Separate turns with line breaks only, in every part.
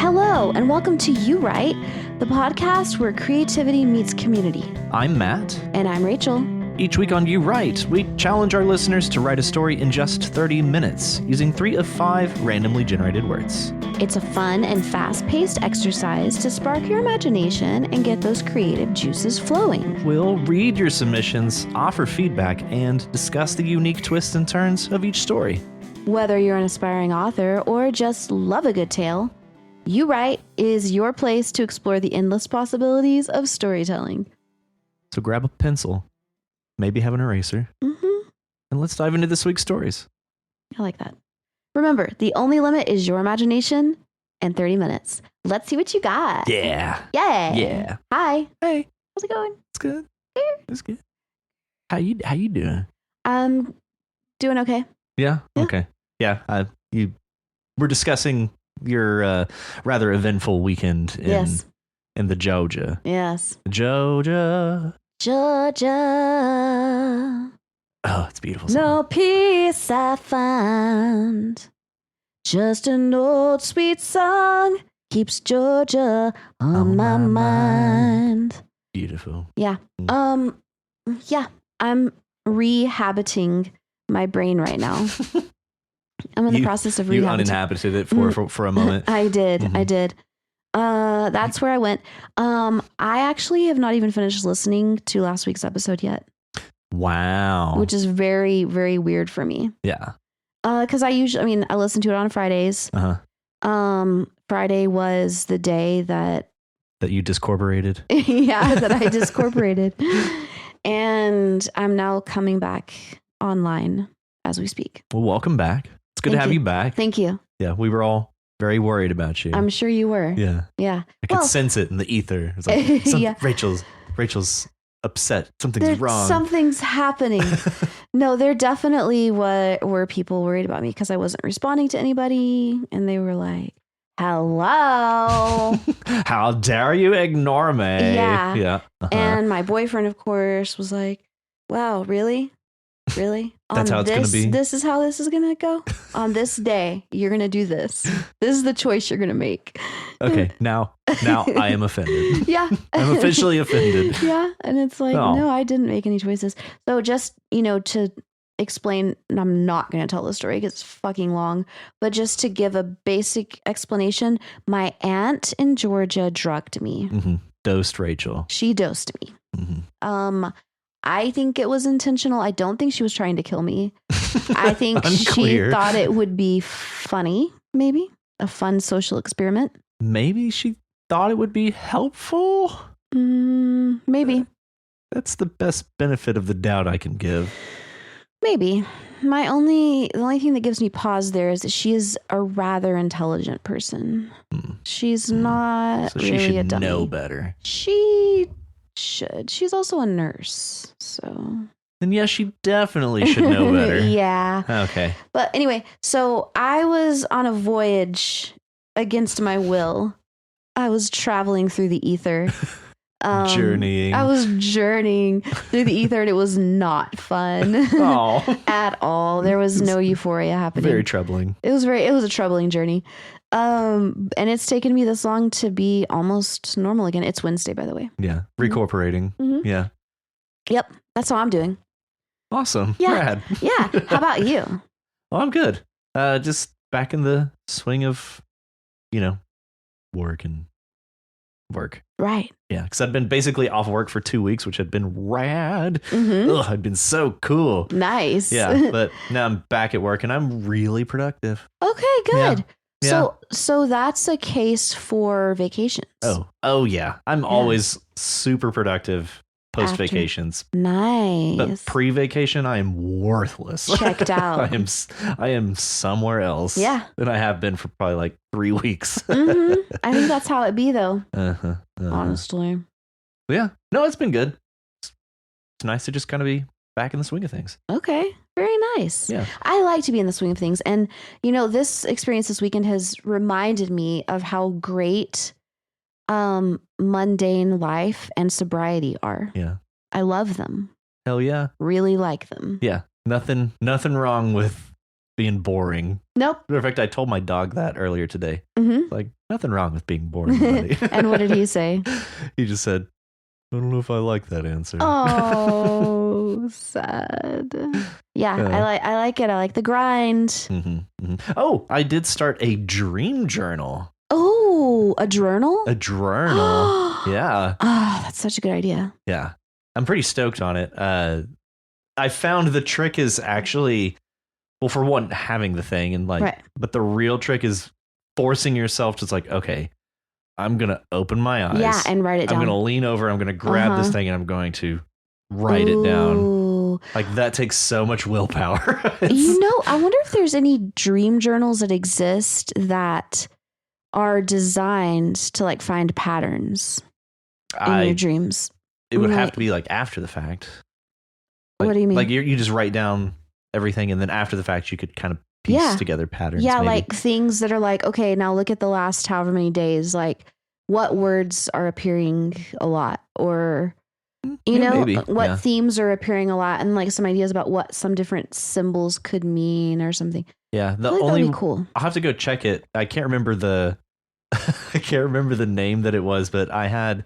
Hello, and welcome to You Write, the podcast where creativity meets community.
I'm Matt.
And I'm Rachel.
Each week on You Write, we challenge our listeners to write a story in just 30 minutes using 3 of 5 randomly generated words.
It's a fun and fast-paced exercise to spark your imagination and get those creative juices flowing.
We'll read your submissions, offer feedback, and discuss the unique twists and turns of each story.
Whether you're an aspiring author or just love a good tale, You Write is your place to explore the endless possibilities of storytelling.
So grab a pencil, maybe have an eraser, and let's dive into this week's stories.
I like that. Remember, the only limit is your imagination and 30 minutes. Let's see what you got.
Yeah.
Yeah.
Yeah.
Hi.
Hey.
How's it going?
It's good. It's good. How you doing?
I'm doing okay.
Yeah? Okay. Yeah. We're discussing your rather eventful weekend in the Georgia.
Yes.
Georgia. Oh, it's beautiful.
No peace I find. Just an old sweet song keeps Georgia on my mind.
Beautiful.
Yeah. Yeah. I'm rehabiting my brain right now. I'm in the process of rehabiting.
You uninhabited it for a moment.
I did. That's where I went. I actually have not even finished listening to last week's episode yet.
Wow.
Which is very, very weird for me.
Yeah.
Because I listen to it on Fridays. Friday was the day that
you discorporated.
Yeah, that I discorporated. And I'm now coming back online as we speak.
Well, welcome back. It's good to have you back.
Thank you.
Yeah, we were all very worried about you.
I'm sure you were.
Yeah.
Yeah.
I could sense it in the ether. It's like
yeah.
Rachel's upset. Something's wrong.
Something's happening. No, there definitely were people worried about me because I wasn't responding to anybody. And they were like, hello.
How dare you ignore me?
Yeah.
Yeah.
And my boyfriend, of course, was like, wow, really? Really?
That's how it's going to be?
This is how this is going to go? On this day, you're going to do this. This is the choice you're going to make.
Okay, now I am offended.
Yeah.
I'm officially offended.
Yeah, and it's like, no, I didn't make any choices. So just, to explain, and I'm not going to tell the story because it's fucking long, but just to give a basic explanation, my aunt in Georgia drugged me.
Mm-hmm. Dosed Rachel.
She dosed me.
Mm-hmm.
I think it was intentional. I don't think she was trying to kill me. I think she thought it would be funny, maybe a fun social experiment.
Maybe she thought it would be helpful.
Maybe.
That's the best benefit of the doubt I can give.
Maybe. The only thing that gives me pause there is that she is a rather intelligent person. She's not
so
really
she should
a dummy.
know better.
She should. She's also a nurse, so.
Then yes, she definitely should know better.
Yeah.
Okay.
But anyway, so I was on a voyage against my will. I was traveling through the ether.
Journeying.
I was journeying through the ether and it was not fun at all. There was no euphoria happening.
Very troubling.
It was a troubling journey. And it's taken me this long to be almost normal again. It's Wednesday, by the way.
Yeah. Recorporating.
Mm-hmm.
Yeah.
Yep. That's how I'm doing.
Awesome.
Yeah.
Rad.
Yeah. How about you?
Well, I'm good. Just back in the swing of, work.
Right.
Yeah. Because I'd been basically off work for 2 weeks, which had been rad.
Mm-hmm.
Ugh, I'd been so cool.
Nice.
Yeah. But now I'm back at work and I'm really productive.
Okay, good.
Yeah.
So that's a case for vacations.
Oh yeah. I'm always super productive post vacations.
Nice.
But pre-vacation, I am worthless.
Checked out.
I am somewhere else.
Yeah.
Than I have been for probably like 3 weeks.
Mm-hmm. I think that's how it be though. Honestly.
Yeah. No, it's been good. It's nice to just kind of be back in the swing of things.
Okay. Very nice.
Yeah.
I like to be in the swing of things. And, this experience this weekend has reminded me of how great mundane life and sobriety are.
Yeah.
I love them.
Hell yeah.
Really like them.
Yeah. Nothing wrong with being boring.
Nope.
Matter of fact, I told my dog that earlier today.
Mm-hmm.
Like, nothing wrong with being boring, buddy.
And what did he say?
He just said, I don't know if I like that answer.
Oh, sad. Yeah, I like it. I like the grind.
Mm-hmm, mm-hmm. Oh, I did start a dream journal.
Oh, a journal?
A journal. Yeah.
Oh, that's such a good idea.
Yeah. I'm pretty stoked on it. I found the trick is actually, well, for one, having the thing and like, right. But the real trick is forcing yourself to, it's like, okay, I'm going to open my eyes.
Yeah, and write it down.
I'm going to lean over. I'm going to grab this thing and I'm going to write it down. Like that takes so much willpower.
I wonder if there's any dream journals that exist that are designed to like find patterns in your dreams.
It would have to be like after the fact. Like,
what do you mean?
Like you just write down everything and then after the fact you could kind of piece together patterns.
Yeah,
maybe.
like things that are like, okay, now look at the last however many days, like what words are appearing a lot or what themes are appearing a lot and like some ideas about what some different symbols could mean or something.
Yeah,
that'd be cool.
I'll have to go check it. I can't remember the name that it was, but I had,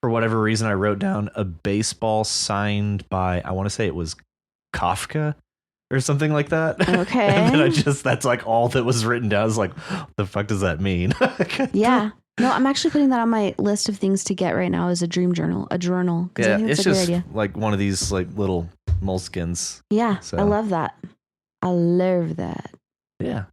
for whatever reason, I wrote down a baseball signed by, I want to say it was Kafka or something like that.
Okay.
And then that's like all that was written down. I was like, what the fuck does that mean?
Yeah. No, I'm actually putting that on my list of things to get right now as a dream journal, a journal.
Yeah,
I think
it's
a
just
good idea.
like one of these like little moleskins.
Yeah, so. I love that. I love that.
Yeah.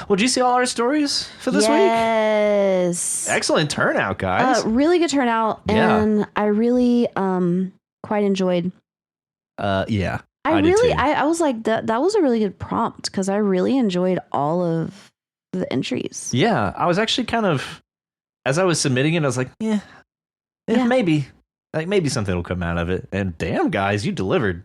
Well, did you see all our stories for this week?
Yes.
Excellent turnout, guys.
Really good turnout. And I really quite enjoyed.
Yeah.
I was like, that was a really good prompt because I really enjoyed all of the entries.
Yeah. I was actually kind of, as I was submitting it, I was like, maybe something will come out of it. And damn, guys, you delivered.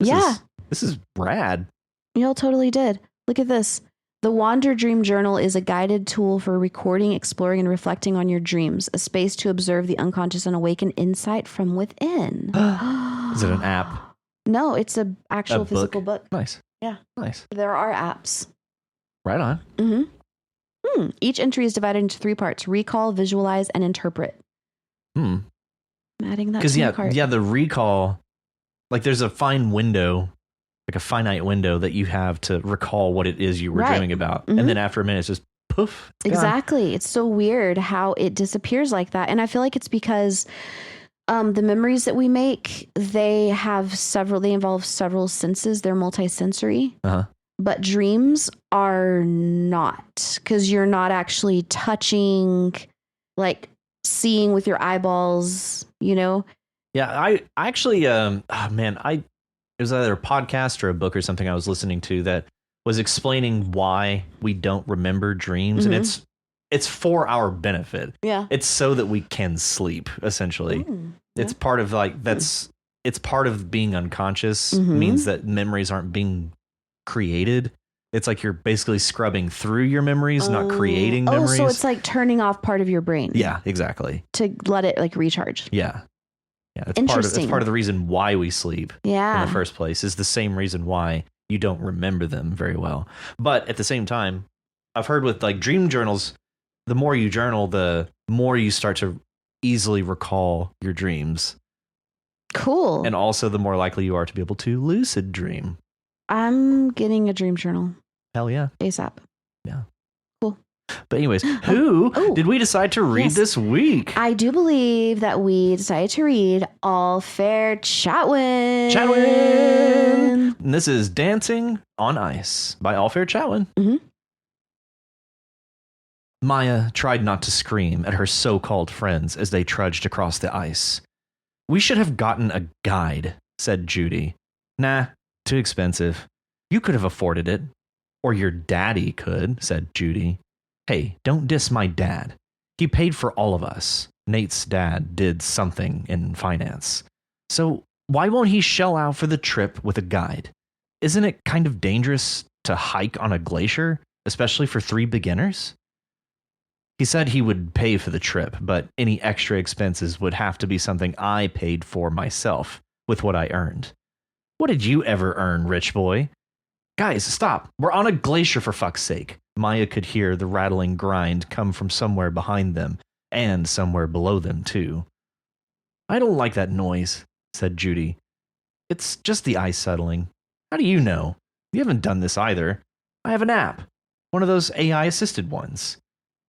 This is rad.
Y'all totally did. Look at this. The Wander Dream Journal is a guided tool for recording, exploring, and reflecting on your dreams, a space to observe the unconscious and awaken insight from within.
Is it an app?
No, it's an actual physical book.
Nice.
Yeah.
Nice.
There are apps.
Right on.
Mm-hmm. Each entry is divided into 3 parts: recall, visualize, and interpret. I'm adding that to the cart.
The recall, like there's a fine window, like a finite window that you have to recall what it is you were dreaming about. And then after a minute, it's just poof.
Exactly. Gone. It's so weird how it disappears like that. And I feel like it's because the memories that we make, they involve several senses. They're multisensory. But dreams are not, because you're not actually touching, like seeing with your eyeballs, Yeah,
I actually, it was either a podcast or a book or something I was listening to that was explaining why we don't remember dreams. And it's for our benefit. Yeah. It's so that we can sleep, essentially. It's part of it's part of being unconscious means that memories aren't being created. It's like you're basically scrubbing through your memories, not creating memories.
So it's like turning off part of your brain.
Yeah, exactly.
To let it like recharge.
Yeah. Yeah, it's part of the reason why we sleep in the first place, is the same reason why you don't remember them very well. But at the same time, I've heard with like dream journals, the more you journal, the more you start to easily recall your dreams.
Cool.
And also the more likely you are to be able to lucid dream.
I'm getting a dream journal.
Hell yeah.
ASAP.
Yeah.
Cool.
But anyways, who did we decide to read this week?
I do believe that we decided to read AllfairChatwin.
Chatwin! And this is Dancing on Ice by AllfairChatwin. Maya tried not to scream at her so-called friends as they trudged across the ice. We should have gotten a guide, said Judy. Nah, too expensive. You could have afforded it. Or your daddy could, said Judy. Hey, don't diss my dad. He paid for all of us. Nate's dad did something in finance. So why won't he shell out for the trip with a guide? Isn't it kind of dangerous to hike on a glacier, especially for 3 beginners? He said he would pay for the trip, but any extra expenses would have to be something I paid for myself with what I earned. What did you ever earn, rich boy? Guys, stop. We're on a glacier for fuck's sake. Maya could hear the rattling grind come from somewhere behind them, and somewhere below them, too. I don't like that noise, said Judy. It's just the ice settling. How do you know? You haven't done this either. I have an app. One of those AI-assisted ones.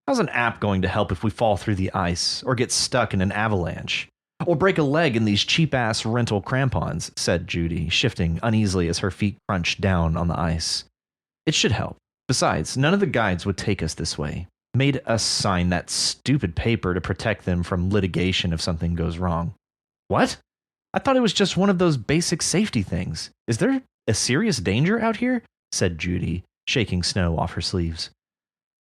How's an app going to help if we fall through the ice, or get stuck in an avalanche? Or break a leg in these cheap-ass rental crampons, said Judy, shifting uneasily as her feet crunched down on the ice. It should help. Besides, none of the guides would take us this way. Made us sign that stupid paper to protect them from litigation if something goes wrong. What? I thought it was just one of those basic safety things. Is there a serious danger out here? Said Judy, shaking snow off her sleeves.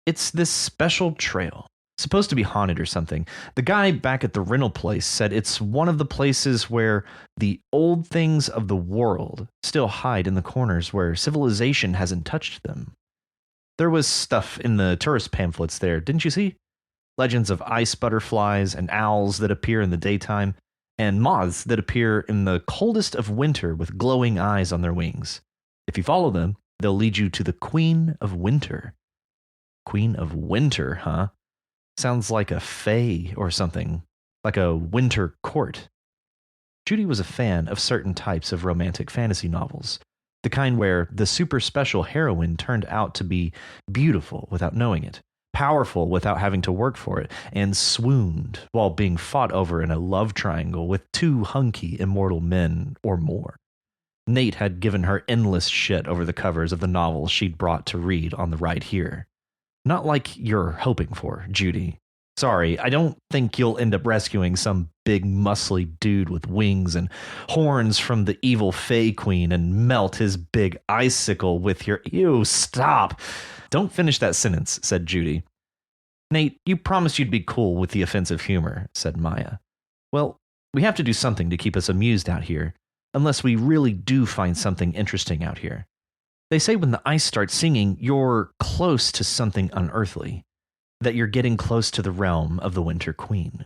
It's this special trail. Supposed to be haunted or something. The guy back at the rental place said it's one of the places where the old things of the world still hide in the corners where civilization hasn't touched them. There was stuff in the tourist pamphlets there, didn't you see? Legends of ice butterflies and owls that appear in the daytime, and moths that appear in the coldest of winter with glowing eyes on their wings. If you follow them, they'll lead you to the Queen of Winter. Queen of Winter, huh? Sounds like a fae or something, like a winter court. Judy was a fan of certain types of romantic fantasy novels, the kind where the super special heroine turned out to be beautiful without knowing it, powerful without having to work for it, and swooned while being fought over in a love triangle with two hunky immortal men or more. Nate had given her endless shit over the covers of the novels she'd brought to read on the ride here. Not like you're hoping for, Judy. Sorry, I don't think you'll end up rescuing some big muscly dude with wings and horns from the evil Fae Queen and melt his big icicle with your... Ew, stop! Don't finish that sentence, said Judy. Nate, you promised you'd be cool with the offensive humor, said Maya. Well, we have to do something to keep us amused out here, unless we really do find something interesting out here. They say when the ice starts singing, you're close to something unearthly, that you're getting close to the realm of the Winter Queen.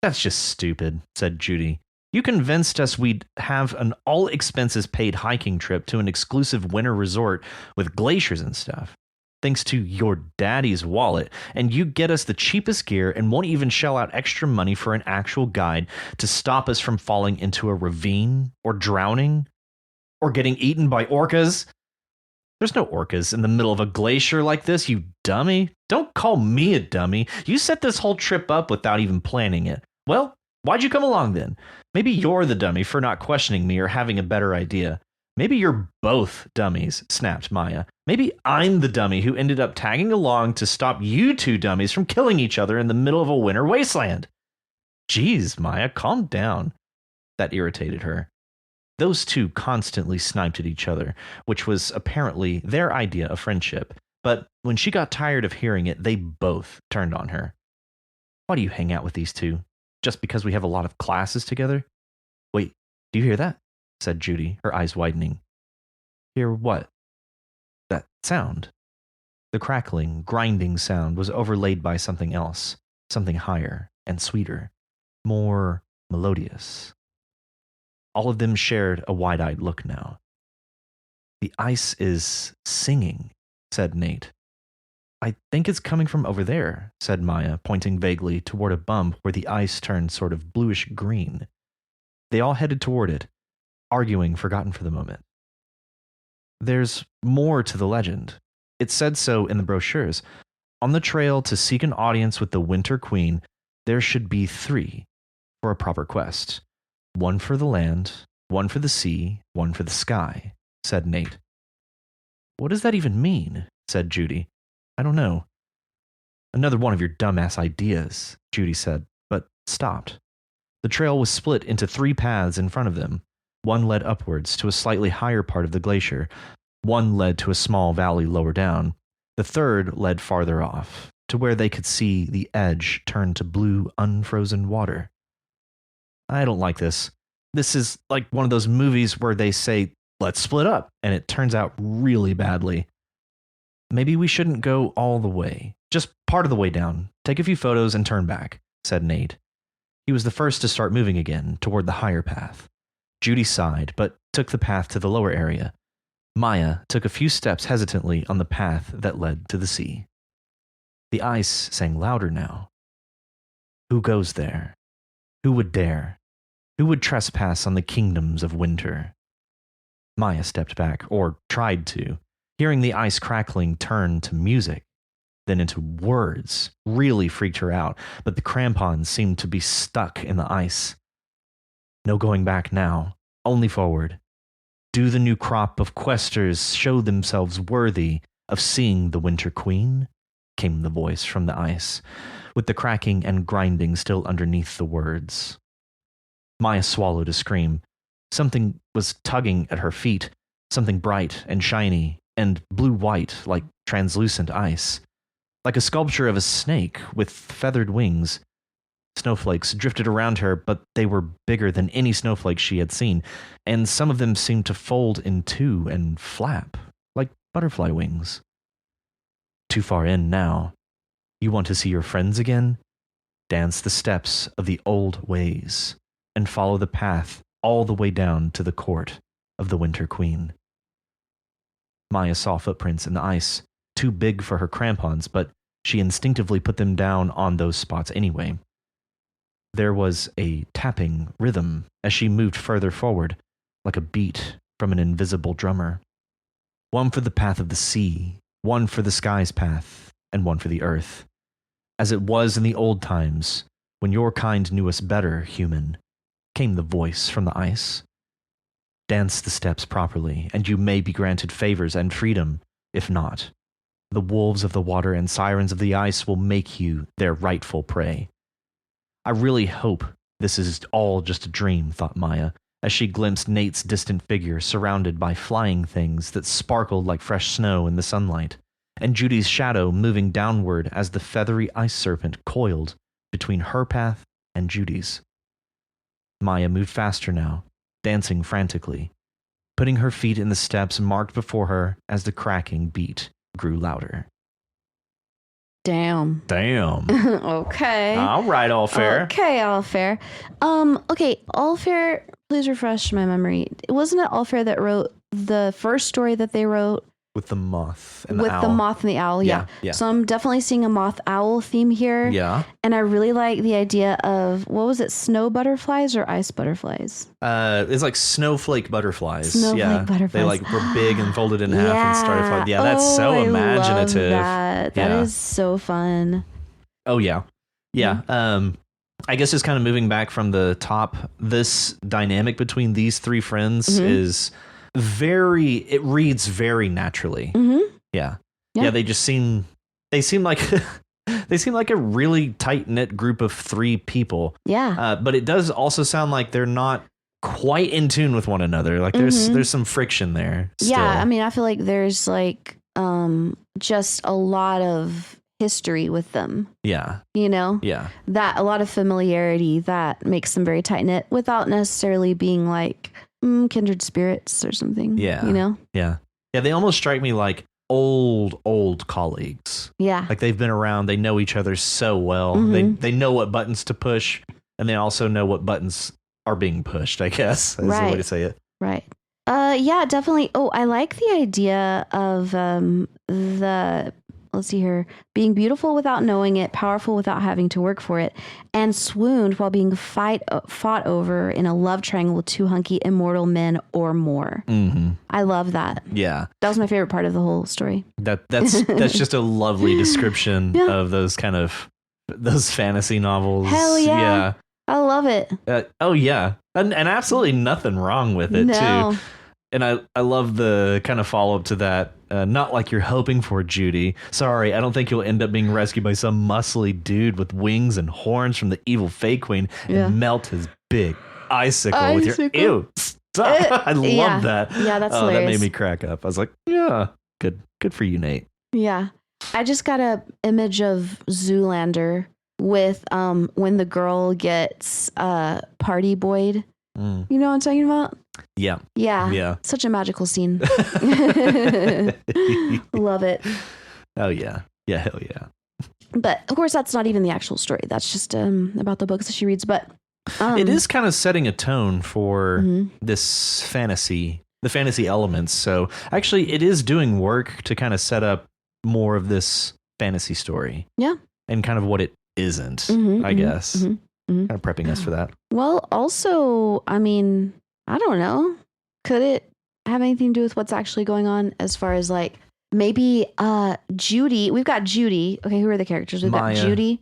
That's just stupid, said Judy. You convinced us we'd have an all-expenses-paid hiking trip to an exclusive winter resort with glaciers and stuff, thanks to your daddy's wallet, and you get us the cheapest gear and won't even shell out extra money for an actual guide to stop us from falling into a ravine or drowning or getting eaten by orcas. There's no orcas in the middle of a glacier like this, you dummy. Don't call me a dummy. You set this whole trip up without even planning it. Well, why'd you come along then? Maybe you're the dummy for not questioning me or having a better idea. Maybe you're both dummies, snapped Maya. Maybe I'm the dummy who ended up tagging along to stop you two dummies from killing each other in the middle of a winter wasteland. Jeez, Maya, calm down. That irritated her. Those two constantly sniped at each other, which was apparently their idea of friendship. But when she got tired of hearing it, they both turned on her. Why do you hang out with these two? Just because we have a lot of classes together? Wait, do you hear that? Said Judy, her eyes widening. Hear what? That sound. The crackling, grinding sound was overlaid by something else, something higher and sweeter, more melodious. All of them shared a wide-eyed look now. The ice is singing, said Nate. I think it's coming from over there, said Maya, pointing vaguely toward a bump where the ice turned sort of bluish green. They all headed toward it, arguing forgotten for the moment. There's more to the legend. It said so in the brochures. On the trail to seek an audience with the Winter Queen, there should be 3 for a proper quest. 1 for the land, 1 for the sea, 1 for the sky, said Nate. What does that even mean? Said Judy. I don't know. Another one of your dumbass ideas, Judy said, but stopped. The trail was split into 3 paths in front of them. 1 led upwards to a slightly higher part of the glacier. 1 led to a small valley lower down. The 3rd led farther off, to where they could see the edge turn to blue, unfrozen water. I don't like this. This is like one of those movies where they say, let's split up, and it turns out really badly. Maybe we shouldn't go all the way. Just part of the way down. Take a few photos and turn back, said Nate. He was the first to start moving again toward the higher path. Judy sighed, but took the path to the lower area. Maya took a few steps hesitantly on the path that led to the sea. The ice sang louder now. Who goes there? Who would dare? Who would trespass on the kingdoms of winter? Maya stepped back, or tried to, hearing the ice crackling turn to music, then into words. Really freaked her out, but the crampons seemed to be stuck in the ice. No going back now, only forward. Do the new crop of questers show themselves worthy of seeing the Winter Queen? Came the voice from the ice, with the cracking and grinding still underneath the words. Maya swallowed a scream. Something was tugging at her feet, something bright and shiny and blue-white like translucent ice, like a sculpture of a snake with feathered wings. Snowflakes drifted around her, but they were bigger than any snowflakes she had seen, and some of them seemed to fold in two and flap, like butterfly wings. Too far in now. You want to see your friends again? Dance the steps of the old ways, and follow the path all the way down to the court of the Winter Queen. Maya saw footprints in the ice, too big for her crampons, but she instinctively put them down on those spots anyway. There was a tapping rhythm as she moved further forward, like a beat from an invisible drummer. One for the path of the sea, one for the sky's path, and one for the earth. As it was in the old times, when your kind knew us better, human, came the voice from the ice. Dance the steps properly, and you may be granted favors and freedom. If not, the wolves of the water and sirens of the ice will make you their rightful prey. I really hope this is all just a dream, thought Maya, as she glimpsed Nate's distant figure surrounded by flying things that sparkled like fresh snow in the sunlight, and Judy's shadow moving downward as the feathery ice serpent coiled between her path and Judy's. Maya moved faster now, dancing frantically, putting her feet in the steps marked before her as the cracking beat grew louder.
Damn. Okay.
All right, Allfair.
Okay, Allfair. Okay, Allfair, please refresh my memory. Wasn't it Allfair that wrote the first story that they wrote?
With the moth and the owl.
With the moth and the owl, yeah. So I'm definitely seeing a moth-owl theme here.
Yeah.
And I really like the idea of, what was it, snow butterflies or ice butterflies?
It's like snowflake butterflies.
Snowflake butterflies.
They like were big and folded in half and started flying. Yeah, that's so imaginative.
I love that is so fun.
Oh, yeah. Yeah. Mm-hmm. I guess just kind of moving back from the top, this dynamic between these three friends is... it reads very naturally. Yeah. They just seem like they seem like a really tight knit group of three people. But it does also sound like they're not quite in tune with one another. Like there's some friction there still.
Yeah, I mean, I feel like there's like just a lot of history with them.
Yeah.
You know?
Yeah.
That a lot of familiarity that makes them very tight knit without necessarily being like kindred spirits or something.
Yeah.
You know?
Yeah. Yeah. They almost strike me like old colleagues.
Yeah.
Like they've been around. They know each other so well. They know what buttons to push, and they also know what buttons are being pushed, I guess. Is the way to say it.
Right. Yeah, definitely. Oh, I like the idea of let's see here, being beautiful without knowing it, powerful without having to work for it, and swooned while being fought over in a love triangle with two hunky immortal men or more. I love that.
Yeah.
That was my favorite part of the whole story.
That's just a lovely description of those kind of those fantasy novels.
Hell yeah. Yeah. I love it.
Oh yeah. And absolutely nothing wrong with it too. And I love the kind of follow up to that. Not like you're hoping for, Judy. Sorry, I don't think you'll end up being rescued by some muscly dude with wings and horns from the evil Fey Queen and melt his big icicle with your... Ew. I love that.
Yeah, that's hilarious.
That made me crack up. I was like, yeah, good for you, Nate.
Yeah. I just got a image of Zoolander with when the girl gets party boyed. You know what I'm talking about?
Yeah.
Yeah. Such a magical scene. Love it.
Oh, yeah. Yeah, hell yeah.
But, of course, that's not even the actual story. That's just about the books that she reads. But
it is kind of setting a tone for this fantasy the fantasy elements. So actually, it is doing work to kind of set up more of this fantasy story.
Yeah.
And kind of what it isn't, I guess. Kind of prepping us for that.
Well, also, I mean, I don't know. Could it have anything to do with what's actually going on as far as like maybe Judy? We've got Judy. Okay, who are the characters? We've got Judy,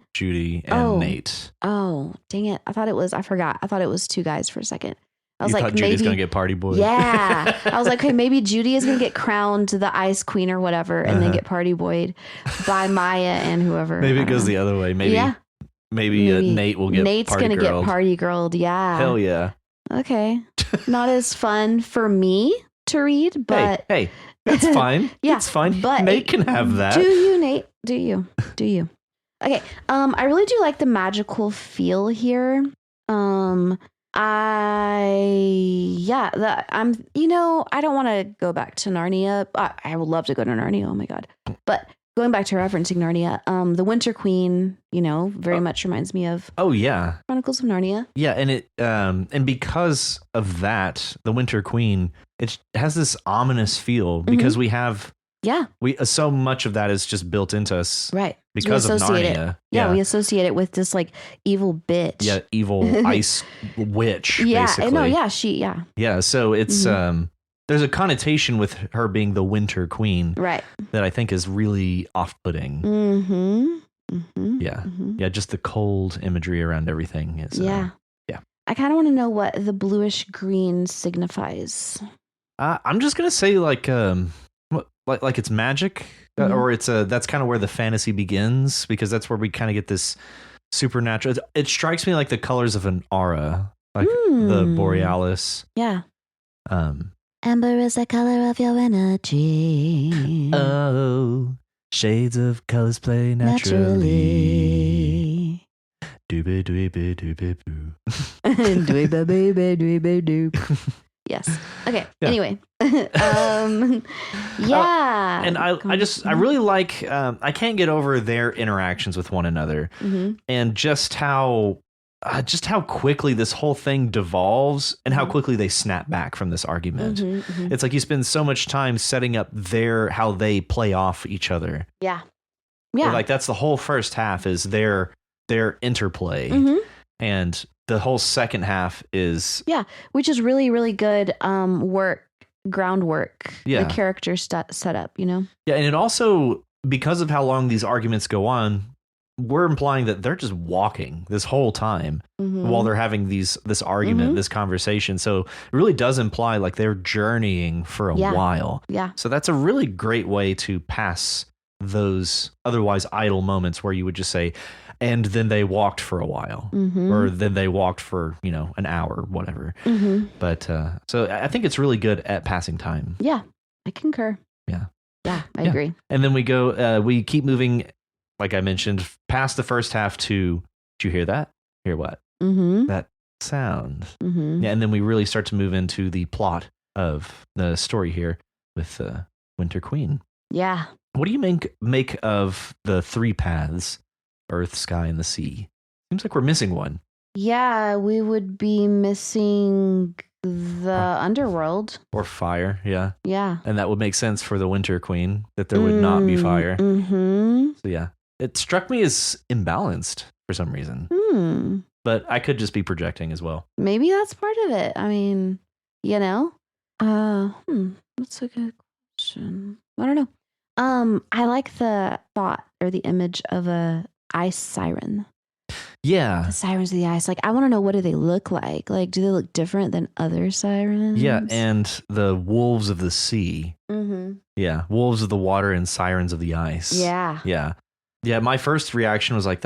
and Nate.
Oh, dang it. I forgot. I thought it was two guys for a second. I was
you
like,
thought Judy's going to get party boy.
Yeah. I was like, okay, maybe Judy is going to get crowned the ice queen or whatever and then get party boyed by Maya and whoever.
Maybe it goes the other way. Maybe Nate will get
Nate's
party
gonna
girled.
get party girled. Yeah.
Hell yeah.
Okay. Not as fun for me to read, but
hey, that's fine.
Yeah,
it's fine.
But
Nate can have that.
Do you, Nate? Do you? Okay. I really do like the magical feel here. I don't want to go back to Narnia. I would love to go to Narnia. Oh my God. But going back to referencing Narnia, the Winter Queen, very much reminds me of Chronicles of Narnia.
Yeah, and it and because of that, the Winter Queen, it has this ominous feel because we have so much of that is just built into us,
right?
Because of Narnia.
Yeah, we associate it with this like evil bitch.
Yeah, evil ice witch.
Yeah,
basically.
no, yeah,
Yeah, so it's there's a connotation with her being the Winter Queen,
right? That
I think is really off-putting. Yeah, just the cold imagery around everything is.
Yeah. I kind of want to know what the bluish green signifies.
I'm just gonna say like it's magic, or it's that's kind of where the fantasy begins, because that's where we kind of get this supernatural. It strikes me like the colors of an aura, like the borealis.
Yeah. Amber is the color of your energy.
Oh, shades of colors play naturally. Doobie doobie doobie boo.
Doobie baby doobie doop. Yes. Okay. Yeah. Anyway. Yeah.
And I really like, I can't get over their interactions with one another, and just how quickly this whole thing devolves and how quickly they snap back from this argument. It's like you spend so much time setting up how they play off each other.
Yeah. Yeah.
Like that's the whole first half is their interplay. And the whole second half is
which is really, really good groundwork.
Yeah.
The character set up, Yeah,
and it also, because of how long these arguments go on, we're implying that they're just walking this whole time while they're having this argument, this conversation. So it really does imply like they're journeying for a while.
Yeah.
So that's a really great way to pass those otherwise idle moments where you would just say, and then they walked for a while, or then they walked for, an hour, whatever. But so I think it's really good at passing time.
Yeah, I concur.
Yeah.
Yeah, I agree.
And then we keep moving, like I mentioned, past the first half to, did you hear that? Hear what? That sound. Yeah, and then we really start to move into the plot of the story here with Winter Queen.
Yeah.
What do you make of the three paths? Earth, sky, and the sea. Seems like we're missing one.
Yeah, we would be missing the underworld.
Or fire, yeah.
Yeah.
And that would make sense for the Winter Queen, that there would not be fire. So yeah, it struck me as imbalanced for some reason. But I could just be projecting as well.
Maybe that's part of it. I mean, that's a good question. I don't know. I like the thought or the image of a ice siren.
Yeah.
The sirens of the ice. Like, I want to know, what do they look like? Like, do they look different than other sirens?
Yeah, and the wolves of the sea. Yeah, wolves of the water and sirens of the ice.
Yeah.
Yeah. Yeah, my first reaction was like,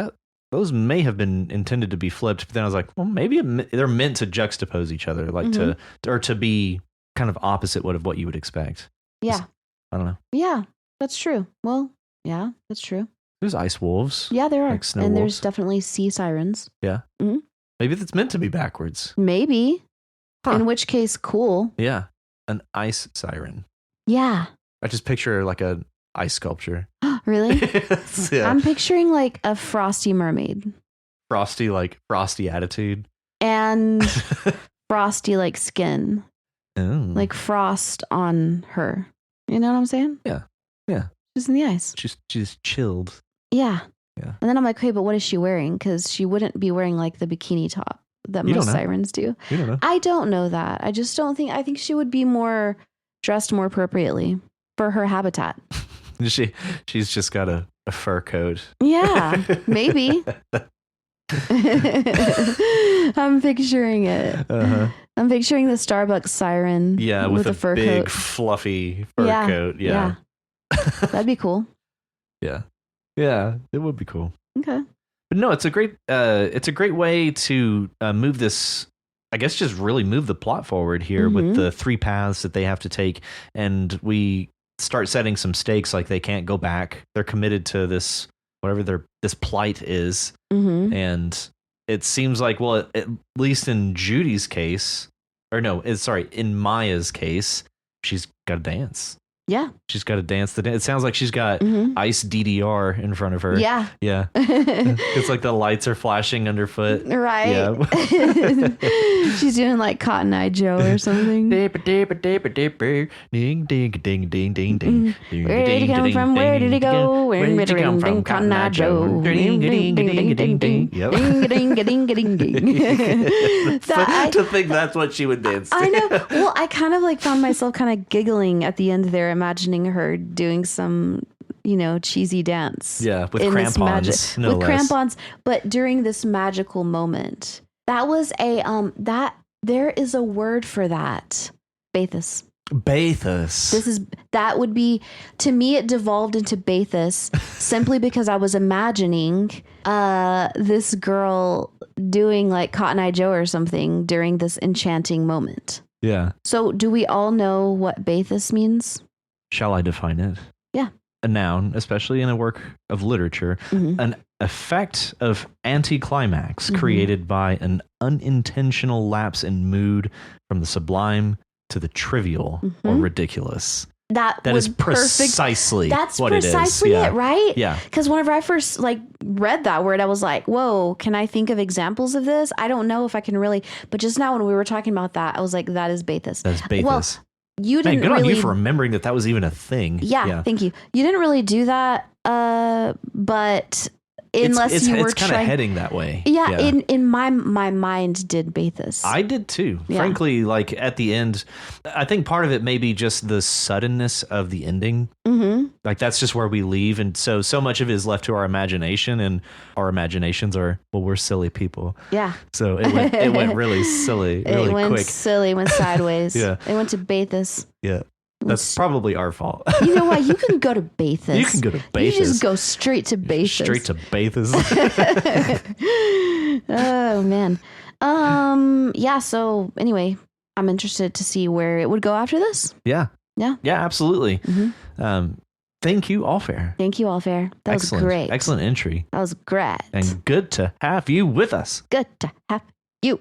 those may have been intended to be flipped, but then I was like, well, maybe they're meant to juxtapose each other, like to be kind of opposite of what you would expect.
Yeah.
I don't know.
Yeah, that's true. Well, yeah, that's true.
There's ice wolves.
Yeah, there are.
Like snow
and
wolves.
There's definitely sea sirens.
Yeah. Maybe that's meant to be backwards.
Maybe. Huh. In which case, cool.
Yeah. An ice siren.
Yeah.
I just picture like an ice sculpture.
Really?
Yeah.
I'm picturing like a frosty mermaid.
Frosty attitude.
And frosty like skin.
Oh.
Like frost on her. You know what I'm saying?
Yeah.
She's in the ice.
She's chilled.
Yeah.
Yeah.
And then I'm like, hey, but what is she wearing? Because she wouldn't be wearing like the bikini top that
You don't
most
know.
sirens do.
You don't know.
I don't know that. I just don't think. I think she would be dressed more appropriately for her habitat.
She's just got a fur coat.
Yeah, maybe. I'm picturing it.
Uh-huh.
I'm picturing the Starbucks siren.
Yeah, with
a
a
fur
big
coat.
fluffy fur coat. Yeah.
That'd be cool.
Yeah, it would be cool.
Okay.
But no, it's a great way to move this. I guess just really move the plot forward here with the 3 paths that they have to take, and we start setting some stakes. Like they can't go back. They're committed to this whatever this plight is, and it seems like, well, at least in Judy's case, or no, in Maya's case, she's got to dance.
Yeah.
She's got to dance the dance. It sounds like she's got ice DDR in front of her.
Yeah.
Yeah. It's like the lights are flashing underfoot.
Right.
Yeah.
She's doing like Cotton Eye Joe or something.
Ding, ding, ding, ding, ding, ding.
Where did he come from? Where did he go? Where did he come from? Cotton Eye Joe. Ding, ding, ding, ding, ding.
Yep.
Ding, ding, ding, ding, ding.
To think that's what she would dance to.
I know. Well, I kind of like found myself kind of giggling at the end there, imagining her doing some, cheesy dance.
Yeah, with crampons.
With crampons, but during this magical moment. That was there is a word for that. Bathos. That would be, to me, it devolved into bathos simply because I was imagining this girl doing like Cotton Eye Joe or something during this enchanting moment.
Yeah.
So do we all know what bathos means?
Shall I define it?
Yeah.
A noun, especially in a work of literature, an effect of anticlimax created by an unintentional lapse in mood from the sublime to the trivial or ridiculous. That is precisely what it is.
That's precisely it, right?
Yeah.
Because whenever I first read that word, I was like, whoa, can I think of examples of this? I don't know if I can really, but just now when we were talking about that, I was like, that is bathos.
That's bathos.
Well, you didn't
good
really,
on you for remembering that was even a thing.
Yeah, thank you. You didn't really do that, but unless you were
it's kind of heading that way.
Yeah, in my mind did bathos.
I did too. Yeah. Frankly, like at the end, I think part of it may be just the suddenness of the ending. Like that's just where we leave, and so much of it is left to our imagination, and our imaginations are, well, we're silly people.
Yeah.
So it went really silly, really quick.
It went silly, went sideways.
Yeah.
It went to bathos.
Yeah. That's probably our fault.
You know what? You can go to bathos.
You can go to bathos.
You just go straight to bathos.
Straight to bathos.
Oh man. Yeah. So anyway, I'm interested to see where it would go after this.
Yeah. Yeah. Yeah. Absolutely. Thank you, Allfair.
Thank you, Allfair. That was great.
Excellent entry.
That was great.
And good to have you with us.
Good to have you.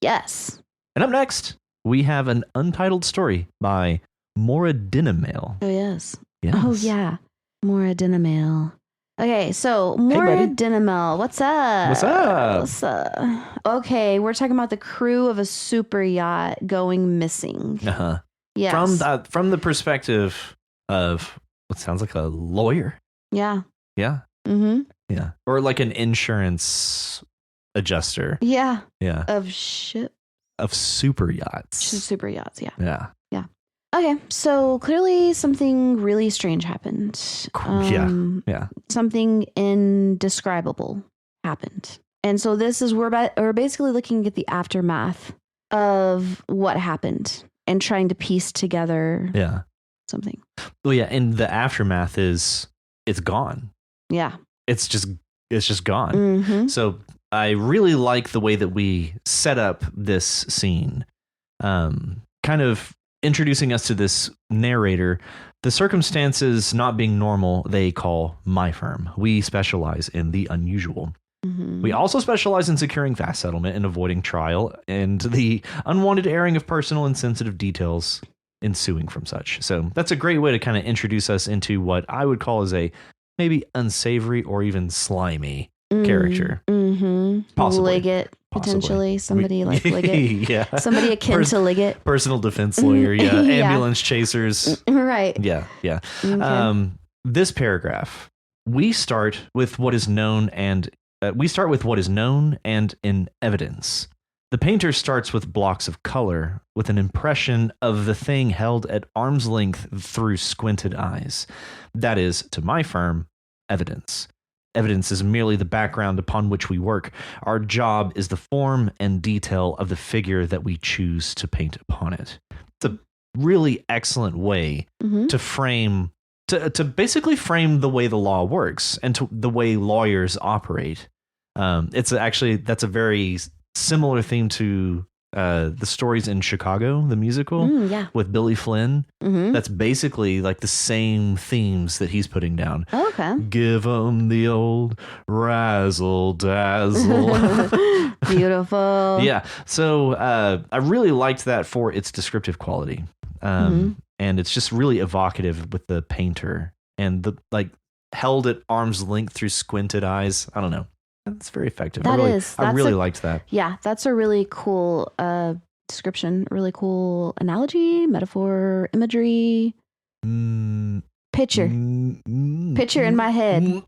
Yes.
And up next, we have an untitled story by Maura Dinamail.
Oh, yes. Oh, yeah. Maura Dinamail. Okay, so Maura Dinamail, what's up?
What's up?
Okay, we're talking about the crew of a super yacht going missing. Yes.
From the perspective of what sounds like a lawyer.
Yeah.
Yeah. Yeah. Or like an insurance adjuster.
Yeah.
Yeah.
Of
super yachts.
Super yachts, yeah.
Yeah.
Yeah. Okay, so clearly something really strange happened.
Yeah.
Something indescribable happened. And so this is, we're basically looking at the aftermath of what happened and trying to piece together something.
Well, yeah, and the aftermath is it's gone.
Yeah.
It's just gone. So I really like the way that we set up this scene. Kind of introducing us to this narrator. The circumstances not being normal, they call my firm. We specialize in the unusual. We also specialize in securing fast settlement and avoiding trial and the unwanted airing of personal and sensitive details ensuing from such. So that's a great way to kind of introduce us into what I would call as a maybe unsavory or even slimy character.
Possibly. Potentially somebody like Liggett.
Yeah.
Somebody akin to Liggett.
Personal defense lawyer. Yeah.
Yeah.
Ambulance chasers.
Right.
Yeah. Yeah.
Okay.
This paragraph, we start with what is known and in evidence. The painter starts with blocks of color, with an impression of the thing held at arm's length through squinted eyes. That is, to my firm, evidence. Evidence is merely the background upon which we work. Our job is the form and detail of the figure that we choose to paint upon it. It's a really excellent way to frame, to basically frame the way the law works and to the way lawyers operate. That's a very similar theme to the Stories in Chicago, the musical with Billy Flynn. That's basically like the same themes that he's putting down.
Oh, okay.
Give 'em the old razzle dazzle.
Beautiful.
Yeah. So I really liked that for its descriptive quality. And it's just really evocative with the painter and the like held at arm's length through squinted eyes. I don't know. That's very effective. I really liked that.
Yeah, that's a really cool description. Really cool analogy, metaphor, imagery. Picture in my head.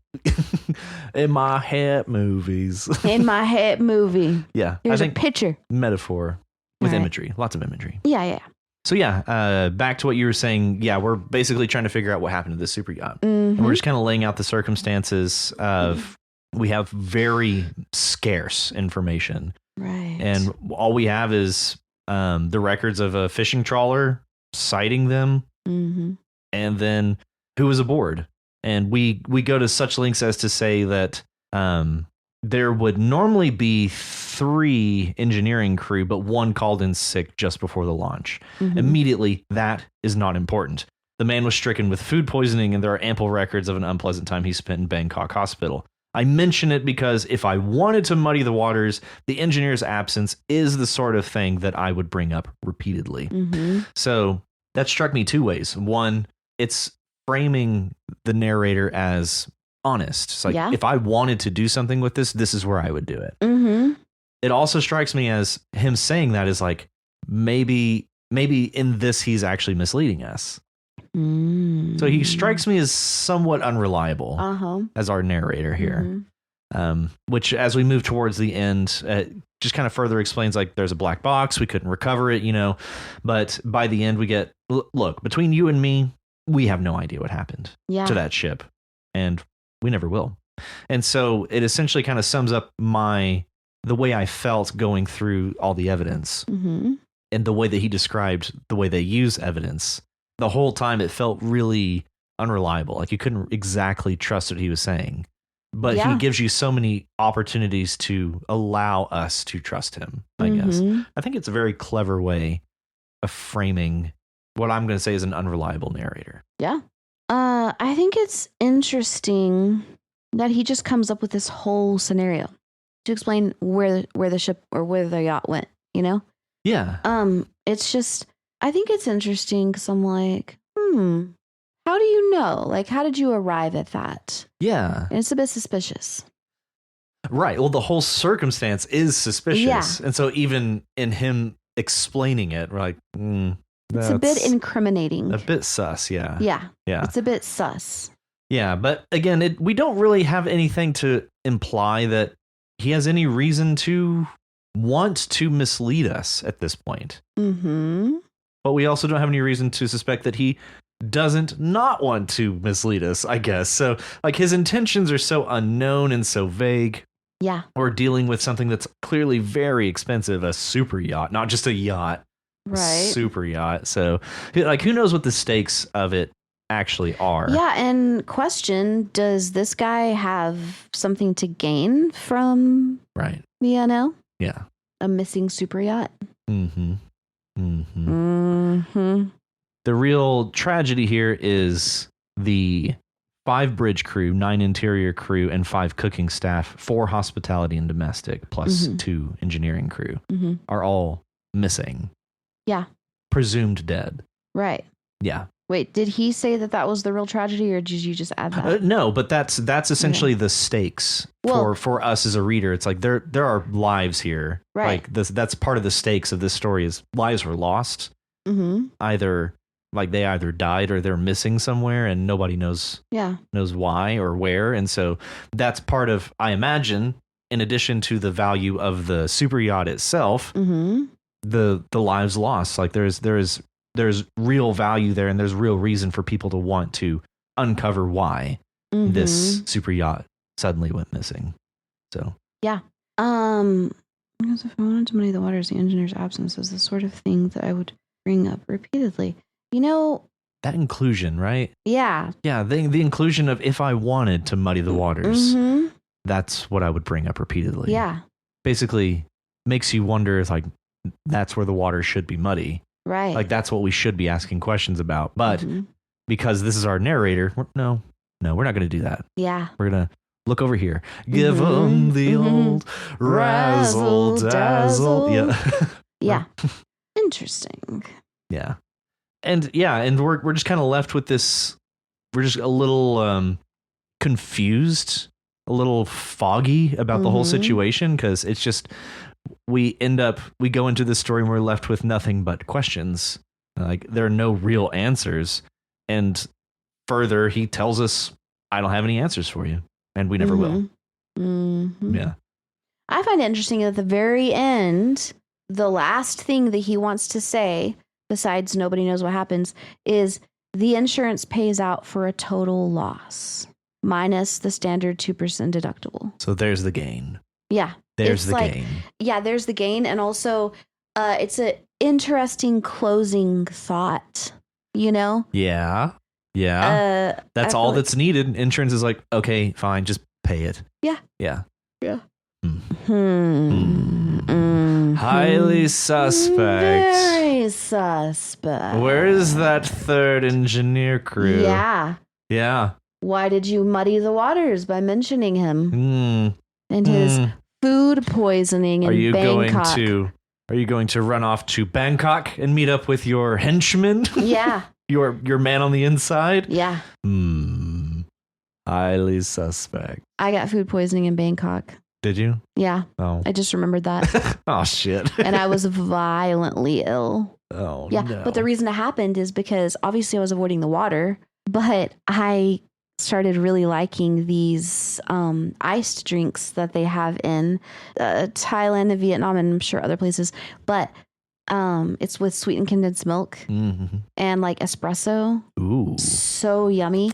In my head movies.
In my head movie.
Yeah.
Here's a picture.
Metaphor with imagery. Lots of imagery.
Yeah.
So back to what you were saying. Yeah, we're basically trying to figure out what happened to this super yacht. And we're just kind of laying out the circumstances of we have very scarce information.
Right.
And all we have is the records of a fishing trawler citing them and then who was aboard. And we go to such lengths as to say that there would normally be 3 engineering crew, but 1 called in sick just before the launch. Immediately, that is not important. The man was stricken with food poisoning, and there are ample records of an unpleasant time he spent in Bangkok hospital. I mention it because if I wanted to muddy the waters, the engineer's absence is the sort of thing that I would bring up repeatedly. So that struck me 2 ways. One, it's framing the narrator as honest. It's like, if I wanted to do something with this, this is where I would do it. It also strikes me as him saying that is like, maybe in this, he's actually misleading us. So he strikes me as somewhat unreliable as our narrator here. Which as we move towards the end, just kind of further explains like there's a black box. We couldn't recover it, but by the end we get, look, between you and me, we have no idea what happened to that ship, and we never will. And so it essentially kind of sums up the way I felt going through all the evidence and the way that he described the way they use evidence. The whole time it felt really unreliable. Like you couldn't exactly trust what he was saying, but he gives you so many opportunities to allow us to trust him, I guess. I think it's a very clever way of framing what I'm going to say is an unreliable narrator.
Yeah. I think it's interesting that he just comes up with this whole scenario to explain where the ship or where the yacht went, Yeah. It's just, I think it's interesting because I'm like, how do you know? Like, how did you arrive at that?
Yeah.
And it's a bit suspicious.
Right. Well, the whole circumstance is suspicious. Yeah. And so even in him explaining it, we're like,
it's a bit incriminating.
A bit sus, yeah.
Yeah. It's a bit sus.
Yeah, but again, we don't really have anything to imply that he has any reason to want to mislead us at this point. But we also don't have any reason to suspect that he doesn't not want to mislead us, I guess. So, like, his intentions are so unknown and so vague.
Yeah.
We're dealing with something that's clearly very expensive, a super yacht, not just a yacht.
Right.
Super yacht. So, like, who knows what the stakes of it actually are?
Yeah, and question, does this guy have something to gain from the NL?
Yeah.
A missing super yacht?
The real tragedy here is the 5 bridge crew, 9 interior crew, and 5 cooking staff, 4 hospitality and domestic, plus 2 engineering crew are all missing.
Yeah.
Presumed dead.
Right.
Yeah.
Wait, did he say that was the real tragedy, or did you just add that?
No, but that's essentially the stakes for us as a reader. It's like there are lives here.
Right.
Like that's part of the stakes of this story is lives were lost.
Mm-hmm.
They either died or they're missing somewhere and nobody knows why or where. And so that's part of, I imagine, in addition to the value of the super yacht itself, the lives lost. Like there's real value there, and there's real reason for people to want to uncover why this super yacht suddenly went missing. So
yeah. Because if I wanted to muddy the waters, the engineer's absence is the sort of thing that I would bring up repeatedly. You know,
that inclusion, right?
Yeah.
Yeah, the inclusion of if I wanted to muddy the waters, that's what I would bring up repeatedly.
Yeah.
Basically makes you wonder if like that's where the water should be muddy.
Right.
Like that's what we should be asking questions about. But because this is our narrator, we're not going to do that.
Yeah.
We're going to look over here. Give them the old razzle dazzle. Yeah.
Yeah. Interesting.
Yeah. And we're just kind of left with this. We're just a little confused, a little foggy about the whole situation, because it's just we go into this story and we're left with nothing but questions. Like there are no real answers. And further, he tells us, I don't have any answers for you. And we never will. Yeah.
I find it interesting at the very end, the last thing that he wants to say, besides nobody knows what happens, is the insurance pays out for a total loss minus the standard 2% deductible.
So there's the gain.
Yeah.
There's the gain. Yeah,
there's the gain. And also, it's an interesting closing thought, you know?
Yeah. Yeah. That's all that's needed. Insurance is like, okay, fine, just pay it.
Yeah.
Yeah.
Yeah.
Highly suspect.
Very suspect.
Where is that third engineer crew?
Yeah.
Yeah.
Why did you muddy the waters by mentioning him and his food poisoning in Bangkok?
Are you going to run off to Bangkok and meet up with your henchman?
Yeah.
your man on the inside?
Yeah.
Highly suspect.
I got food poisoning in Bangkok.
Did you?
Yeah.
Oh.
I just remembered that.
Oh, shit.
And I was violently ill.
Oh,
yeah.
no.
But the reason it happened is because obviously I was avoiding the water, but I started really liking these iced drinks that they have in Thailand and Vietnam and I'm sure other places. But it's with sweetened condensed milk and like espresso.
Ooh.
So yummy.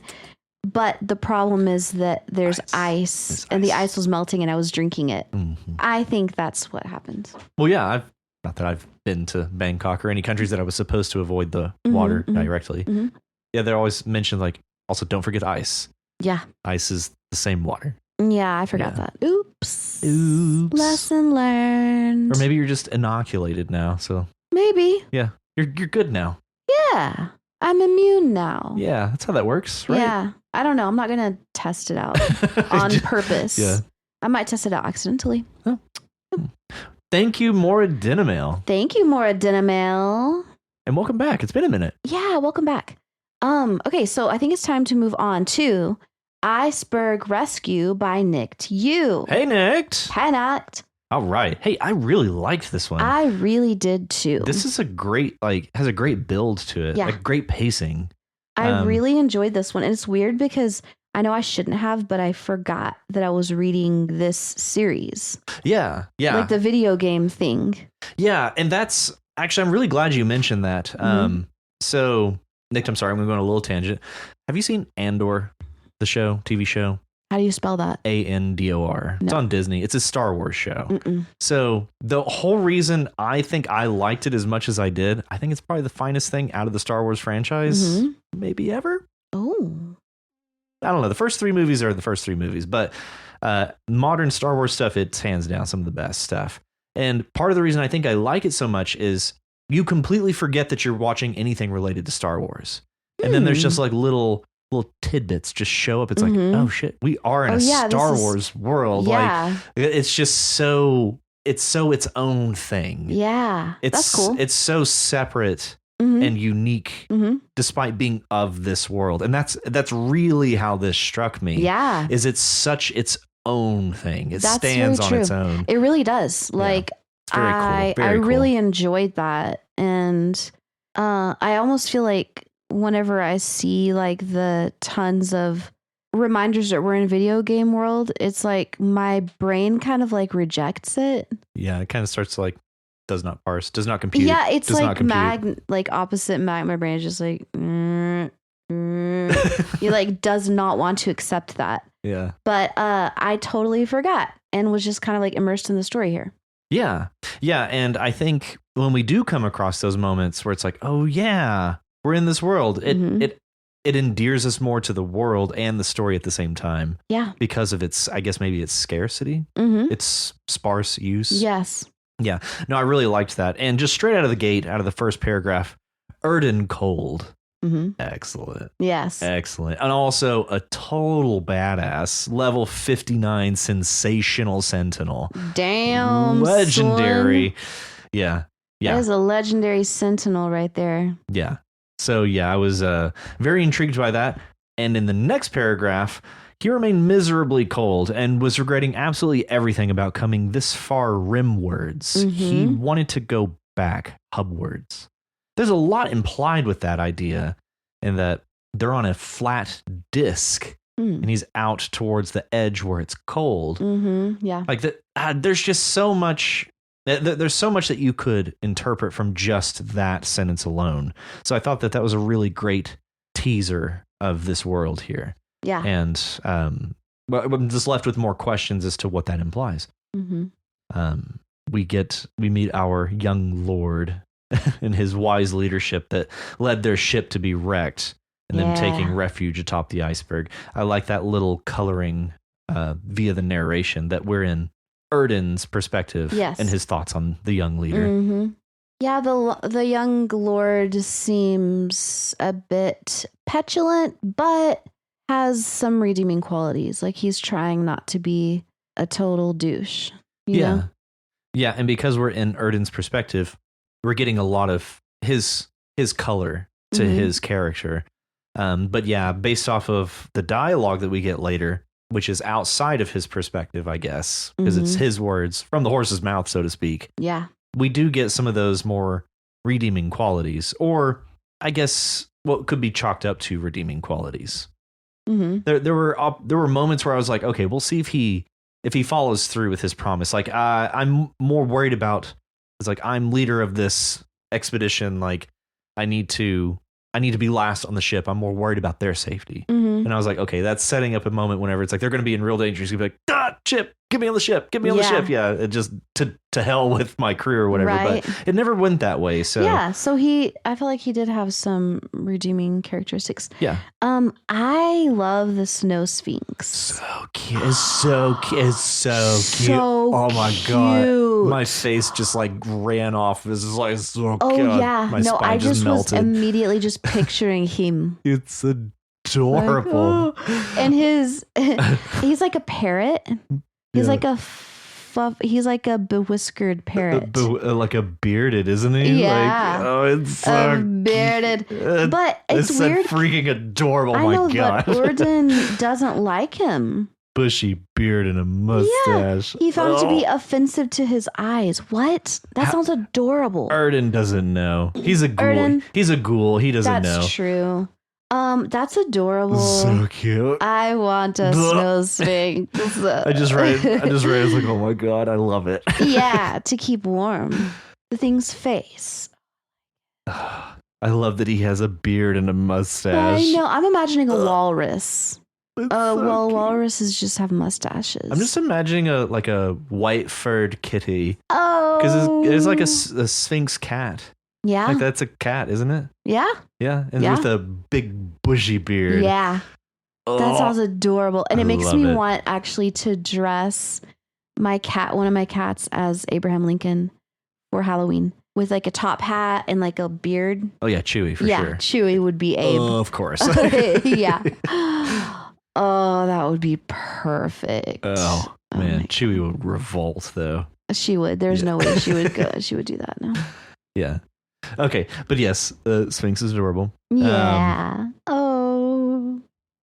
But the problem is that there's ice and the ice was melting and I was drinking it. I think that's what happened.
Well, yeah, not that I've been to Bangkok or any countries that I was supposed to avoid the water directly. Yeah, they're always mentioned like, also don't forget ice.
Yeah.
Ice is the same water.
Yeah, I forgot that. Oops. Lesson learned.
Or maybe you're just inoculated now, so.
Maybe.
Yeah, you're good now.
Yeah. I'm immune now.
Yeah, that's how that works, right?
Yeah. I don't know. I'm not going to test it out on purpose.
Yeah.
I might test it out accidentally.
Oh. Thank you, Maura Dinamail.
Thank you, Maura Dinamail.
And welcome back. It's been a minute.
Yeah, welcome back. Okay, so I think it's time to move on to Iceberg Rescue by Nicked You.
Hey, Nicked.
Hi, Nicked.
All right. Hey, I really liked this one.
I really did too.
This is has a great build to it.
Yeah.
Like great pacing.
I really enjoyed this one. And it's weird because I know I shouldn't have, but I forgot that I was reading this series.
Yeah. Yeah.
Like the video game thing.
Yeah. And that's actually, I'm really glad you mentioned that. So, Nick, I'm sorry, I'm going to go on a little tangent. Have you seen Andor, the show, TV show?
How do you spell that?
Andor.
No.
It's on Disney. It's a Star Wars show.
Mm-mm.
So the whole reason I think I liked it as much as I did, I think it's probably the finest thing out of the Star Wars franchise, maybe ever.
Oh.
I don't know. The first three movies are the first three movies, but modern Star Wars stuff, it's hands down some of the best stuff. And part of the reason I think I like it so much is you completely forget that you're watching anything related to Star Wars. And then there's just like little tidbits just show up. It's like, oh shit, we are in a Star Wars world.
Yeah.
Like it's just so its own thing.
Yeah. That's cool.
It's so separate and unique, despite being of this world. And that's really how this struck me.
Yeah.
Is it's such its own thing. It stands on its own.
It really does. Like,
it's very cool. Very
I
cool.
really enjoyed that. And I almost feel like whenever I see like the tons of reminders that we're in a video game world, it's like my brain kind of like rejects it.
Yeah, it kind of starts to like does not parse, does not compute.
Yeah, it's like like opposite mag. My brain is just like he like does not want to accept that.
Yeah.
But I totally forgot and was just kind of like immersed in the story here.
Yeah. Yeah. And I think when we do come across those moments where it's like, oh yeah, we're in this world, it endears us more to the world and the story at the same time.
Yeah.
Because of its, I guess maybe its scarcity, its sparse use.
Yes.
Yeah. No, I really liked that. And just straight out of the gate, out of the first paragraph, Erden Cold. Excellent.
Yes.
Excellent. And also a total badass, level 59 sensational sentinel.
Damn.
Legendary.
Son.
Yeah. Yeah.
That is a legendary sentinel right there.
Yeah. So yeah, I was very intrigued by that. And in the next paragraph, he remained miserably cold and was regretting absolutely everything about coming this far rimwards. He wanted to go back hubwards. There's a lot implied with that idea, in that they're on a flat disc and he's out towards the edge where it's cold.
Yeah.
Like there's just so much. There's so much that you could interpret from just that sentence alone. So I thought that was a really great teaser of this world here.
Yeah.
And I'm just left with more questions as to what that implies. We meet our young lord and his wise leadership that led their ship to be wrecked and them taking refuge atop the iceberg. I like that little coloring via the narration that we're in Erden's perspective and his thoughts on the young leader.
Yeah, the young lord seems a bit petulant, but has some redeeming qualities. Like he's trying not to be a total douche. You know?
Yeah, and because we're in Erden's perspective, we're getting a lot of his color to his character. But yeah, based off of the dialogue that we get later, which is outside of his perspective, I guess, because it's his words from the horse's mouth, so to speak.
Yeah.
We do get some of those more redeeming qualities, or I guess what could be chalked up to redeeming qualities. There were moments where I was like, okay, we'll see if he follows through with his promise. Like, I'm more worried about, it's like, I'm leader of this expedition. Like, I need to be last on the ship. I'm more worried about their safety. And I was like, okay, that's setting up a moment whenever it's like they're going to be in real danger. He's going to be like, ship, get me on the ship, get me on the ship. Yeah, it just to hell with my crew or whatever.
Right.
But it never went that way. So
yeah, so I feel like he did have some redeeming characteristics.
Yeah.
I love the snow sphinx.
So cute. It's so cute. Oh my god, my face just like ran off. This is like so.
Oh
god.
yeah,
My spine
I just was
melted.
immediately just picturing him.
It's adorable.
Like, oh. And he's like a parrot. He's like a he's like a bewhiskered parrot.
Like a bearded, isn't he?
Yeah.
Like, oh, it's so
bearded. But it's weird.
Freaking adorable.
I
my
know,
god.
But Erden doesn't like him.
Bushy beard and a mustache.
Yeah, he found it to be offensive to his eyes. What? That sounds adorable.
Erden doesn't know. He's a ghoul. He's a ghoul. He doesn't know.
That's true. That's adorable.
So cute.
I want a snow sphinx.
I just read it. I was like, oh my god, I love it.
Yeah, to keep warm. The thing's face.
I love that he has a beard and a mustache.
I know. I'm imagining a walrus.
So
walruses just have mustaches.
I'm just imagining a white furred kitty.
Oh,
because it's like a sphinx cat.
Yeah,
like that's a cat, isn't it?
Yeah,
yeah, and with a big bushy beard.
Yeah, that sounds adorable, and it makes me want actually to dress one of my cats, as Abraham Lincoln for Halloween, with like a top hat and like a beard.
Oh yeah, Chewy for sure.
Yeah, Chewy would be Abe.
Of course.
Yeah. Oh, that would be perfect.
Oh man, Chewy would revolt though.
She would. There's no way she would go. She would do that. No.
Yeah. Okay, but yes, the Sphinx is adorable.
Yeah.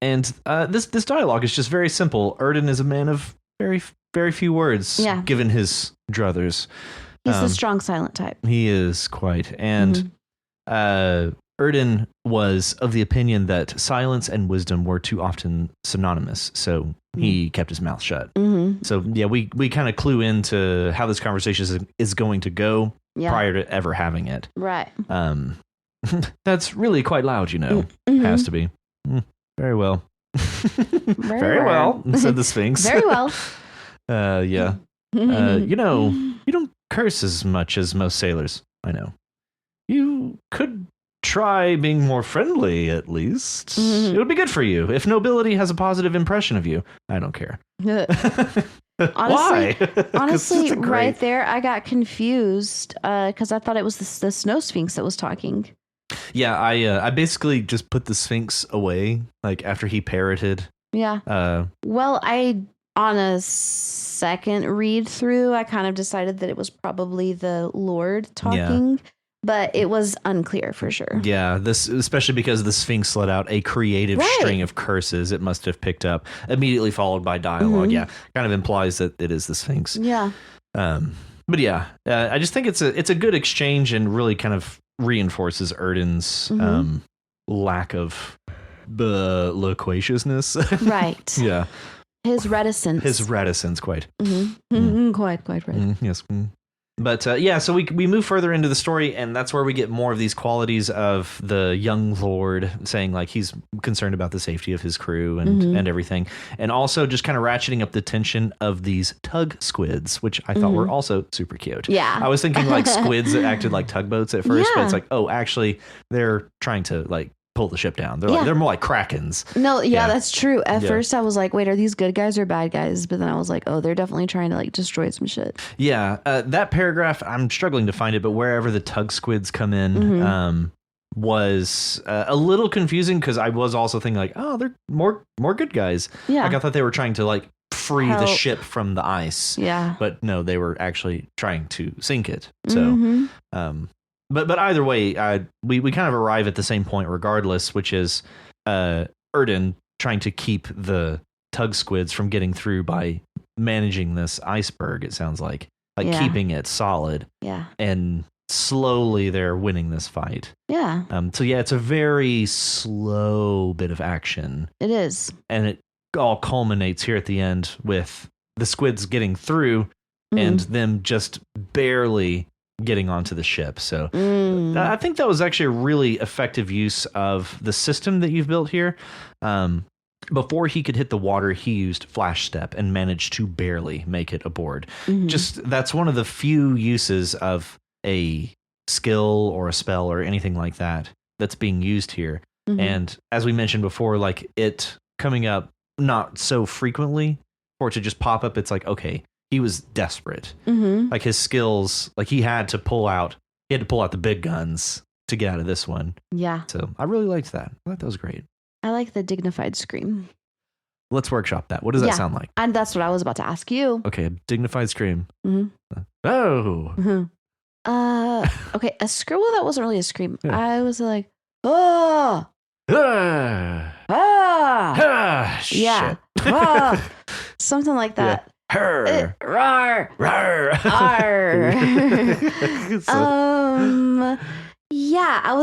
And this dialogue is just very simple. Erden is a man of very, very few words, given his druthers.
He's the strong silent type.
He is quite. And Erden was of the opinion that silence and wisdom were too often synonymous. So he kept his mouth shut. So yeah, we kind of clue into how this conversation is going to go prior to ever having it.
Right.
That's really quite loud, you know. Has to be. Very well. Very well, said the Sphinx.
Very well.
Yeah. You know, you don't curse as much as most sailors. I know. You could try being more friendly, at least. It would be good for you. If nobility has a positive impression of you, I don't care.
Why? Honestly,
great...
right there, I got confused because I thought it was the snow Sphinx that was talking.
Yeah, I basically just put the Sphinx away, like after he parroted.
Yeah. Well, on a second read through, I kind of decided that it was probably the Lord talking, but it was unclear for sure.
Yeah, this especially because the Sphinx let out a creative string of curses it must have picked up, immediately followed by dialogue. Yeah, kind of implies that it is the Sphinx.
Yeah.
But yeah, I just think it's a good exchange and really kind of reinforces Erden's lack of loquaciousness.
Right.
Yeah.
His reticence.
Quite.
Quite right.
Yes. But yeah, so we move further into the story, and that's where we get more of these qualities of the young lord saying like he's concerned about the safety of his crew and everything, and also just kind of ratcheting up the tension of these tug squids, which I thought were also super cute.
Yeah,
I was thinking like squids that acted like tugboats at first, but it's like, oh, actually they're trying to like pull the ship down. They're more like krakens.
No, that's true. At first I was like, wait, are these good guys or bad guys? But then I was like, oh, they're definitely trying to like destroy some shit.
Yeah, that paragraph, I'm struggling to find it, but wherever the tug squids come in was a little confusing because I was also thinking like, oh, they're more good guys.
Yeah.
Like I thought they were trying to like free the ship from the ice.
Yeah.
But no, they were actually trying to sink it. So, But either way, we kind of arrive at the same point regardless, which is Erden trying to keep the tug squids from getting through by managing this iceberg, it sounds like keeping it solid.
Yeah.
And slowly they're winning this fight.
Yeah.
So yeah, it's a very slow bit of action.
It is.
And it all culminates here at the end with the squids getting through and them just barely getting onto the ship. So I think that was actually a really effective use of the system that you've built here. Before he could hit the water, he used flash step and managed to barely make it aboard. Just that's one of the few uses of a skill or a spell or anything like that that's being used here. And as we mentioned before, like it coming up not so frequently for it to just pop up, it's like, okay, he was desperate. Like his skills, like he had to pull out the big guns to get out of this one. Yeah. So I really liked that. I thought that was great.
I like the dignified scream.
Let's workshop that. What does that sound like?
And that's what I was about to ask you.
Okay, a dignified scream.
Oh. Okay, a scream. Well, that wasn't really a scream. Yeah. I was like, oh. Yeah. Something like that.
Her.
Rawr.
Rawr.
Yeah, I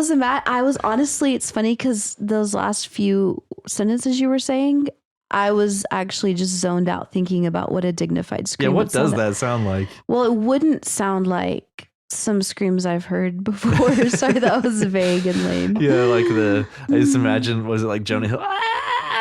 was honestly, it's funny because those last few sentences you were saying, I was actually just zoned out thinking about what a dignified scream
what does that sound like?
Well, it wouldn't sound like some screams I've heard before. Sorry, that was vague and lame.
Yeah, like I just imagine, was it like Jonah Hill?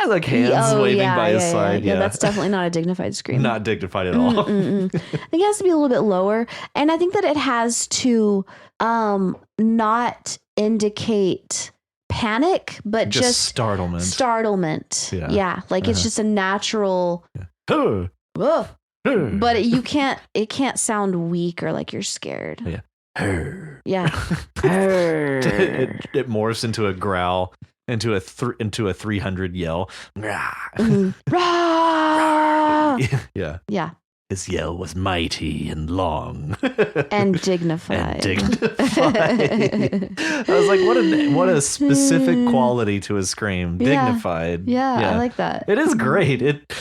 Like hands waving by his side.
Yeah, that's definitely not a dignified scream.
Not dignified at all.
I think it has to be a little bit lower. And I think that it has to not indicate panic, but just
startlement.
Yeah. Like it's just a natural. Yeah. But it can't sound weak or like you're scared.
Yeah.
Yeah.
It morphs into a growl. Into a 300 yell.
Yeah.
Yeah. His yell was mighty and long.
And dignified.
I was like, what a specific quality to his scream. Dignified.
Yeah, I like that.
It is great. It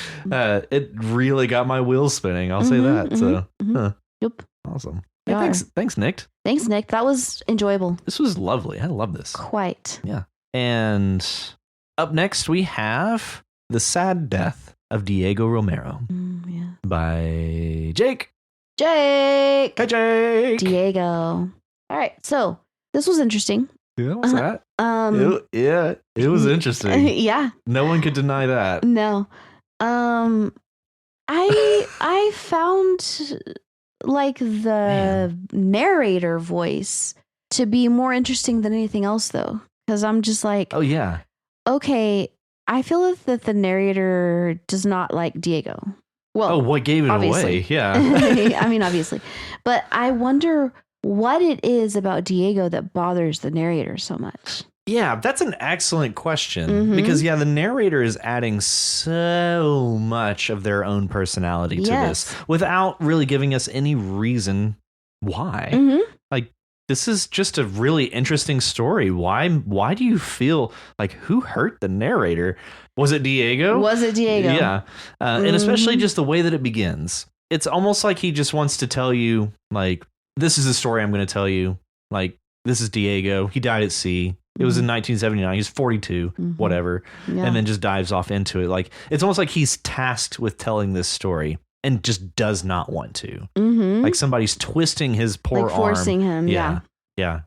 really got my wheels spinning. I'll say that. So,
Yep.
Awesome. Hey, thanks, Nick.
Thanks, Nick. That was enjoyable.
This was lovely. I love this.
Quite.
Yeah. And up next, we have The Sad Death of Diego Romero by Jake.
Jake.
Hi, Jake.
Diego. All right. So this was interesting.
Yeah, what's that? It was interesting.
Yeah.
No one could deny that.
No. I found like the narrator voice to be more interesting than anything else, though, because I'm just like,
oh yeah,
okay. I feel that the narrator does not like Diego. Well,
what gave it
obviously.
away? Yeah.
I mean, obviously. But I wonder what it is about Diego that bothers the narrator so much.
Yeah, that's an excellent question. Because, the narrator is adding so much of their own personality to this without really giving us any reason why. Like, this is just a really interesting story. Why do you feel like who hurt the narrator? Was it Diego? Yeah. And especially just the way that it begins. It's almost like he just wants to tell you, like, this is the story I'm going to tell you. Like, this is Diego. He died at sea. It was in 1979. He's 42, whatever. Yeah. And then just dives off into it. Like, it's almost like he's tasked with telling this story and just does not want to. Like somebody's twisting his poor arm.
Forcing him. Yeah.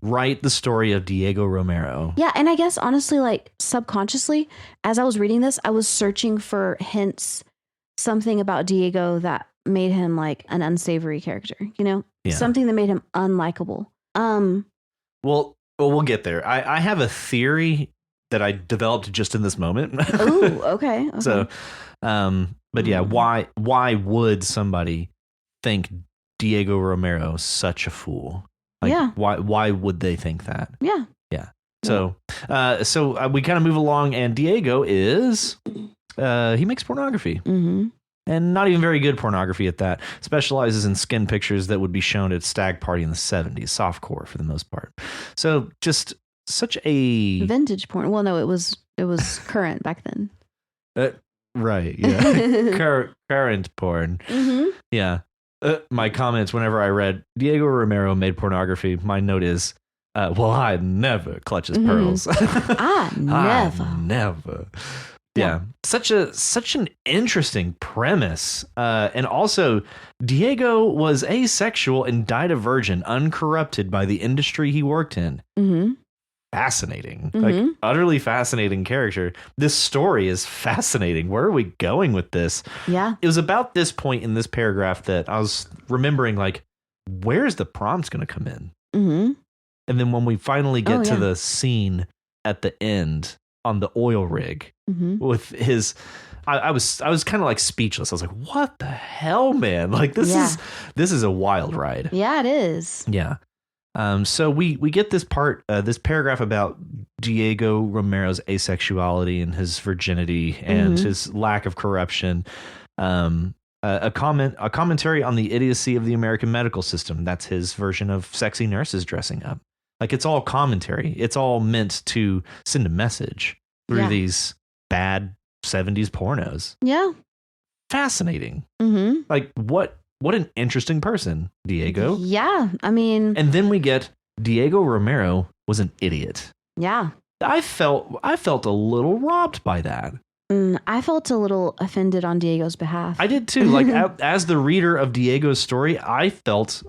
Write the story of Diego Romero.
Yeah. And I guess honestly, like subconsciously, as I was reading this, I was searching for hints, something about Diego that made him like an unsavory character, something that made him unlikable.
Well, we'll get there. I have a theory that I developed just in this moment.
Ooh, okay.
So, but yeah, why would somebody think Diego Romero such a fool? Like, why would they think that?
Yeah.
So, we kind of move along, and Diego is he makes pornography. And not even very good pornography at that. Specializes in skin pictures that would be shown at stag party in the 70s, softcore for the most part. So just such a
vintage porn. Well, no, it was current back then.
Right, yeah. Current porn. Yeah. My comments whenever I read Diego Romero made pornography, my note is, well, I never clutch his pearls.
I
never. Yeah, such an interesting premise. And also, Diego was asexual and died a virgin, uncorrupted by the industry he worked in. Fascinating, like utterly fascinating character. This story is fascinating. Where are we going with this?
Yeah,
it was about this point in this paragraph that I was remembering, like, where's the prompt going to come in? And then when we finally get to the scene at the end on the oil rig with his, I was kind of like speechless. I was like, what the hell, man? Like, this is a wild ride.
Yeah, it is.
Yeah. So we get this part, this paragraph about Diego Romero's asexuality and his virginity and his lack of corruption. A commentary on the idiocy of the American medical system. That's his version of sexy nurses dressing up. Like, it's all commentary. It's all meant to send a message through these bad 70s pornos.
Yeah.
Fascinating. Like, what an interesting person, Diego.
Yeah. I mean,
and then we get Diego Romero was an idiot.
Yeah.
I felt a little robbed by that.
I felt a little offended on Diego's behalf.
I did too. Like, as the reader of Diego's story, I felt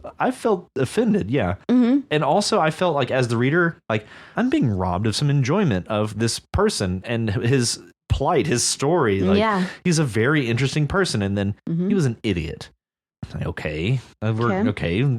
offended. Yeah. And also I felt like, as the reader, like, I'm being robbed of some enjoyment of this person and his plight, his story. Like, he's a very interesting person. And then he was an idiot. Okay.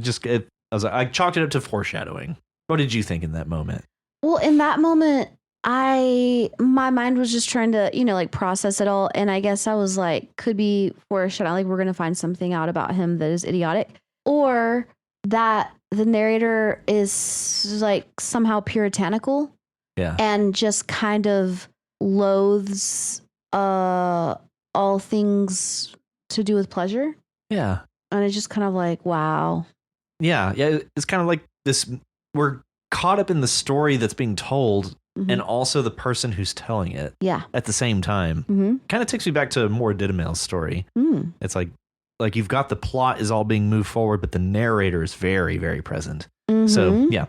Just, I chalked it up to foreshadowing. What did you think in that moment?
Well, in that moment, my mind was just trying to, like, process it all. And I guess I was like, could be foreshadowing, like, we're going to find something out about him that is idiotic, or that the narrator is like somehow puritanical.
Yeah.
And just kind of loathes all things to do with pleasure.
Yeah.
And it's just kind of like, wow.
Yeah. It's kind of like this. We're caught up in the story that's being told, and also the person who's telling it.
Yeah.
At the same time. Kind of takes me back to more Didymail's story. It's like you've got the plot is all being moved forward, but the narrator is very, very present. So yeah.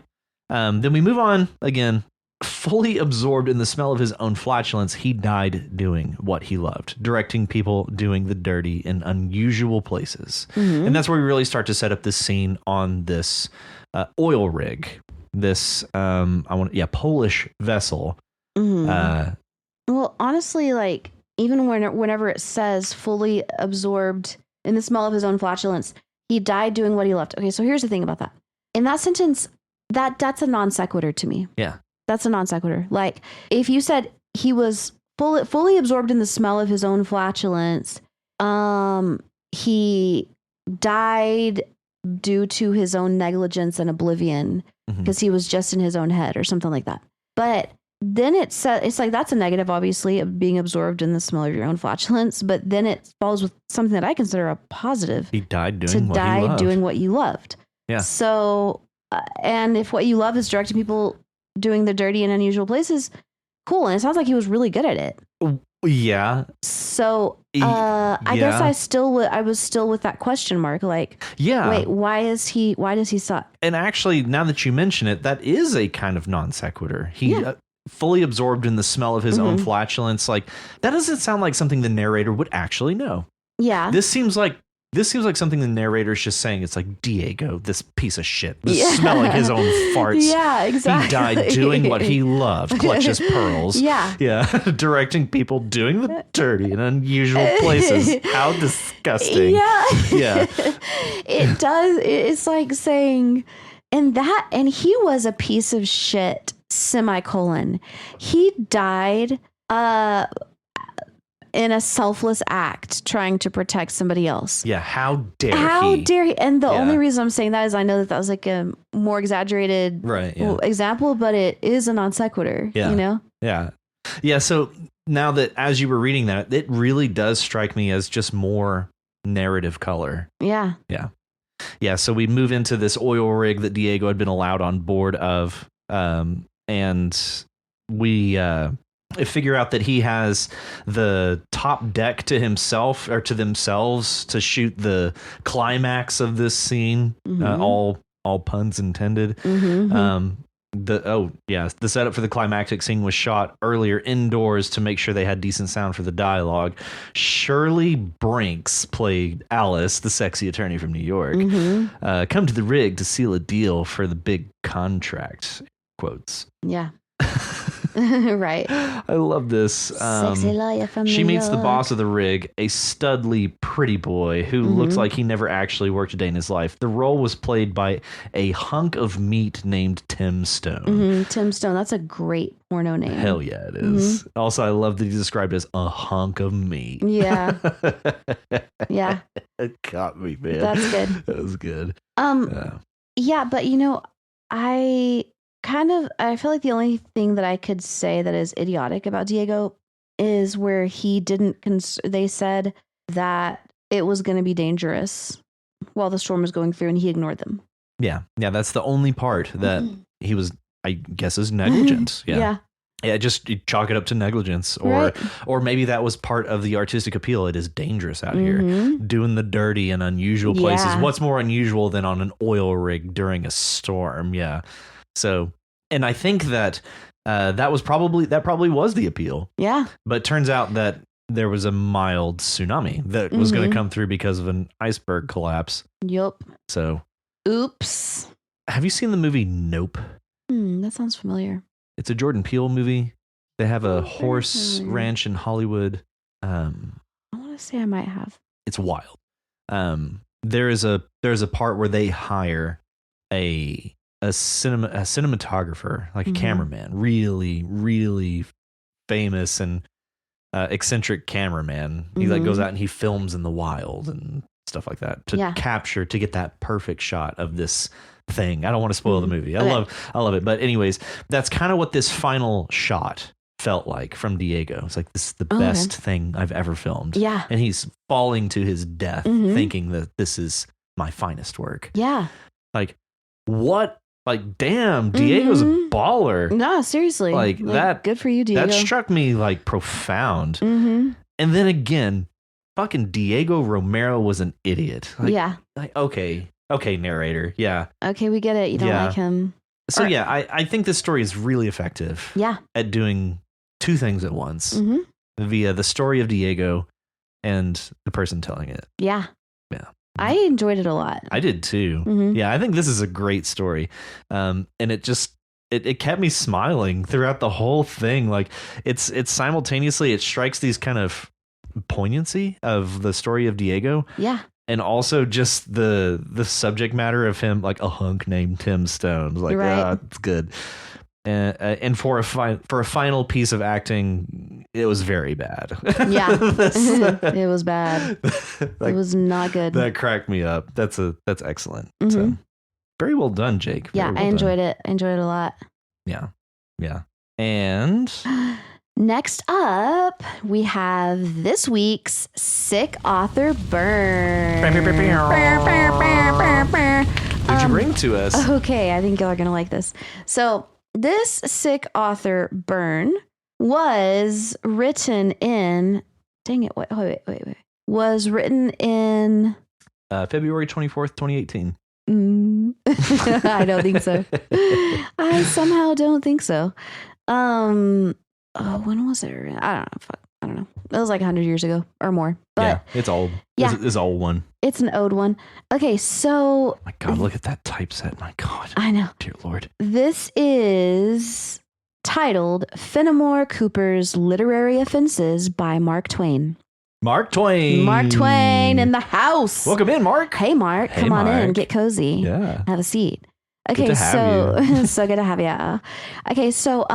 Then we move on again. Fully absorbed in the smell of his own flatulence, he died doing what he loved, directing people doing the dirty in unusual places. And that's where we really start to set up this scene on this oil rig, this Polish vessel.
Well, honestly, like even whenever it says fully absorbed in the smell of his own flatulence, he died doing what he loved. Okay, so here's the thing about that. In that sentence, that's a non sequitur to me.
Yeah.
That's a non sequitur. Like if you said he was fully absorbed in the smell of his own flatulence, he died due to his own negligence and oblivion because he was just in his own head or something like that. But then it's like that's a negative, obviously, of being absorbed in the smell of your own flatulence. But then it follows with something that I consider a positive.
He died doing
what you loved.
Yeah.
So, and if what you love is directing people doing the dirty and unusual places, cool. And it sounds like he was really good at it.
Yeah.
So I guess I was still with that question mark. Like, wait, why does he suck?
And actually, now that you mention it, that is a kind of non sequitur. He fully absorbed in the smell of his own flatulence. Like that doesn't sound like something the narrator would actually know.
Yeah.
This seems like something the narrator's just saying. It's like, Diego, this piece of shit, smelling his own farts.
Yeah, exactly.
He died doing what he loved, clutches pearls.
Yeah.
Yeah. Directing people doing the dirty and unusual places. How disgusting.
Yeah.
Yeah.
It does. It's like saying, and he was a piece of shit, semicolon. He died, in a selfless act trying to protect somebody else.
Yeah, how dare he?
And the only reason I'm saying that is I know that was like a more exaggerated example, but it is a non sequitur, you know?
Yeah. Yeah, so now that as you were reading that, it really does strike me as just more narrative color.
Yeah.
Yeah. Yeah, so we move into this oil rig that Diego had been allowed on board of, and we figure out that he has the top deck to himself or to themselves to shoot the climax of this scene. All puns intended. The setup for the climactic scene was shot earlier indoors to make sure they had decent sound for the dialogue. Shirley Brinks played Alice, the sexy attorney from New York. Come to the rig to seal a deal for the big contract. Quotes.
Yeah. Right.
I love this.
Sexy lawyer from
she
New
meets the
York.
boss of the rig, a studly, pretty boy who looks like he never actually worked a day in his life. The role was played by a hunk of meat named Tim Stone.
Tim Stone. That's a great porno name.
Hell yeah, it is. Also, I love that he described it as a hunk of meat.
Yeah. Yeah.
It got me, man.
That's good.
That was good.
Yeah, but I feel like the only thing that I could say that is idiotic about Diego is where he didn't, they said that it was going to be dangerous while the storm was going through and he ignored them.
Yeah. Yeah. That's the only part that he was, I guess, is negligent. Yeah. Yeah. Just chalk it up to negligence or maybe that was part of the artistic appeal. It is dangerous out here doing the dirty and unusual places.
Yeah.
What's more unusual than on an oil rig during a storm? Yeah. So, and I think that that probably was the appeal.
Yeah.
But turns out that there was a mild tsunami that was going to come through because of an iceberg collapse.
Yup.
So.
Oops.
Have you seen the movie Nope?
That sounds familiar.
It's a Jordan Peele movie. They have a horse ranch in Hollywood.
I want to say I might have.
It's wild. There's a part where they hire a cinematographer, like a cameraman, really, really famous and eccentric cameraman. He like goes out and he films in the wild and stuff like that to get that perfect shot of this thing. I don't want to spoil the movie. I love it. But anyways, that's kind of what this final shot felt like from Diego. It's like, this is the best thing I've ever filmed.
Yeah.
And he's falling to his death thinking that this is my finest work.
Yeah.
Like, what? Like, damn, Diego's a baller.
No, seriously.
Like that.
Good for you, Diego.
That struck me like profound. And then again, fucking Diego Romero was an idiot. Like,
yeah.
Like, okay, narrator. Yeah.
Okay, we get it. You don't like him.
So I think this story is really effective.
Yeah.
At doing two things at once via the story of Diego and the person telling it.
Yeah.
Yeah.
I enjoyed it a lot.
I did too. Yeah, I think this is a great story. And it just it kept me smiling throughout the whole thing. Like it's simultaneously it strikes these kind of poignancy of the story of Diego.
Yeah.
And also just the subject matter of him, like a hunk named Tim Stone. Like, it's good. And for a final piece of acting, it was very bad.
Yeah, it was bad. Like, it was not good.
That cracked me up. That's excellent. So, very well done, Jake.
Yeah, I enjoyed it. I enjoyed it a lot.
Yeah, yeah. And
next up, we have this week's Sick Author Burn.
What'd you bring to us?
Okay, I think y'all are gonna like this. So. This Sick Author Burn was written in, dang it, wait. Was written in
February 24th, 2018.
I don't think so. I somehow don't think so. When was it written? I don't know. It was like 100 years ago or more. But
yeah, it's old.
Yeah.
It's an old one.
It's an old one. Okay, so...
My God, look at that typeset. My God.
I know.
Dear Lord.
This is titled Fenimore Cooper's Literary Offenses by Mark Twain.
Mark Twain.
Mark Twain in the house.
Welcome in, Mark.
Hey, Mark. Come on in. Get cozy.
Yeah.
Have a seat.
Good
Okay,
to have you.
so good to have you. Okay, so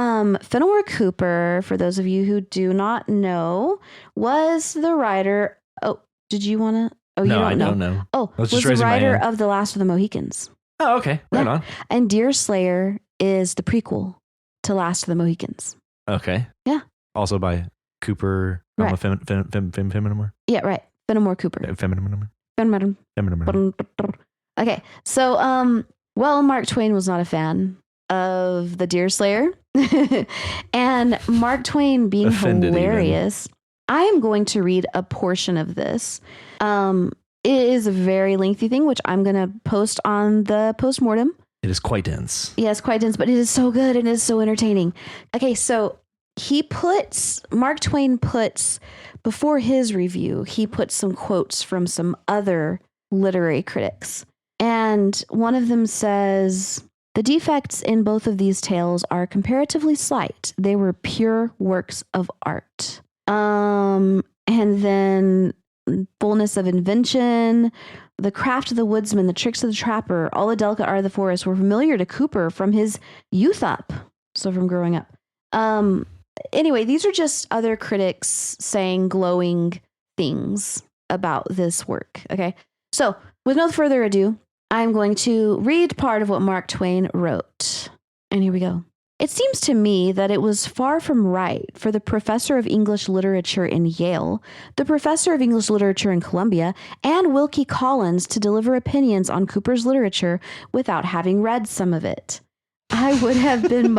Fenimore Cooper, for those of you who do not know, was the writer. Oh, did you want to? Oh,
no,
you don't know. Oh, was the writer of The Last of the Mohicans.
Oh, okay, right on.
And Deerslayer is the prequel to Last of the Mohicans.
Okay.
Yeah.
Also by Cooper.
Right.
Fenimore.
Yeah, right. Fenimore Cooper. Fenimore. Okay, so well, Mark Twain was not a fan of the Deerslayer, and Mark Twain being
Offended
hilarious. Even. I am going to read a portion of this. It is a very lengthy thing, which I'm going to post on the postmortem.
It is quite dense.
Yeah, it's quite dense, but it is so good and it is so entertaining. Okay, so Mark Twain puts, before his review, he puts some quotes from some other literary critics. And one of them says, the defects in both of these tales are comparatively slight. They were pure works of art. And then fullness of invention, the craft of the woodsman, the tricks of the trapper, all the delicate art of the forest were familiar to Cooper from his youth up. So from growing up. Anyway, these are just other critics saying glowing things about this work. Okay. So with no further ado, I'm going to read part of what Mark Twain wrote. And here we go. It seems to me that it was far from right for the professor of English literature in Yale, the professor of English literature in Columbia, and Wilkie Collins to deliver opinions on Cooper's literature without having read some of it. It would have been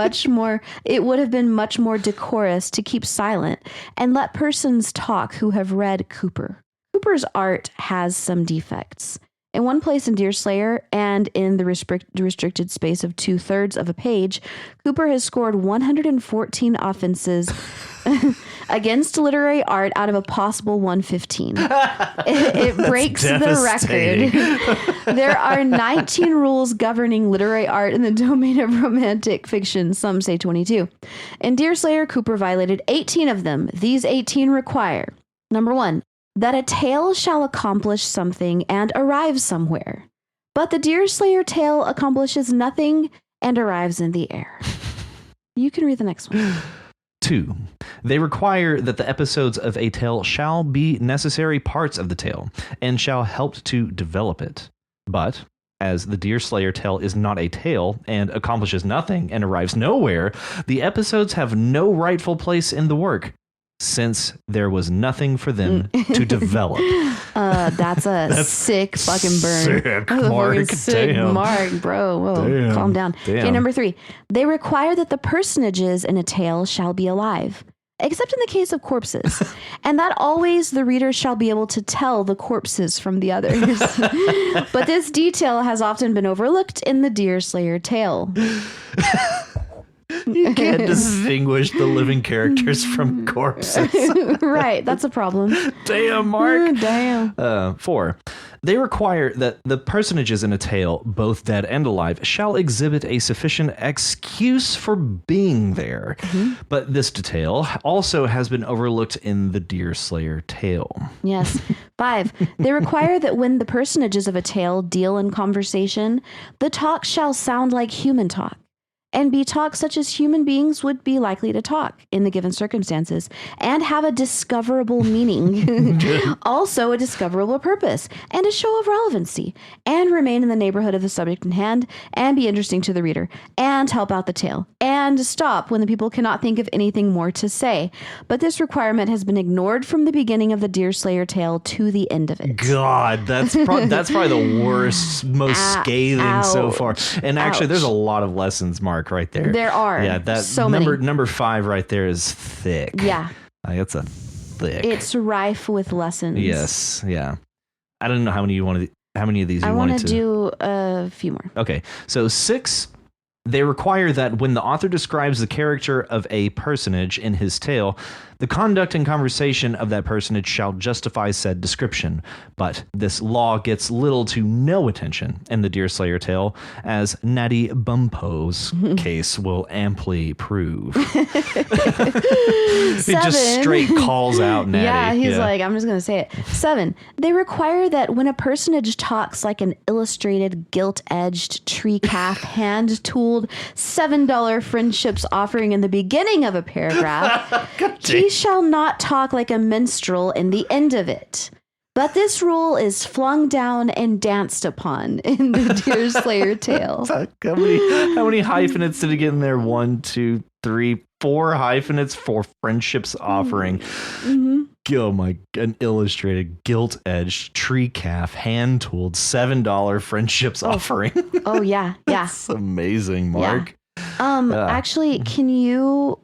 much more decorous to keep silent and let persons talk who have read Cooper. Cooper's art has some defects. In one place in Deerslayer, and in the restricted space of 2/3 of a page, Cooper has scored 114 offenses against literary art out of a possible 115. It breaks the record. There are 19 rules governing literary art in the domain of romantic fiction. Some say 22. In Deerslayer, Cooper violated 18 of them. These 18 require, number 1, that a tale shall accomplish something and arrive somewhere. But the Deerslayer tale accomplishes nothing and arrives in the air. You can read the next one.
2, they require that the episodes of a tale shall be necessary parts of the tale and shall help to develop it. But as the Deerslayer tale is not a tale and accomplishes nothing and arrives nowhere, the episodes have no rightful place in the work, since there was nothing for them to develop.
That's sick fucking burn.
Sick, Mark.
Sick,
Damn.
Mark, bro. Whoa,
Damn.
calm down.
Damn.
Okay, number 3. They require that the personages in a tale shall be alive, except in the case of corpses, and that always the reader shall be able to tell the corpses from the others. But this detail has often been overlooked in the Deerslayer tale.
You can't distinguish the living characters from corpses.
Right, that's a problem.
Damn, Mark.
Damn.
4. They require that the personages in a tale, both dead and alive, shall exhibit a sufficient excuse for being there. But this detail also has been overlooked in the Deerslayer tale.
Yes. 5. They require that when the personages of a tale deal in conversation, the talk shall sound like human talk, and be talk such as human beings would be likely to talk in the given circumstances, and have a discoverable meaning, also a discoverable purpose, and a show of relevancy, and remain in the neighborhood of the subject in hand, and be interesting to the reader, and help out the tale, and stop when the people cannot think of anything more to say. But this requirement has been ignored from the beginning of the Deerslayer tale to the end of it.
God, that's probably the worst, most scathing so far. And actually, there's a lot of lessons, Mark, right there.
There are.
Yeah, that
so
number 5 right there is thick.
Yeah.
It's a thick.
It's rife with lessons.
Yes. Yeah. I don't know how many of these you wanted to
do a few more.
Okay. So 6, they require that when the author describes the character of a personage in his tale, the conduct and conversation of that personage shall justify said description. But this law gets little to no attention in the Deerslayer tale, as Natty Bumpo's case will amply prove. He just straight calls out Natty.
Yeah, he's like, I'm just going to say it. 7, they require that when a personage talks like an illustrated, gilt-edged, tree calf, hand-tooled, $7 friendships offering in the beginning of a paragraph, he shall not talk like a minstrel in the end of it. But this rule is flung down and danced upon in the Deerslayer tale.
How many hyphenates did he get in there? 1, 2, 3, 4 hyphenates for friendships offering. Mm-hmm. Oh my, an illustrated, gilt-edged, tree calf, hand-tooled, $7 friendships offering.
Oh, yeah. Yeah.
That's amazing, Mark.
Yeah. Actually, can you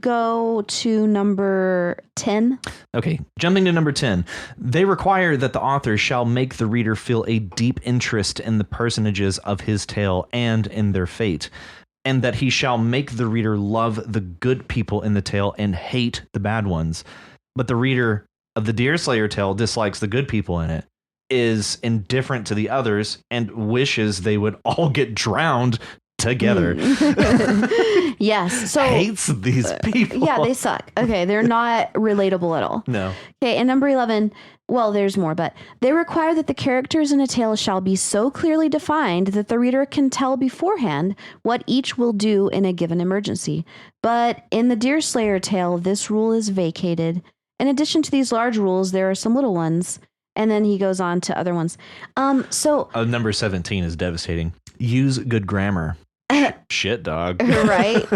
go to number 10?
Okay, jumping to number 10. They require that the author shall make the reader feel a deep interest in the personages of his tale and in their fate, and that he shall make the reader love the good people in the tale and hate the bad ones. But the reader of the Deerslayer tale dislikes the good people in it, is indifferent to the others, and wishes they would all get drowned together.
Yes. So
hates these people.
Yeah, they suck. Okay, they're not relatable at all.
No.
Okay, and number 11, well, there's more, but they require that the characters in a tale shall be so clearly defined that the reader can tell beforehand what each will do in a given emergency. But in the Deerslayer tale, this rule is vacated. In addition to these large rules, there are some little ones. And then he goes on to other ones.
Number 17 is devastating. Use good grammar. Shit, dog.
Right.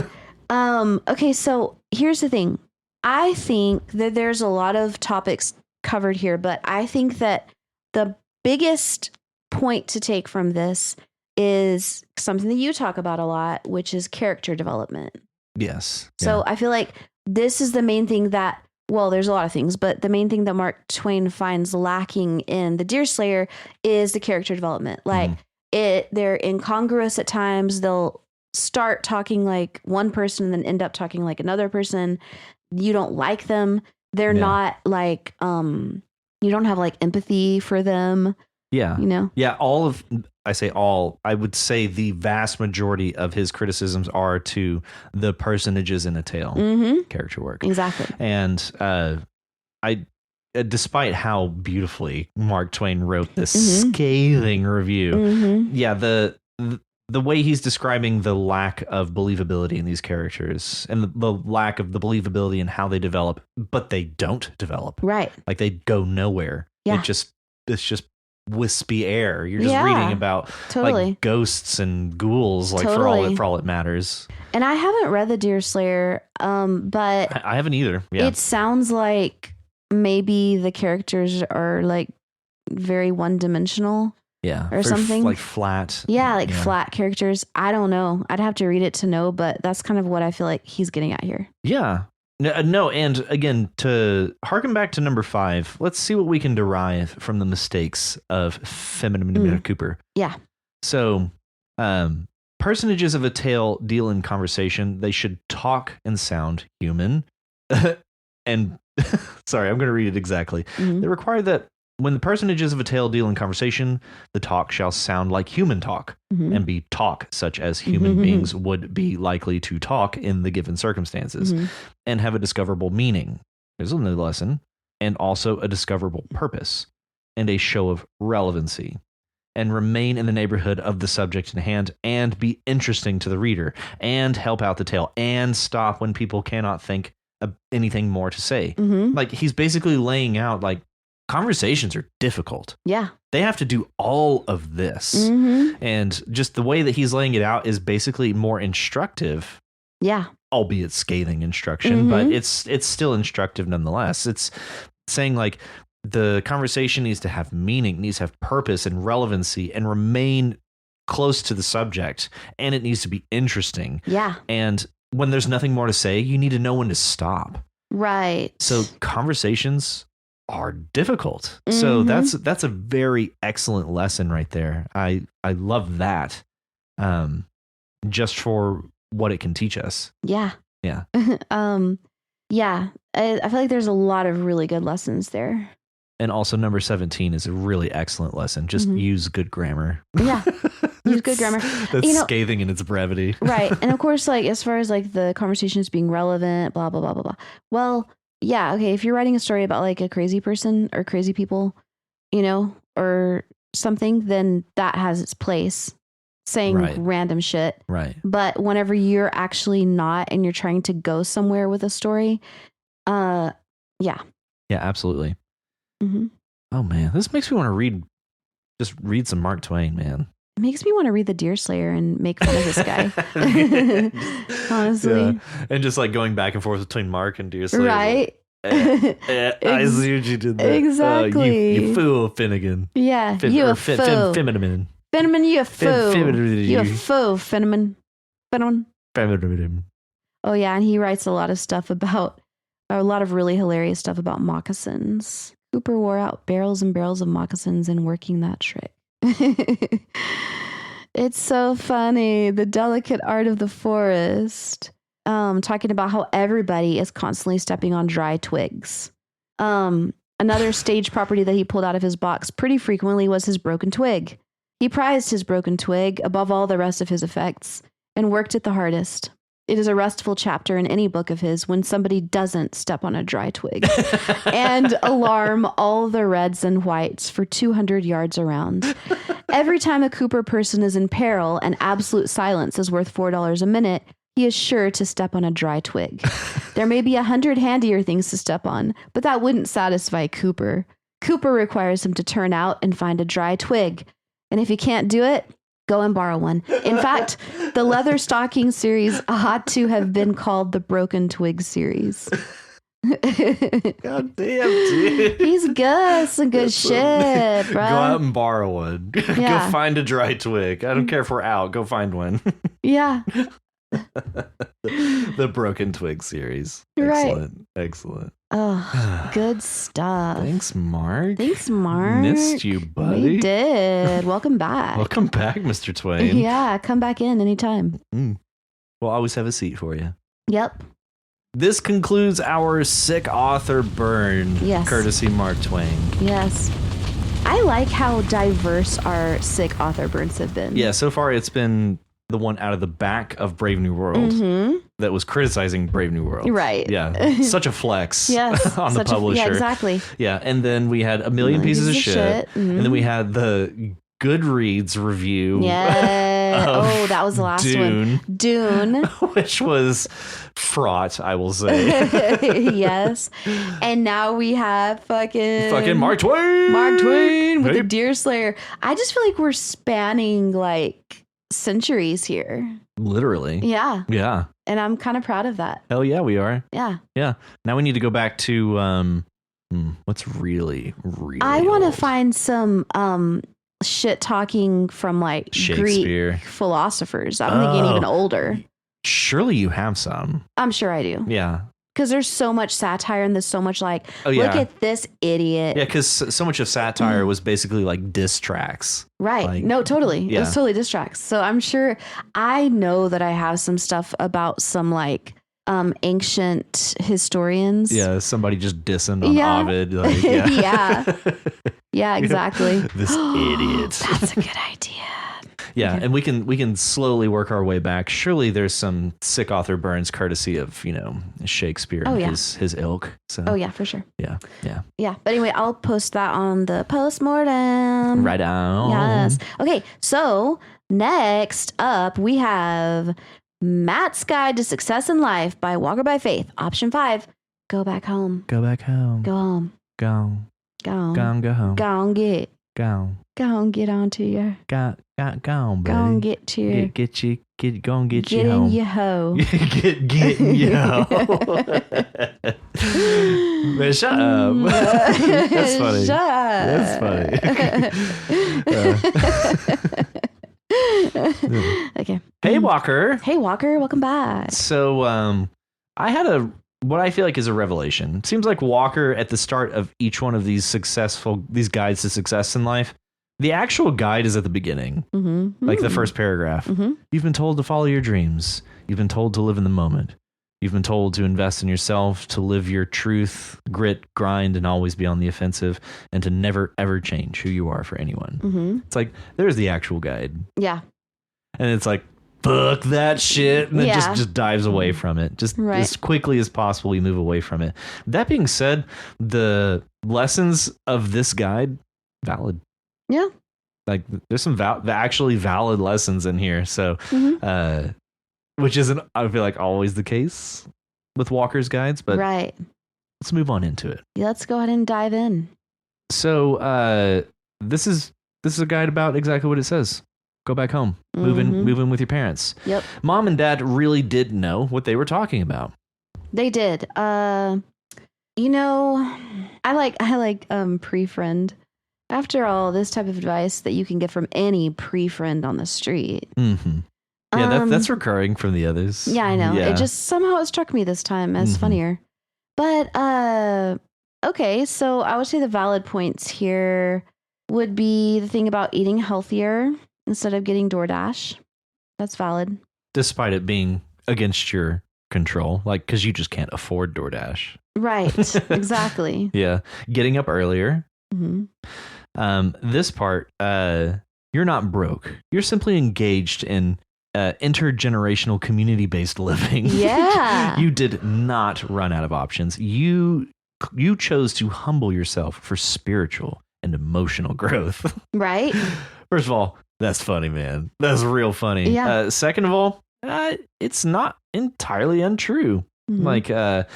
Okay, so here's the thing. I think that there's a lot of topics covered here, but I think that the biggest point to take from this is something that you talk about a lot, which is character development.
Yes.
So I feel like this is the main thing that, well, there's a lot of things, but the main thing that Mark Twain finds lacking in the Deerslayer is the character development. Like they're incongruous at times. They'll start talking like one person and then end up talking like another person. You don't like them. They're not like, you don't have like empathy for them.
Yeah.
You know?
Yeah. I would say the vast majority of his criticisms are to the personages in a tale, character work.
Exactly.
And despite how beautifully Mark Twain wrote this scathing review, the way he's describing the lack of believability in these characters and the lack of the believability in how they develop, but they don't develop.
Right.
Like they go nowhere.
Yeah.
It's just wispy air. You're just reading about like ghosts and ghouls, like for all it matters.
And I haven't read the Deerslayer, but
I haven't either. Yeah.
It sounds like maybe the characters are like very one-dimensional.
Yeah.
Or something.
Like flat.
Yeah, like flat characters. I don't know. I'd have to read it to know, but that's kind of what I feel like he's getting at here.
Yeah. No, and again, to harken back to number 5, let's see what we can derive from the mistakes of Feminine Cooper.
Yeah.
So, personages of a tale deal in conversation. They should talk and sound human. And, sorry, I'm going to read it exactly. They require that when the personages of a tale deal in conversation, the talk shall sound like human talk and be talk such as human beings would be likely to talk in the given circumstances and have a discoverable meaning. There's another lesson. And also a discoverable purpose and a show of relevancy, and remain in the neighborhood of the subject in hand and be interesting to the reader and help out the tale and stop when people cannot think of anything more to say. Like he's basically laying out like, conversations are difficult.
Yeah.
They have to do all of this. And just the way that he's laying it out is basically more instructive.
Yeah.
Albeit scathing instruction, but it's still instructive nonetheless. It's saying like the conversation needs to have meaning, needs to have purpose and relevancy and remain close to the subject. And it needs to be interesting.
Yeah.
And when there's nothing more to say, you need to know when to stop.
Right.
So conversations are difficult. So that's a very excellent lesson right there. I love that. Just for what it can teach us.
Yeah.
Yeah.
Yeah. I feel like there's a lot of really good lessons there.
And also number 17 is a really excellent lesson. Just use good grammar.
Yeah. Use good grammar.
That's scathing in its brevity.
Right. And of course, like as far as like the conversations being relevant, blah, blah, blah, blah, blah. Well, yeah, okay, if you're writing a story about like a crazy person or crazy people, or something, then that has its place, saying random shit.
Right.
But whenever you're actually not and you're trying to go somewhere with a story, yeah.
Yeah, absolutely. Oh, man, this makes me want to read some Mark Twain, man.
It makes me want to read The Deerslayer and make fun of this guy. Honestly.
Yeah. And just like going back and forth between Mark and Deerslayer.
Right.
I see what you did there.
Exactly.
You fool, Finnegan.
Yeah. You a fool.
Finneman.
Finneman, you a fool. You a fool, Finneman.
Finneman.
Oh, yeah. And he writes a lot of really hilarious stuff about moccasins. Cooper wore out barrels and barrels of moccasins in working that trick. It's so funny. The delicate art of the forest. Talking about how everybody is constantly stepping on dry twigs. Another stage property that he pulled out of his box pretty frequently was his broken twig. He prized his broken twig above all the rest of his effects and worked it the hardest. It is a restful chapter in any book of his when somebody doesn't step on a dry twig and alarm all the reds and whites for 200 yards around. Every time a Cooper person is in peril and absolute silence is worth $4 a minute, he is sure to step on a dry twig. There may be 100 handier things to step on, but that wouldn't satisfy Cooper. Cooper requires him to turn out and find a dry twig. And if he can't do it, go and borrow one. In fact, the leather stocking series ought to have been called the Broken Twig series.
God damn, dude.
He's good. Some good shit, bro.
Go out and borrow one. Yeah. Go find a dry twig. I don't care if we're out. Go find one.
Yeah.
The Broken Twig series. Excellent. Right. Excellent.
Oh, good stuff.
Thanks, Mark.
Missed
you, buddy.
We did. Welcome back.
Welcome back, Mr. Twain.
Yeah, come back in anytime.
We'll always have a seat for you.
Yep.
This concludes our sick author burn.
Yes.
Courtesy Mark Twain.
Yes. I like how diverse our sick author burns have been.
Yeah, so far it's been the one out of the back of Brave New World that was criticizing Brave New World.
Right.
Yeah. Such a flex on the publisher.
Yeah, exactly.
Yeah. And then we had a million pieces of shit. And then we had the Goodreads review.
Yes. that was the last one. Dune.
Which was fraught, I will say.
Yes. And now we have fucking
Mark Twain.
Mark Twain with the Deer Slayer. I just feel like we're spanning like centuries here.
Literally.
Yeah.
Yeah.
And I'm kind of proud of that.
Hell yeah, we are.
Yeah.
Yeah. Now we need to go back to what's really
I want to
old?
find some shit talking from like
Shakespeare.
Greek philosophers. I'm thinking even older.
Surely you have some.
I'm sure I do.
Yeah.
Because there's so much satire and there's so much like,
Oh, yeah.
look at this idiot.
Yeah, because so much of satire was basically like diss tracks.
Right.
Like,
No, totally.
yeah.
It was totally diss tracks. So I'm sure I know that I have some stuff about some like ancient historians.
Yeah, somebody just dissing on Ovid. Like, yeah.
Yeah. Yeah, exactly.
This idiot.
That's a good idea.
Yeah,
Okay.
and we can slowly work our way back. Surely there's some sick author burns courtesy of, Shakespeare and his ilk. So
Oh yeah, for sure.
yeah.
Yeah. But anyway, I'll post that on the postmortem.
Right on.
Yes. Okay, so next up we have Matt's Guide to Success in Life by Walker by Faith. Option 5. Go back home.
Go back home.
Go home.
Go.
Go home.
Go home.
Go on get.
Go.
Go on get on to your.
Go on,
Go
buddy.
on get to your.
Go and get
Get
you
in
home.
your hoe.
get in your home. Man, shut up. That's funny.
Shut up.
That's funny.
Okay.
Hey, Walker.
Hey, Walker. Welcome back.
So, I had what I feel like is a revelation. It seems like Walker at the start of each one of these guides to success in life, the actual guide is at the beginning, like the first paragraph. You've been told to follow your dreams. You've been told to live in the moment. You've been told to invest in yourself, to live your truth, grit, grind, and always be on the offensive, and to never, ever change who you are for anyone. It's like, there's the actual guide.
Yeah.
And it's like, fuck that shit. And it
Yeah.
just dives away from it. Just
Right.
as quickly as possible, we move away from it. That being said, the lessons of this guide, valid.
Yeah.
Like, there's some actually valid lessons in here. So, which isn't, I feel like, always the case with Walker's guides, but
Right.
let's move on into it.
Let's go ahead and dive in.
So, this is a guide about exactly what it says. Go back home. Move in with your parents.
Yep.
Mom and dad really did know what they were talking about.
They did. I like pre-friend. After all, this type of advice that you can get from any pre-friend on the street.
Mm-hmm. Yeah, that's recurring from the others.
Yeah, I know.
Yeah.
It just somehow it struck me this time as funnier. But okay, so I would say the valid points here would be the thing about eating healthier instead of getting DoorDash. That's valid.
Despite it being against your control, like, because you just can't afford DoorDash.
Right. Exactly.
Yeah. Getting up earlier. This part, you're not broke. You're simply engaged in intergenerational community-based living.
Yeah.
You did not run out of options. You chose to humble yourself for spiritual and emotional growth.
Right.
First of all, that's funny, man. That's real funny.
Yeah.
Second of all, it's not entirely untrue. Like the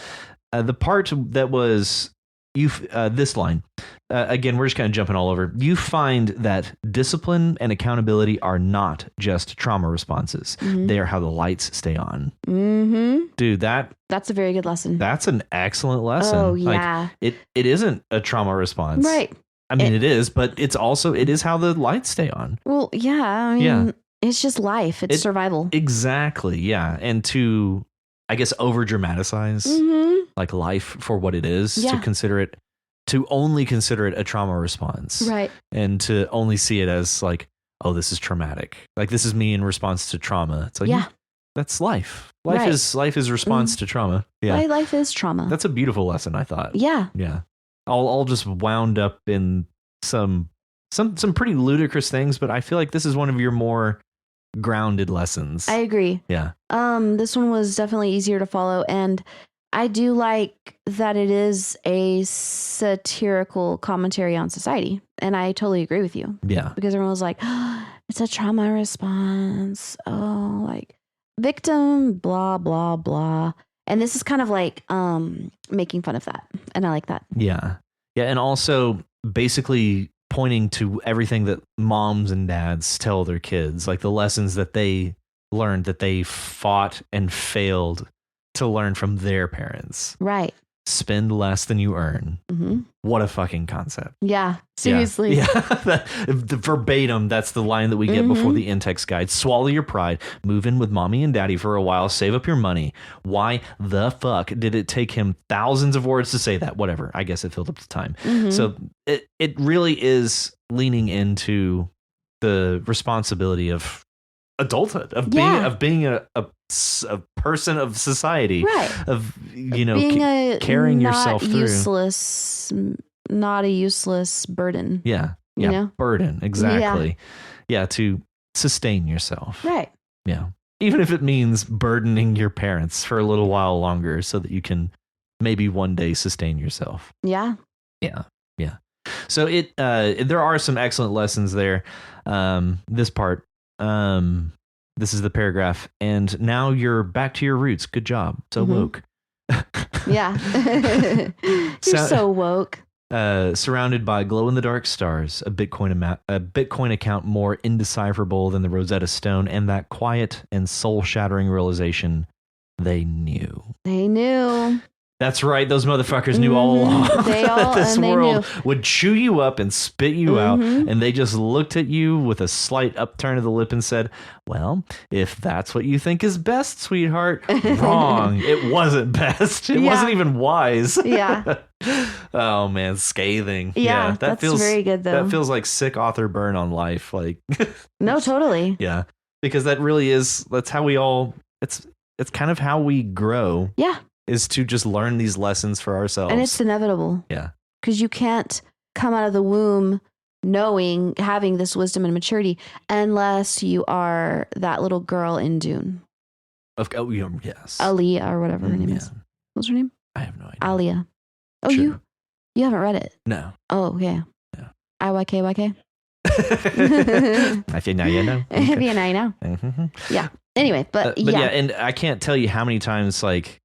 part that was this line, again, we're just kind of jumping all over. You find that discipline and accountability are not just trauma responses. They are how the lights stay on. Dude,
that's a very good lesson.
That's an excellent lesson.
Oh, yeah.
Like, it isn't a trauma response.
Right.
I mean, it is, but it is how the lights stay on.
Well, yeah. I mean, it's just life. It's survival.
Exactly. Yeah. And to, I guess, over dramatize like life for what it is, to only consider it a trauma response.
Right.
And to only see it as like, oh, this is traumatic. Like, this is me in response to trauma. It's like, that's life. Life is response to trauma. Yeah.
Life is trauma.
That's a beautiful lesson, I thought.
Yeah.
Yeah. All just wound up in some pretty ludicrous things, but I feel like this is one of your more grounded lessons.
I agree.
Yeah.
This one was definitely easier to follow, and I do like that it is a satirical commentary on society, and I totally agree with you.
Yeah.
Because everyone was like, It's a trauma response. Oh, like victim, blah, blah, blah. And this is kind of like making fun of that. And I like that.
Yeah. Yeah. And also basically pointing to everything that moms and dads tell their kids, like the lessons that they learned that they fought and failed to learn from their parents.
Right.
Spend less than you earn. Mm-hmm. What a fucking concept.
Yeah, seriously.
Yeah. The verbatim, that's the line that we get before the in-text guide. Swallow your pride, move in with mommy and daddy for a while, save up your money. Why the fuck did it take him thousands of words to say that? Whatever. I guess it filled up the time. So it really is leaning into the responsibility of adulthood, of being a person of society,
right?
Of being carrying yourself through.
Not a useless burden.
Yeah, burden, exactly. Yeah, to sustain yourself.
Right.
Yeah, even if it means burdening your parents for a little while longer, so that you can maybe one day sustain yourself.
Yeah.
Yeah. So there are some excellent lessons there. This part. This is the paragraph, and now you're back to your roots. Good job. So woke.
Yeah. You're so woke.
Surrounded by glow-in-the-dark stars, a Bitcoin account more indecipherable than the Rosetta Stone, and that quiet and soul-shattering realization they knew. That's right. Those motherfuckers knew all along that this world would chew you up and spit you out. And they just looked at you with a slight upturn of the lip and said, well, if that's what you think is best, sweetheart, wrong. It wasn't best. It wasn't even wise.
Yeah.
Oh, man. Scathing.
Yeah. That feels very good, though.
That feels like sick author burn on life. Like,
no, totally.
Yeah. Because that really is, that's how we all, it's kind of how we grow.
Yeah.
Is to just learn these lessons for ourselves.
And it's inevitable.
Yeah.
Because you can't come out of the womb having this wisdom and maturity unless you are that little girl in Dune.
Yes.
Aliyah or whatever her name is. What's her name?
I have no idea.
Aliyah. Oh,
sure.
You haven't read it?
No.
Oh, yeah.
No.
IYK?
I think now you know.
Okay. If you know. Yeah. Anyway, but
yeah. And I can't tell you how many times, like,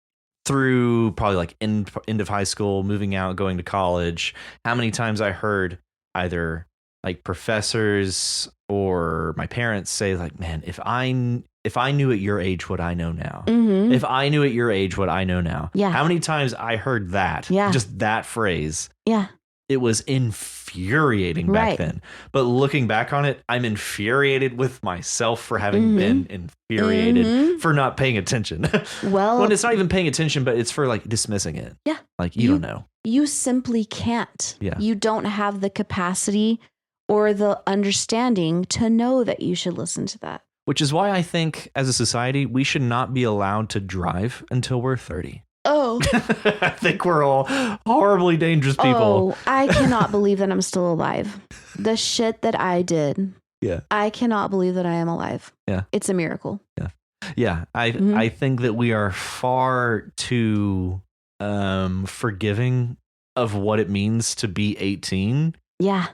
through probably like end of high school, moving out, going to college, how many times I heard either like professors or my parents say like, man, if I knew at your age what I know now, if I knew at your age what I know now, how many times I heard that, just that phrase.
Yeah.
It was infuriating back then. But looking back on it, I'm infuriated with myself for having been infuriated for not paying attention. Well, it's not even paying attention, but it's for like dismissing it.
Yeah.
Like you don't know.
You simply can't.
Yeah.
You don't have the capacity or the understanding to know that you should listen to that.
Which is why I think as a society, we should not be allowed to drive until we're 30.
Oh.
I think we're all horribly dangerous people.
Oh, I cannot believe that I'm still alive. The shit that I did.
Yeah.
I cannot believe that I am alive.
Yeah.
It's a miracle.
Yeah. Yeah. I think that we are far too forgiving of what it means to be 18.
Yeah.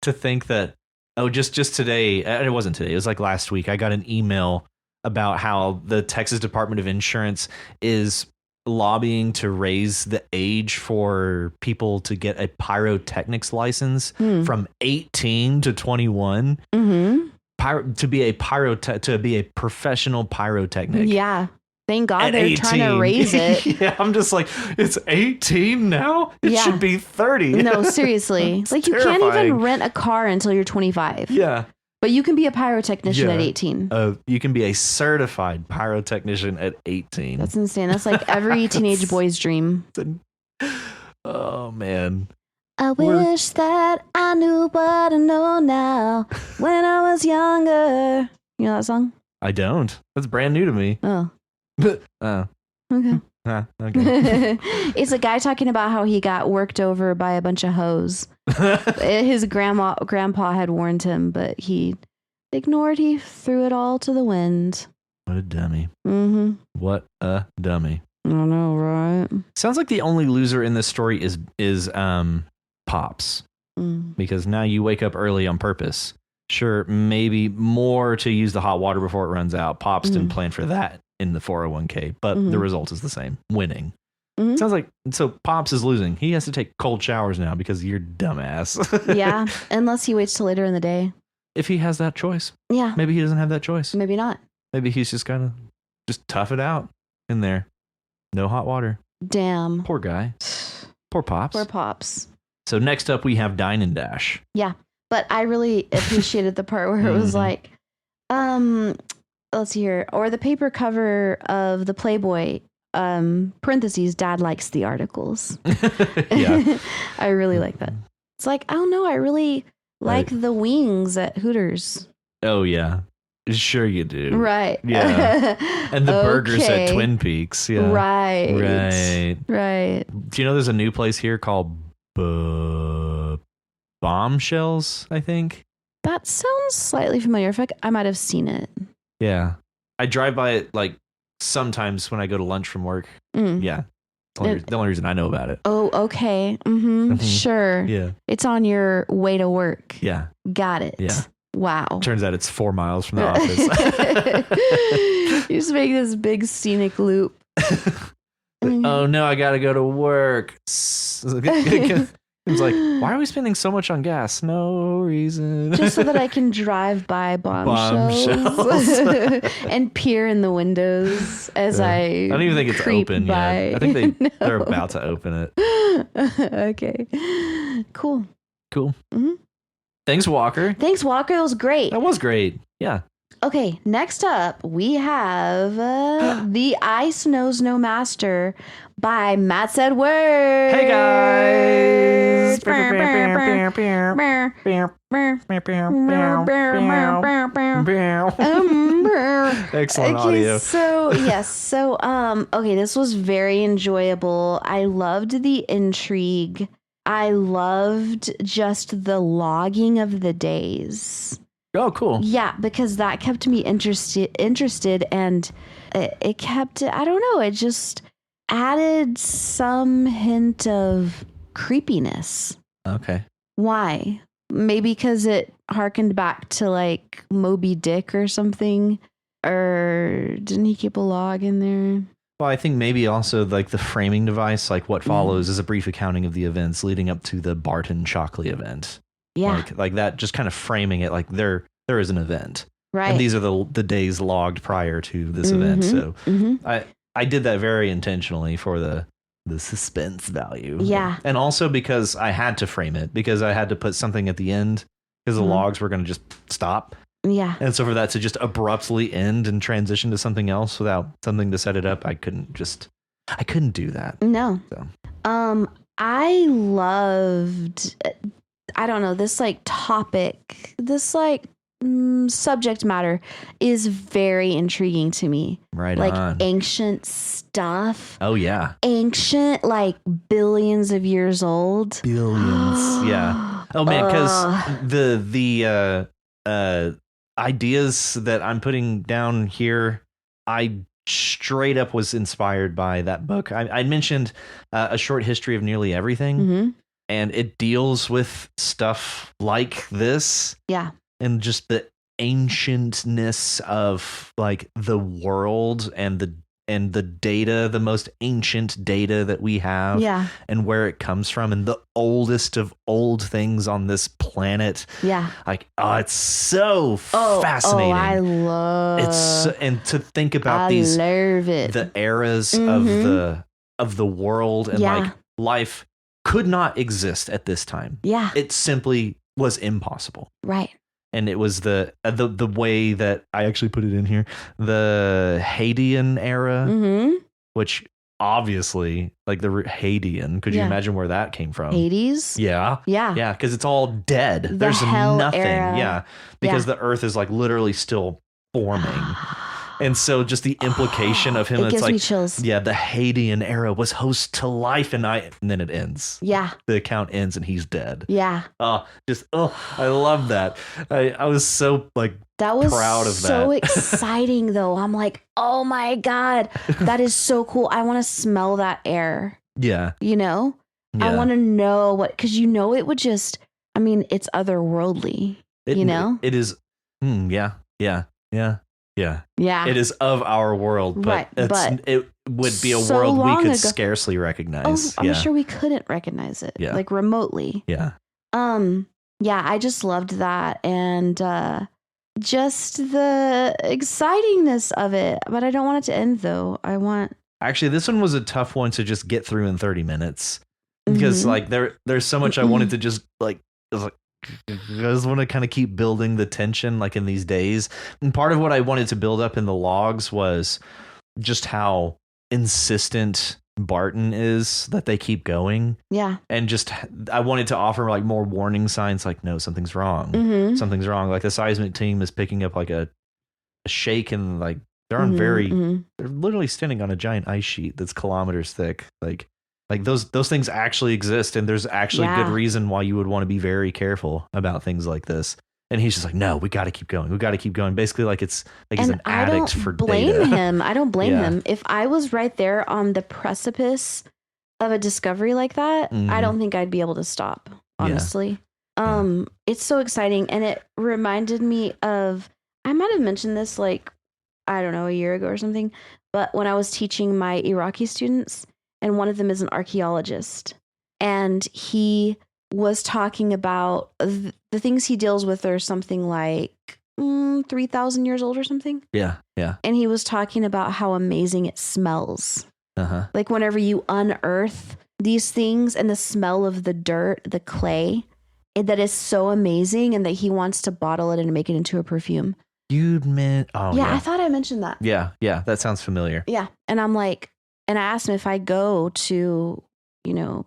To think that, just today, it wasn't today, it was like last week, I got an email about how the Texas Department of Insurance is lobbying to raise the age for people to get a pyrotechnics license from 18 to 21 to be a professional pyrotechnic.
Yeah. Thank God they're
18.
trying to raise it.
Yeah, I'm just like, it's 18 now? It should be 30.
No, seriously. Like you
terrifying.
Can't even rent a car until you're 25.
Yeah.
But you can be a pyrotechnician at 18.
You can be a certified pyrotechnician at 18.
That's insane. That's like every teenage boy's dream.
Oh, man.
I wish that I knew what I know now when I was younger. You know that song?
I don't. That's brand new to me.
Oh.
Okay. Okay.
It's a guy talking about how he got worked over by a bunch of hoes. His grandpa had warned him, but he ignored. He threw it all to the wind.
What a dummy.
Mm-hmm.
What a dummy.
I know, right?
Sounds like the only loser in this story is Pops. Because now you wake up early on purpose Sure, maybe more to use the hot water before it runs out. Pops didn't plan for that in the 401k, but the result is the same, winning. Sounds like, so Pops is losing. He has to take cold showers now because you're dumbass.
Yeah, unless he waits till later in the day.
If he has that choice.
Yeah.
Maybe he doesn't have that choice.
Maybe not.
Maybe he's just gotta just tough it out in there. No hot water.
Damn.
Poor guy. Poor Pops.
Poor Pops.
So next up we have Dine and Dash.
Yeah. But I really appreciated the part where it was like, let's see here. Or the paper cover of the Playboy, parentheses, Dad likes the articles.
Yeah.
I really like that. It's like, I don't know. I really like the wings at Hooters.
Oh, yeah. Sure you do.
Right.
Yeah. And the burgers at Twin Peaks. Yeah.
Right.
Right.
Right.
Do you know there's a new place here called Bombshells, I think?
That sounds slightly familiar. I might have seen it.
Yeah. I drive by it like sometimes when I go to lunch from work. Yeah. The only reason I know about it.
Oh, okay. Sure.
Yeah.
It's on your way to work.
Yeah.
Got it.
Yeah.
Wow.
Turns out it's 4 miles from the office.
You just make this big scenic loop.
Oh no, I gotta go to work. It's like, why are we spending so much on gas? No reason.
Just so that I can drive by bombshells. And peer in the windows as I
don't even think it's open
by.
yet. I think they're about to open it.
Okay. Cool.
Thanks, Walker.
Thanks, Walker. That was great.
That was great. Yeah.
Okay, next up, we have The Ice Knows No Master by Matt Said Words.
Hey, guys. Excellent audio.
Okay, this was very enjoyable. I loved the intrigue. I loved just the logging of the days.
Oh, cool.
Yeah, because that kept me interested and it kept, I don't know, it just added some hint of creepiness.
Okay.
Why? Maybe because it harkened back to like Moby Dick or something. Or didn't he keep a log in there?
Well, I think maybe also like the framing device, like what follows is a brief accounting of the events leading up to the Barton Shockley event.
Yeah.
Like that, just kind of framing it like there is an event.
Right.
And these are the days logged prior to this event. So I did that very intentionally for the suspense value.
Yeah.
And also because I had to frame it, because I had to put something at the end because the logs were going to just stop.
Yeah.
And so for that to just abruptly end and transition to something else without something to set it up, I couldn't do that.
No.
So.
I loved, I don't know, this like topic, this like subject matter is very intriguing to me.
Right.
Like
on.
ancient stuff.
Oh yeah.
Ancient, like billions of years old.
Billions. Yeah. Oh man, because the ideas that I'm putting down here, I straight up was inspired by that book. I mentioned A Short History of Nearly Everything, and it deals with stuff like this.
Yeah.
And just the ancientness of like the world and the data, the most ancient data that we have, and where it comes from, and the oldest of old things on this planet. Yeah, like it's so fascinating.
I love
and to think about the eras of the world and like life could not exist at this time. Yeah, it simply was impossible. Right. And it was the way that I actually put it in here, the Hadean era, which obviously, like the Hadean, could you imagine where that came from? Hades? Yeah. Yeah. Yeah, because it's all dead. There's nothing. Era. Yeah, because the earth is like literally still forming. And so just the implication of him, it's like, me chills. Yeah, the Hadean era was host to life, and then it ends. Yeah. The account ends and he's dead. Yeah. I love that. I was so like proud of that.
So exciting though. I'm like, oh my God, that is so cool. I want to smell that air. Yeah. You know? Yeah. I want to know because it would just, I mean, it's otherworldly. you know?
It is. Yeah.
Yeah.
It is of our world, but it would be a world we could scarcely recognize.
I'm sure we couldn't recognize it, like remotely.
Yeah.
Yeah, I just loved that, and just the excitingness of it. But I don't want it to end, though.
Actually, this one was a tough one to just get through in 30 minutes because like there's so much I wanted to just like. I just want to kind of keep building the tension like in these days. And part of what I wanted to build up in the logs was just how insistent Barton is that they keep going.
Yeah.
And just I wanted to offer like more warning signs like, no, something's wrong. Something's wrong. Like the seismic team is picking up like a shake and like they're on they're literally standing on a giant ice sheet that's kilometers thick. Like those things actually exist, and there's actually good reason why you would want to be very careful about things like this. And he's just like, no, we got to keep going. We got to keep going. Basically, like it's like he's an addict for data.
I don't blame him. If I was right there on the precipice of a discovery like that, I don't think I'd be able to stop, honestly. It's so exciting. And it reminded me of, I might have mentioned this like, I don't know, a year ago or something. But when I was teaching my Iraqi students, and one of them is an archaeologist, and he was talking about the things he deals with are something like 3,000 years old or something.
Yeah.
And he was talking about how amazing it smells. Like whenever you unearth these things and the smell of the dirt, the clay, that is so amazing, and that he wants to bottle it and make it into a perfume. I thought I mentioned that.
Yeah, that sounds familiar.
Yeah, and I'm like, and I asked him if I go to,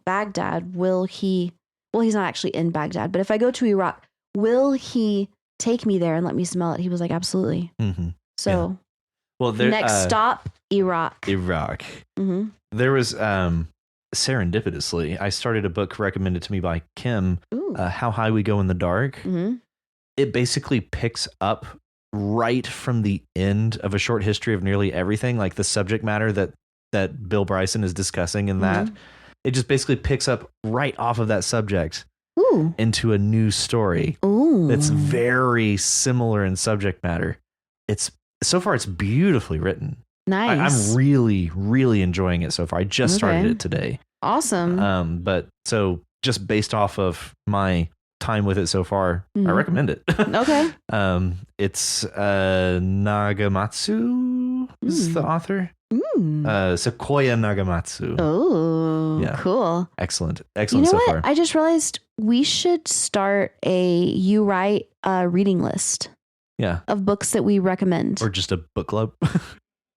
Baghdad, will he, well, he's not actually in Baghdad, but if I go to Iraq, will he take me there and let me smell it? He was like, absolutely. So, well, next stop, Iraq.
There was, serendipitously, I started a book recommended to me by Kim, How High We Go in the Dark. It basically picks up right from the end of a short history of nearly everything, like the subject matter that Bill Bryson is discussing in that. It just basically picks up right off of that subject into a new story that's very similar in subject matter. So far it's beautifully written.
Nice.
I'm really, really enjoying it so far. I just started it today.
Awesome.
But so just based off of my time with it so far, I recommend it.
Okay.
It's Nagamatsu is the author. Sequoia Nagamatsu.
Oh, yeah. Cool.
Excellent
so
what?
Far. I just realized we should start a You Write reading list.
Yeah.
Of books that we recommend.
Or just a book club.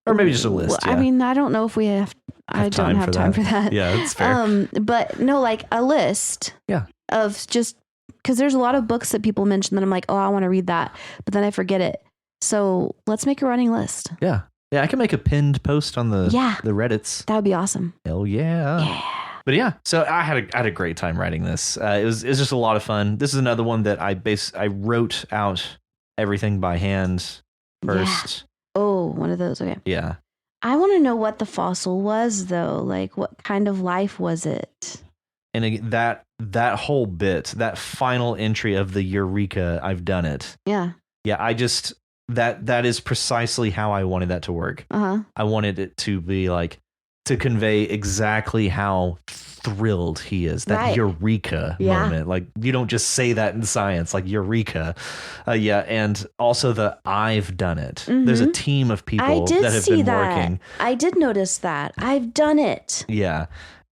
Or maybe just a list.
Well, I mean, I don't know if we have I don't have time for that.
Yeah, that's fair.
But no, like a list.
Yeah.
Of just, because there's a lot of books that people mention that I'm like, oh, I want to read that, but then I forget it. So let's make a running list.
Yeah. Yeah, I can make a pinned post on the Reddits.
That would be awesome.
Hell yeah. Yeah. But yeah, so I had a great time writing this. It was just a lot of fun. This is another one that I wrote out everything by hand first.
Yeah. Oh, one of those. Okay.
Yeah.
I want to know what the fossil was, though. Like, what kind of life was it?
And that whole bit, that final entry of the Eureka, I've done it.
Yeah.
Yeah, I just that is precisely how I wanted that to work. I wanted it to be like, to convey exactly how thrilled he is. That Eureka moment. Like, you don't just say that in science, like Eureka. And also the I've done it. There's a team of people that have been working.
I did notice that. I've done it.
Yeah.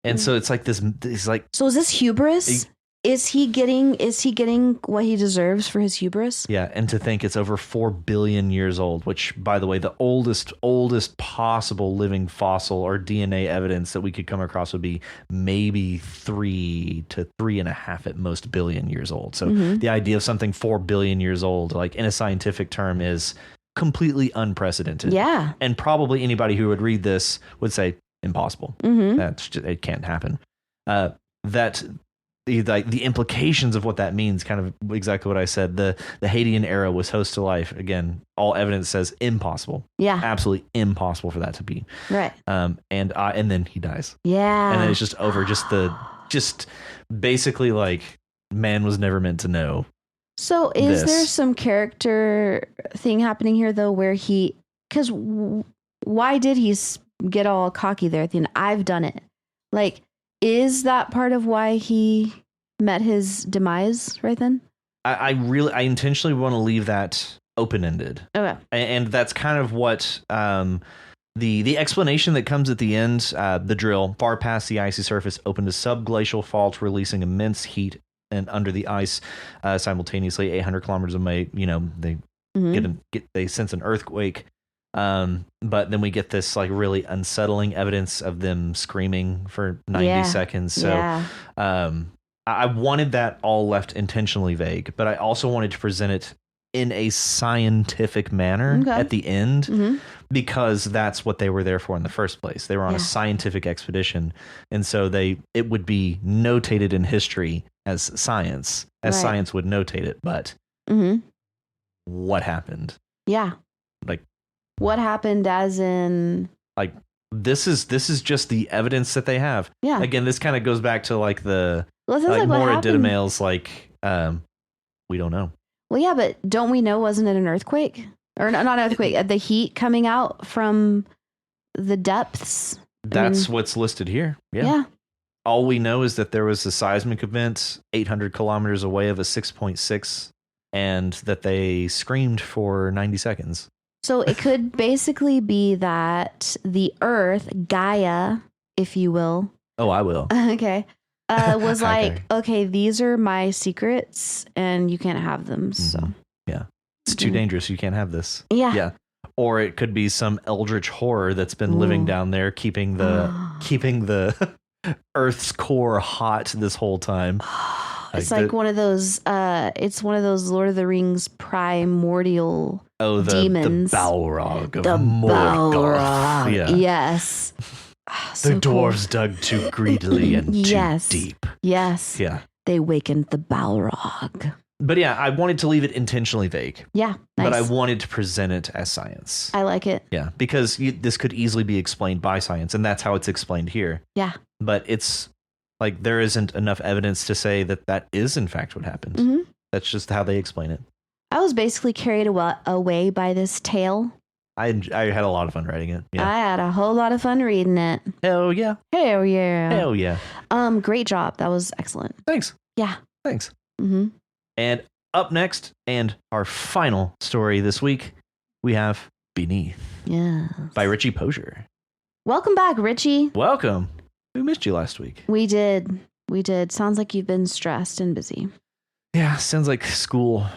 And so it's like this, he's like,
so is this hubris? Is he getting what he deserves for his hubris?
Yeah, and to think it's over 4 billion years old, which, by the way, the oldest possible living fossil or DNA evidence that we could come across would be maybe 3 to 3.5 at most billion years old. So the idea of something 4 billion years old, like in a scientific term, is completely unprecedented.
Yeah.
And probably anybody who would read this would say, impossible. It can't happen. The implications of what that means, kind of exactly what I said. The Hadean era was host to life. Again, all evidence says impossible.
Yeah,
absolutely impossible for that to be.
Right.
And then he dies.
Yeah.
And then it's just over. Just basically like man was never meant to know.
So is there some character thing happening here though, where because why did he get all cocky there at the end? I've done it. Like, is that part of why he met his demise right then?
I intentionally want to leave that open-ended.
Okay.
And that's kind of what the explanation that comes at the end, the drill, far past the icy surface, opened a subglacial fault, releasing immense heat and under the ice simultaneously 800 kilometers away. They they sense an earthquake. But then we get this like really unsettling evidence of them screaming for 90 seconds. So I wanted that all left intentionally vague, but I also wanted to present it in a scientific manner at the end, because that's what they were there for in the first place. They were on a scientific expedition, and so it would be notated in history as science, science would notate it. But what happened? Yeah, like
what happened, as in
like this is just the evidence that they have. Yeah. Again, this kind of goes back to like the more Didymail's we don't know.
Well, yeah, but don't we know, wasn't it an earthquake? Or not an earthquake, the heat coming out from the depths?
That's what's listed here. Yeah. All we know is that there was a seismic event 800 kilometers away of a 6.6, and that they screamed for 90 seconds.
So it could basically be that the Earth, Gaia, if you will.
Oh, I will.
Okay. Was like, okay, these are my secrets and you can't have them. So
yeah, it's too dangerous. You can't have this. Yeah. Or it could be some eldritch horror that's been living down there, keeping the Earth's core hot this whole time.
It's like one of those. It's one of those Lord of the Rings primordial demons.
The Balrog of Morgoth. Yeah.
Yes.
The dwarves dug too greedily and too deep.
Yes.
Yeah.
They wakened the Balrog.
But yeah, I wanted to leave it intentionally vague.
Yeah. Nice.
But I wanted to present it as science.
I like it.
Yeah. Because this could easily be explained by science, and that's how it's explained here.
Yeah.
But it's like there isn't enough evidence to say that is in fact what happened. That's just how they explain it.
I was basically carried away by this tale.
I had a lot of fun writing it. Yeah.
I had a whole lot of fun reading it.
Hell yeah.
Hell yeah.
Hell yeah.
Great job. That was excellent.
Thanks.
Yeah.
Thanks. And up next, and our final story this week, we have Beneath.
Yeah.
By Richie Posher.
Welcome back, Richie.
Welcome. We missed you last week.
We did. Sounds like you've been stressed and busy.
Yeah, sounds like school.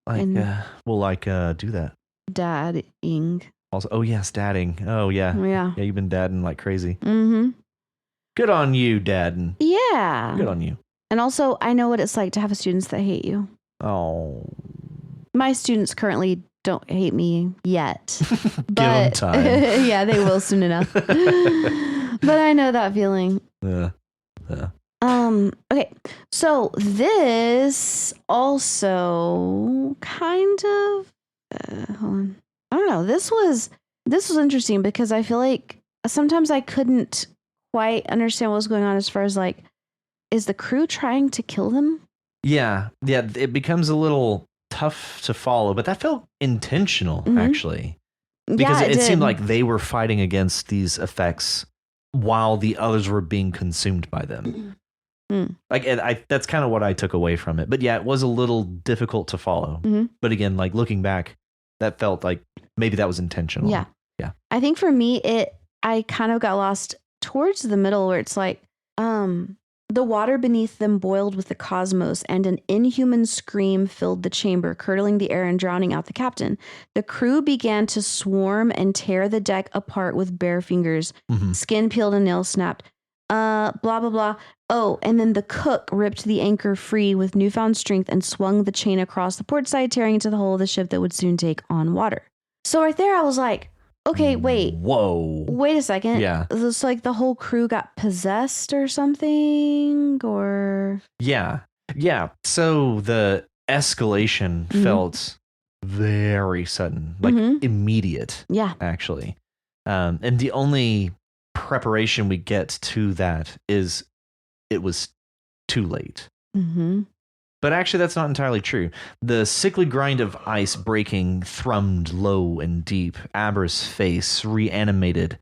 Will do that.
Dadding.
Also, oh yes, dadding. Oh yeah.
Yeah.
Yeah, you've been dadding like crazy. Good on you, dadding.
Yeah.
Good on you.
And also, I know what it's like to have students that hate you.
Oh.
My students currently don't hate me yet.
Give them time.
Yeah, they will soon enough. But I know that feeling.
Yeah.
Okay. So this also kind of hold on. I don't know. This was interesting because I feel like sometimes I couldn't quite understand what was going on as far as like, is the crew trying to kill them? Yeah.
It becomes a little tough to follow, but that felt intentional actually, because it seemed like they were fighting against these effects while the others were being consumed by them. Like that's kind of what I took away from it. But yeah, it was a little difficult to follow. But again, like looking back, that felt like maybe that was intentional.
Yeah.
Yeah.
I think for me, I kind of got lost towards the middle where it's like, the water beneath them boiled with the cosmos, and an inhuman scream filled the chamber, curdling the air and drowning out the captain. The crew began to swarm and tear the deck apart with bare fingers. Skin peeled and nails snapped. Blah, blah, blah. Oh, and then the cook ripped the anchor free with newfound strength and swung the chain across the port side, tearing into the hull of the ship that would soon take on water. So right there, I was like, okay, wait.
Whoa.
Wait a second.
Yeah.
It's like the whole crew got possessed or something, or...
Yeah. So the escalation felt very sudden, like immediate. Yeah. Actually. And the only preparation we get to that is it was too late. But actually, that's not entirely true. The sickly grind of ice breaking thrummed low and deep. Aber's face reanimated,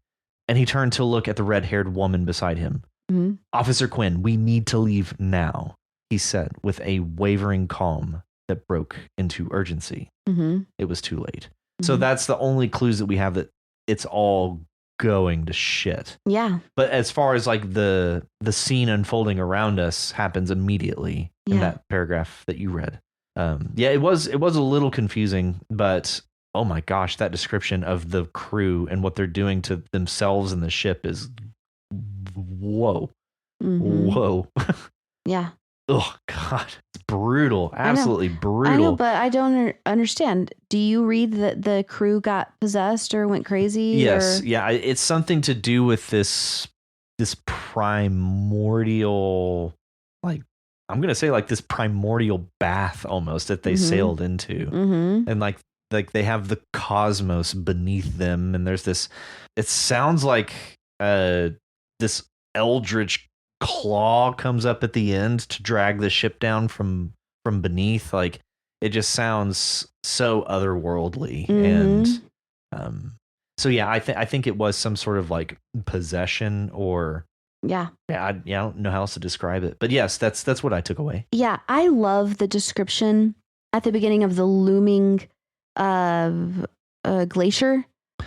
and he turned to look at the red-haired woman beside him.
Mm-hmm.
Officer Quinn, we need to leave now, he said with a wavering calm that broke into urgency.
Mm-hmm.
It was too late. So that's the only clues that we have that it's all going to shit.
Yeah.
But as far as like the scene unfolding around us happens immediately in that paragraph that you read. It was a little confusing, but oh my gosh, that description of the crew and what they're doing to themselves and the ship is whoa. Whoa.
Yeah.
Oh God, it's brutal. Absolutely brutal.
I know, but I don't understand. Do you read that the crew got possessed or went crazy?
Yes. Yeah. It's something to do with this primordial, like, I'm going to say like this primordial bath almost that they sailed into. And like they have the cosmos beneath them. And there's this, it sounds like this eldritch claw comes up at the end to drag the ship down from beneath. Like it just sounds so otherworldly. And so yeah, I think it was some sort of like possession or I don't know how else to describe it, but yes, that's what I took away.
Yeah, I love the description at the beginning of the looming glacier.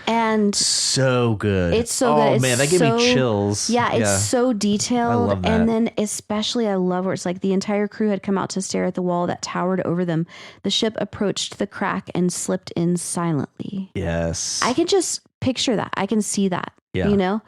And
so good.
It's so good. It's
man, that gave me chills.
Yeah, it's so detailed.
I love that.
And then especially I love where it's like the entire crew had come out to stare at the wall that towered over them. The ship approached the crack and slipped in silently.
Yes.
I can just picture that. I can see that.
Yeah.
You know?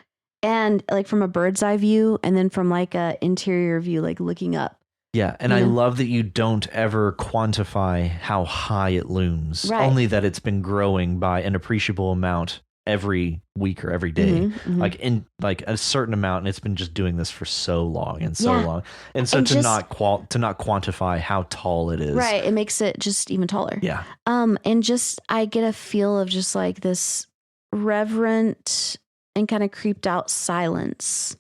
And like from a bird's eye view and then from like a interior view, like looking up.
Yeah, and I love that you don't ever quantify how high it looms, only that it's been growing by an appreciable amount every week or every day, like in like a certain amount, and it's been just doing this for so long and so long, and so to not quantify how tall it is,
right? It makes it just even taller.
Yeah.
And just I get a feel of just like this reverent and kind of creeped out silence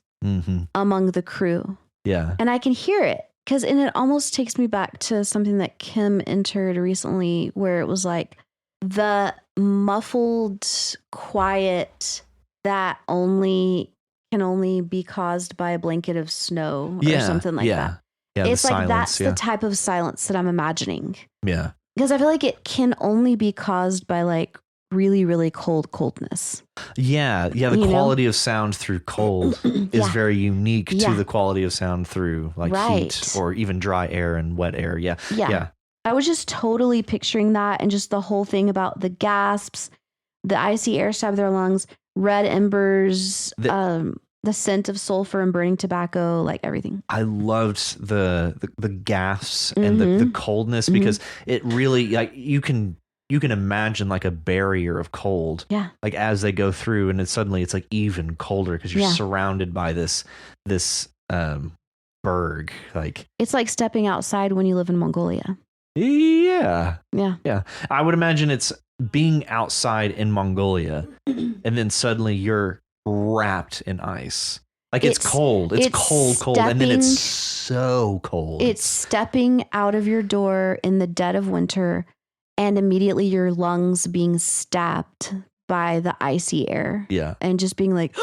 among the crew.
Yeah,
and I can hear it. And it almost takes me back to something that Kim entered recently where it was like the muffled quiet that can only be caused by a blanket of snow or something like that. Yeah, it's like silence, that's the type of silence that I'm imagining.
Yeah.
Because I feel like it can only be caused by like really, really coldness.
Yeah. The quality of sound through cold is very unique to the quality of sound through like heat or even dry air and wet air. Yeah.
I was just totally picturing that, and just the whole thing about the gasps, the icy air stab their lungs, red embers, the scent of sulfur and burning tobacco, like everything.
I loved the gasps and the coldness because it really like you can imagine like a barrier of cold, like as they go through, and suddenly it's like even colder because you're surrounded by this berg. Like
it's like stepping outside when you live in Mongolia.
Yeah. I would imagine it's being outside in Mongolia, and then suddenly you're wrapped in ice. Like it's cold. It's cold, and then it's so cold.
It's stepping out of your door in the dead of winter. And immediately your lungs being stabbed by the icy air. Yeah. And just being like,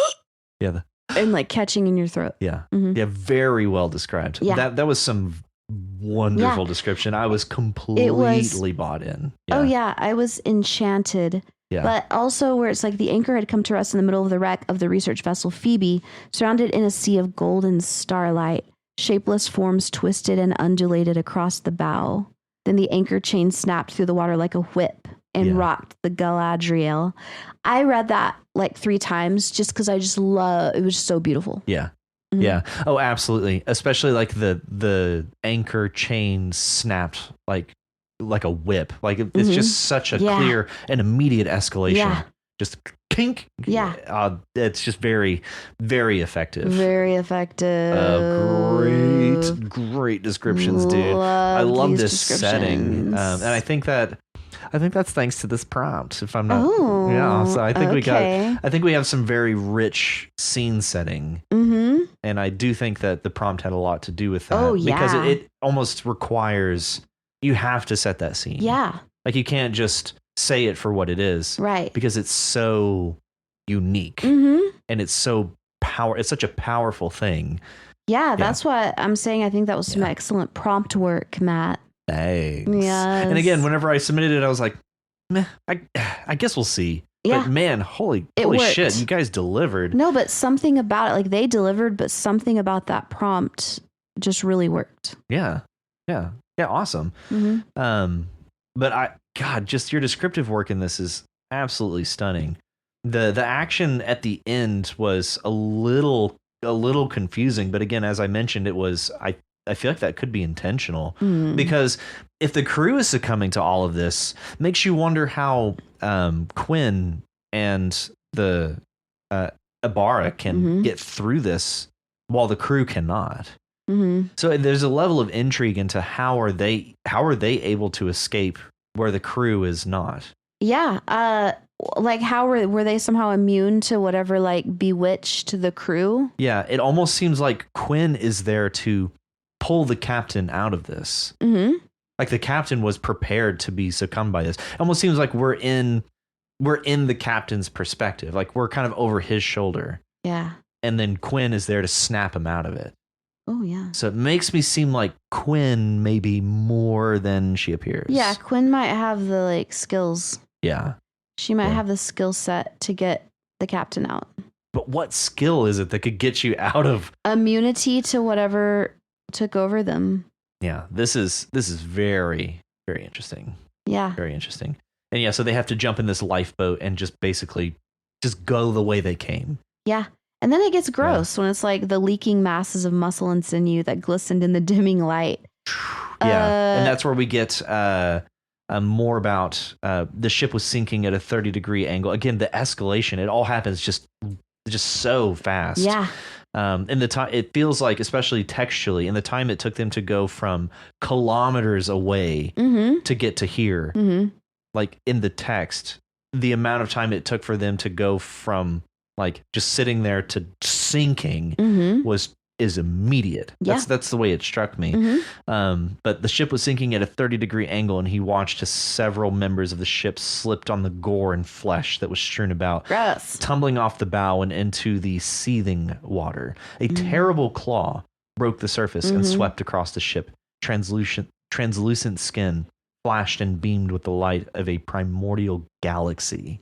and like catching in your throat.
Yeah. Yeah. Very well described. Yeah. That was some wonderful description. I was completely bought in. Yeah.
Oh yeah. I was enchanted. Yeah. But also where it's like the anchor had come to rest in the middle of the wreck of the research vessel Phoebe, surrounded in a sea of golden starlight. Shapeless forms twisted and undulated across the bow. Then the anchor chain snapped through the water like a whip and rocked the Galadriel. I read that like 3 times just because I just love it. Was so beautiful.
Yeah. Yeah. Oh, absolutely. Especially like the anchor chain snapped like a whip. Like it's just such a clear and immediate escalation. Yeah. Just kink. Yeah. It's just very, very effective.
Very effective.
Great descriptions, dude. I love this setting. And I think that I think that's thanks to this prompt. If I'm not,
Oh,
yeah. So I think
okay.
I think we have some very rich scene setting, and I do think that the prompt had a lot to do with that.
Oh, yeah.
Because it almost requires you have to set that scene.
Yeah.
Like you can't just say it for what it is,
Right?
Because it's so unique, and it's so It's such a powerful thing.
Yeah, that's what I'm saying. I think that was some excellent prompt work, Matt.
Thanks.
Yes.
And again, whenever I submitted it, I was like, meh, I guess we'll see.
Yeah.
But man, holy shit, you guys delivered.
No, but something about it, like they delivered, but something about that prompt just really worked.
Yeah. Awesome. But just your descriptive work in this is absolutely stunning. The action at the end was a little confusing, but again, as I mentioned, it was I feel like that could be intentional because if the crew is succumbing to all of this, makes you wonder how Quinn and the Ibarra can get through this while the crew cannot. So there's a level of intrigue into how are they able to escape where the crew is not.
Yeah. Like how were they somehow immune to whatever like bewitched the crew?
Yeah, it almost seems like Quinn is there to pull the captain out of this. Like the captain was prepared to be succumbed by this. It almost seems like we're in the captain's perspective. Like we're kind of over his shoulder.
Yeah.
And then Quinn is there to snap him out of it.
Oh yeah.
So it makes me seem like Quinn may be more than she appears.
Yeah, Quinn might have the like skills.
Yeah.
She might have the skill set to get the captain out.
But what skill is it that could get you out of
immunity to whatever took over them?
Yeah, this is very, very interesting.
Yeah.
Very interesting. And yeah, so they have to jump in this lifeboat and just basically just go the way they came.
Yeah. And then it gets gross when it's like the leaking masses of muscle and sinew that glistened in the dimming light.
Yeah. And that's where we get more about the ship was sinking at a 30-degree angle. Again, the escalation, it all happens just so fast.
Yeah.
In the time, it feels like, especially textually, in the time it took them to go from kilometers away to get to here, like in the text, the amount of time it took for them to go from like just sitting there to sinking is immediate.
Yeah.
That's the way it struck me. But the ship was sinking at a 30-degree angle, and he watched as several members of the ship slipped on the gore and flesh that was strewn about,
gross,
tumbling off the bow and into the seething water. A terrible claw broke the surface and swept across the ship. Translucent skin flashed and beamed with the light of a primordial galaxy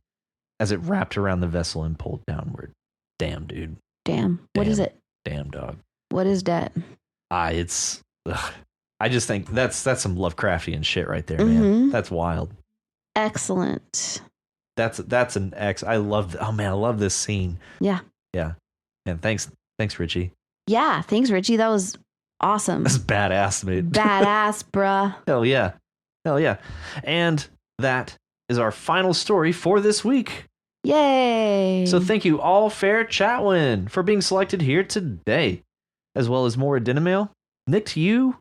as it wrapped around the vessel and pulled downward. Damn, dude.
Damn. What is it?
Damn, dog.
What is that?
I just think that's some Lovecraftian shit right there, man. That's wild.
Excellent.
That's an X. I love. Oh man, I love this scene.
Yeah.
Yeah. And thanks, Richie.
Yeah. Thanks, Richie. That was awesome.
That's badass, mate.
Badass, bruh.
Hell yeah. And that is our final story for this week.
Yay.
So thank you, AllfairChatwin, for being selected here today, as well as Maura Dinamail, Nick to you,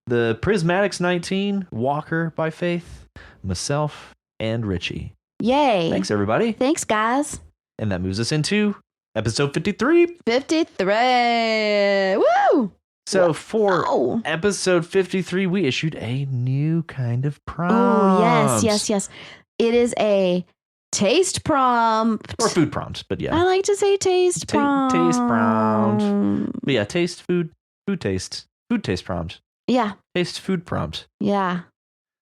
the Prismatics 19, Walker by Faith, myself, and Richie.
Yay.
Thanks, everybody.
Thanks, guys.
And that moves us into episode 53.
53. Woo!
So for episode 53, we issued a new kind of prompt.
Oh, yes. It is a taste prompt.
Or food prompt, but yeah.
I like to say taste prompt.
Taste prompt. But yeah, taste, food taste prompt.
Yeah.
Taste food prompt.
Yeah.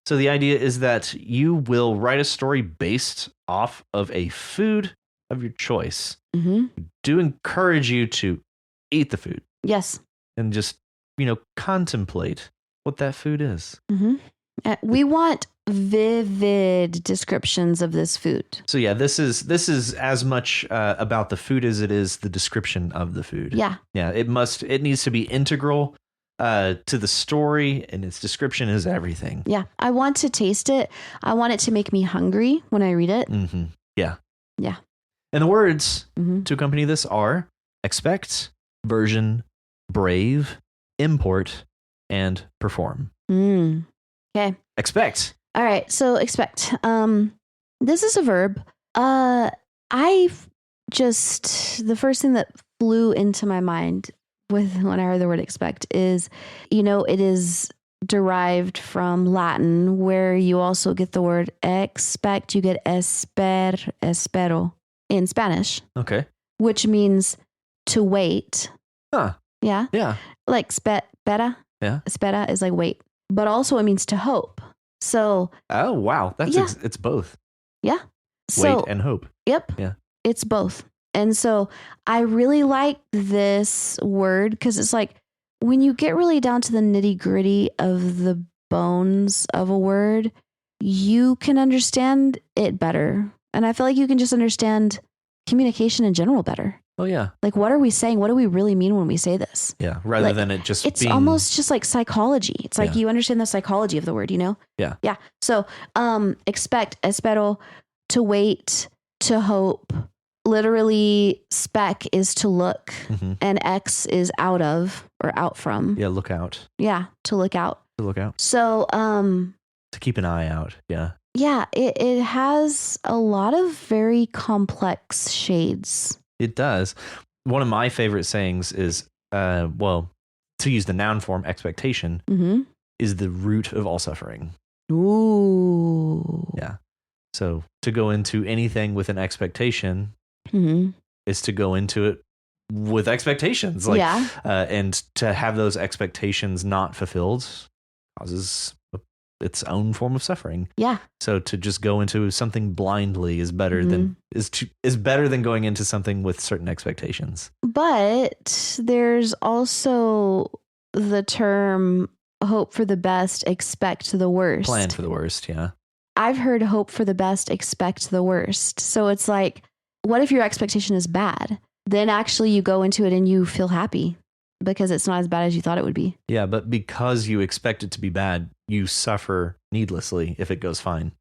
So the idea is that you will write a story based off of a food of your choice. Do encourage you to eat the food.
Yes.
And just, contemplate what that food is.
We want vivid descriptions of this food. So
yeah, this is as much about the food as it is the description of the food.
Yeah.
It needs to be integral to the story, and its description is everything.
Yeah. I want to taste it. I want it to make me hungry when I read it.
Yeah.
Yeah.
And the words to accompany this are expect, version, brave, import, and perform.
Okay.
Expect.
All right. So expect. This is a verb. The first thing that flew into my mind when I heard the word expect is, it is derived from Latin, where you also get the word expect. You get espero in Spanish.
Okay.
Which means to wait.
Huh.
Yeah.
Yeah.
Like espera.
Yeah.
Espera is like wait, but also it means to hope. So.
Oh, wow. It's both.
Yeah. So,
wait and hope.
Yep.
Yeah.
It's both. And so I really like this word because it's like when you get really down to the nitty gritty of the bones of a word, you can understand it better. And I feel like you can just understand communication in general better.
Oh, yeah.
Like, what are we saying? What do we really mean when we say this?
Yeah. Rather than it just
it's almost just like psychology. It's like you understand the psychology of the word,
Yeah.
Yeah. So expect, espero, to wait, to hope. Literally, spec is to look, and X is out of or out from.
Yeah, look out.
Yeah, to look out.
To look out.
So,
to keep an eye out. Yeah.
Yeah, it has a lot of very complex shades.
It does. One of my favorite sayings is, to use the noun form, expectation, is the root of all suffering.
Ooh.
Yeah. So to go into anything with an expectation is to go into it with expectations. Like, and to have those expectations not fulfilled causes its own form of suffering.
Yeah.
So to just go into something blindly is better than going into something with certain expectations. But
there's also the term hope for the best, expect the worst.
Plan for the worst, yeah.
I've heard hope for the best, expect the worst. So it's like, what if your expectation is bad? Then actually you go into it and you feel happy because it's not as bad as you thought it would be.
Yeah, but because you expect it to be bad, you suffer needlessly if it goes fine.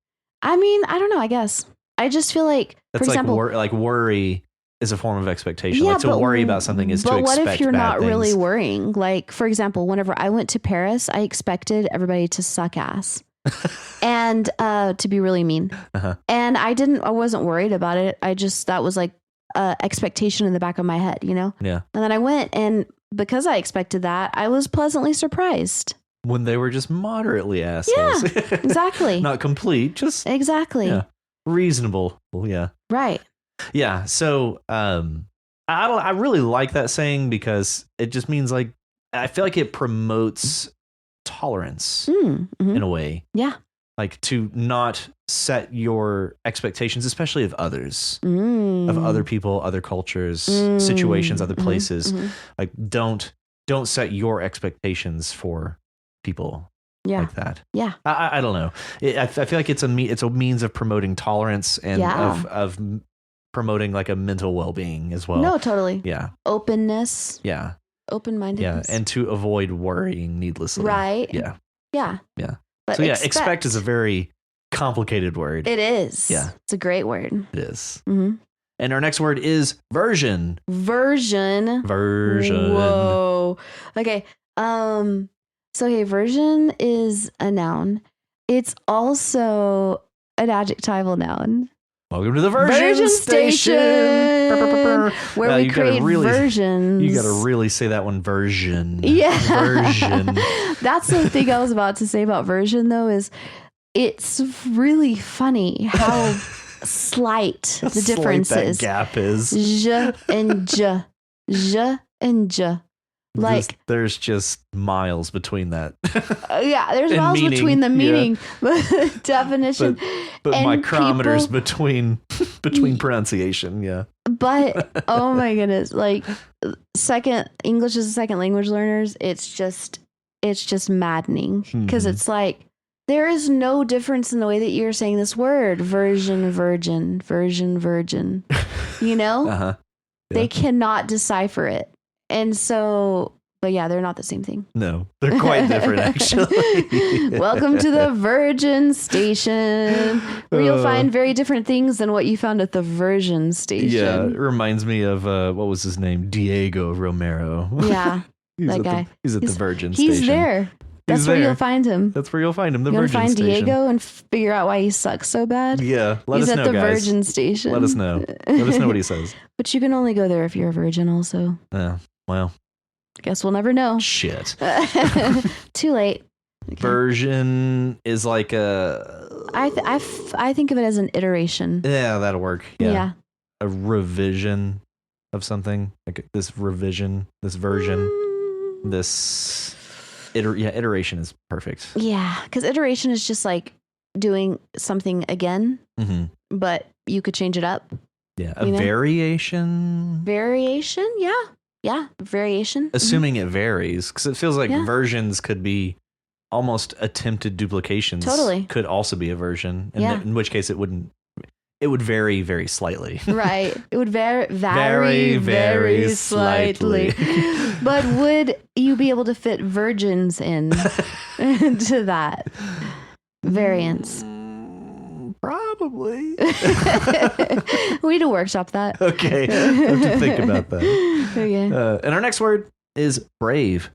I mean, I don't know, I guess. I just feel like,
that's
for example,
like worry is a form of expectation. Yeah, like to worry about something is to expect bad things. But what if you're not
really worrying? Like, for example, whenever I went to Paris, I expected everybody to suck ass. And to be really mean. And I wasn't worried about it. That was like expectation in the back of my head, Yeah.
And
then I went, and because I expected that, I was pleasantly surprised.
When they were just moderately assholes.
Yeah, exactly.
Not complete, just
exactly.
Yeah, reasonable. Well, yeah.
Right.
Yeah. So I really like that saying because it just means like, I feel like it promotes tolerance in a way.
Yeah.
Like to not set your expectations, especially of others, of other people, other cultures, situations, other places. Like don't set your expectations for people like that.
Yeah.
I don't know. I feel like it's a means of promoting tolerance and of promoting like a mental well-being as well.
No, totally.
Yeah.
Openness.
Yeah.
Open-mindedness.
Yeah, and to avoid worrying needlessly.
Right.
Yeah.
Yeah.
Yeah.
But
so expect is a very complicated word.
It is.
Yeah.
It's a great word.
It is. And our next word is version.
Version. Whoa. Okay. Version is a noun. It's also an adjectival noun.
Welcome to the Version Station.
Where we create versions.
You got to really say that one, version.
Yeah.
Version.
That's the thing I was about to say about version, though, is it's really funny how slight the difference is.
That gap is.
Je and je. Je and je. Like
there's just miles between that.
There's miles between the meaning, definition,
but micrometers between pronunciation. Yeah.
But oh my goodness, like English as a second language learners, it's just maddening because it's like there is no difference in the way that you're saying this word, version, virgin, version, virgin. Yeah. They cannot decipher it. And so, but yeah, they're not the same thing.
No, they're quite different, actually.
Welcome to the Virgin Station, where you'll find very different things than what you found at the Version Station.
Yeah, it reminds me of, what was his name? Diego Romero.
Yeah, that guy.
He's at the Virgin Station.
He's there. That's where you'll find him.
That's where you'll find him. The
you
Virgin
find
Station.
Diego and figure out why he sucks so bad.
Yeah, let
He's
us
at
know,
the
guys.
Virgin Station.
Let us know. Let us know what he says.
But you can only go there if you're a virgin, also.
Yeah. Well.
Guess we'll never know.
Shit.
Too late.
Okay. Version is like
I think of it as an iteration.
Yeah, that'll work.
Yeah.
A revision of something, like this revision, this version, this iteration is perfect.
Yeah, because iteration is just like doing something again, but you could change it up.
Yeah, a variation.
Variation, yeah, variation.
Assuming it varies, because it feels like versions could be almost attempted duplications.
Totally,
could also be a version, and in which case it wouldn't. It would vary very slightly.
Right. It would vary very slightly. But would you be able to fit virgins in to that variance?
Probably.
We need to workshop that.
Okay. I have to think about that.
Okay.
And our next word is brave.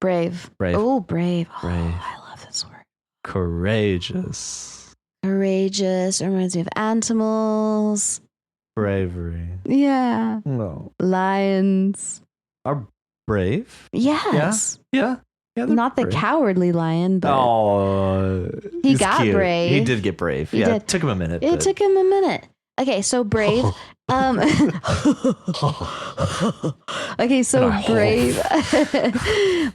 Brave. Oh, brave. Oh, I love this word.
Courageous.
Courageous. It reminds me of animals.
Bravery.
Yeah.
No.
Lions.
Are brave?
Yes.
Yeah.
Not
brave.
The cowardly lion, but he got
cute.
brave.
He did get brave.
He did.
It took him a minute.
It took him a minute. Okay, so brave. Okay, so brave.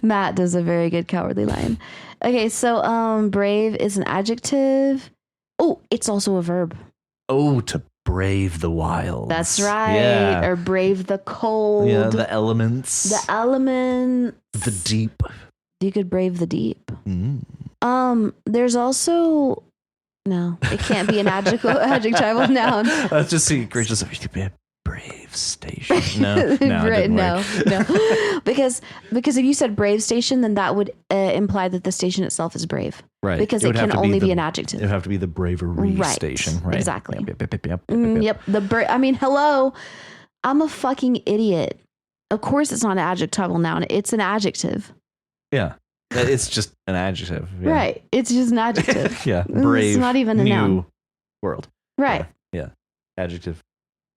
Matt does a very good cowardly lion. Okay, so brave is an adjective. Oh, it's also a verb.
Oh, to brave the wild.
That's right.
Yeah.
Or brave the cold.
Yeah, the elements.
The elements.
The deep.
You could brave the deep. There's also it can't be an adjectival noun.
Let's just see. Gracious, brave station. No,
right, no. Because if you said brave station, then that would imply that the station itself is brave.
Right.
Because it can only be an adjective.
It would have to be the bravery station. Right.
Exactly.
Yep.
I mean, hello. I'm a fucking idiot. Of course, it's not an adjectival noun. It's an adjective.
Yeah. It's just an adjective. Yeah.
Right. It's just an adjective.
Yeah. Brave.
It's not even a noun.
World.
Right.
Yeah. Adjective.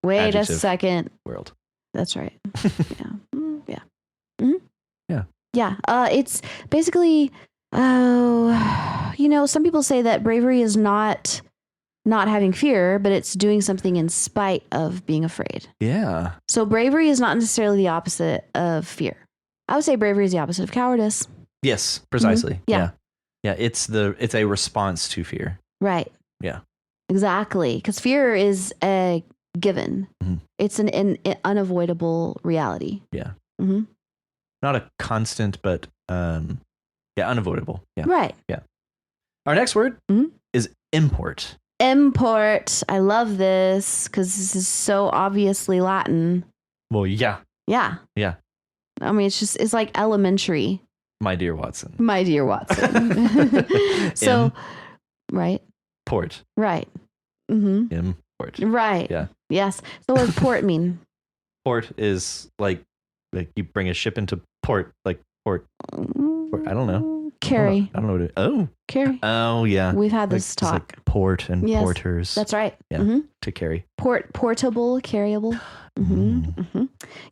Wait a second.
World.
That's right. Yeah. Mm-hmm.
Yeah.
Yeah. It's basically, some people say that bravery is not having fear, but it's doing something in spite of being afraid.
Yeah.
So bravery is not necessarily the opposite of fear. I would say bravery is the opposite of cowardice.
Yes, precisely.
Yeah.
Yeah. It's a response to fear.
Right.
Yeah.
Exactly. Because fear is a given. It's an unavoidable reality.
Yeah. Not a constant, but unavoidable. Yeah.
Right.
Yeah. Our next word is import.
Import. I love this because this is so obviously Latin.
Well, yeah.
Yeah.
Yeah.
I mean, it's like elementary.
My dear Watson.
My dear Watson. So, right.
Port.
Right.
Import.
Right.
Yeah.
Yes. So what does port mean?
Port is like you bring a ship into port, like port. I don't know.
Carry.
I don't know what it is. Oh.
Carry.
Oh, yeah.
We've had this talk.
Like port and porters.
That's right.
Yeah. To carry.
Portable, carryable.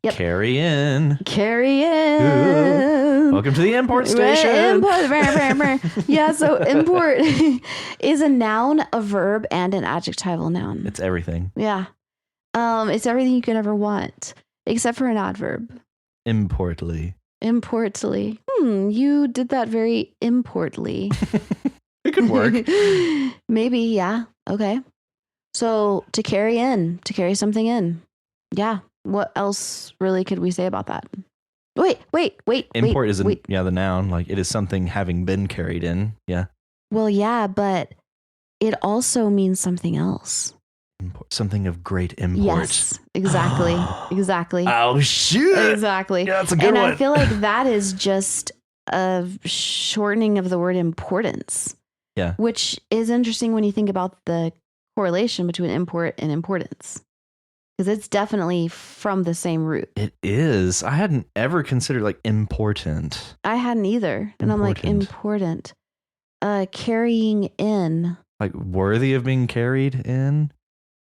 Yep. Carry in. Welcome to the import station.
Yeah, so import is a noun, a verb, and an adjectival noun.
It's everything.
Yeah. It's everything you could ever want, except for an adverb.
Importly.
You did that very importly.
It could work.
Maybe, yeah. Okay. So to carry something in. Yeah. What else really could we say about that? Wait.
Import is the noun. Like it is something having been carried in. Yeah.
Well, yeah, but it also means something else.
Something of great import.
Yes, exactly.
Oh, shoot.
Exactly.
Yeah, that's a good one.
And I feel like that is just a shortening of the word importance.
Yeah. Which
is interesting when you think about the correlation between import and importance. because it's definitely from the same root.
It is. I hadn't ever considered like important.
I hadn't either. And I'm like, important. Carrying in.
Like worthy of being carried in?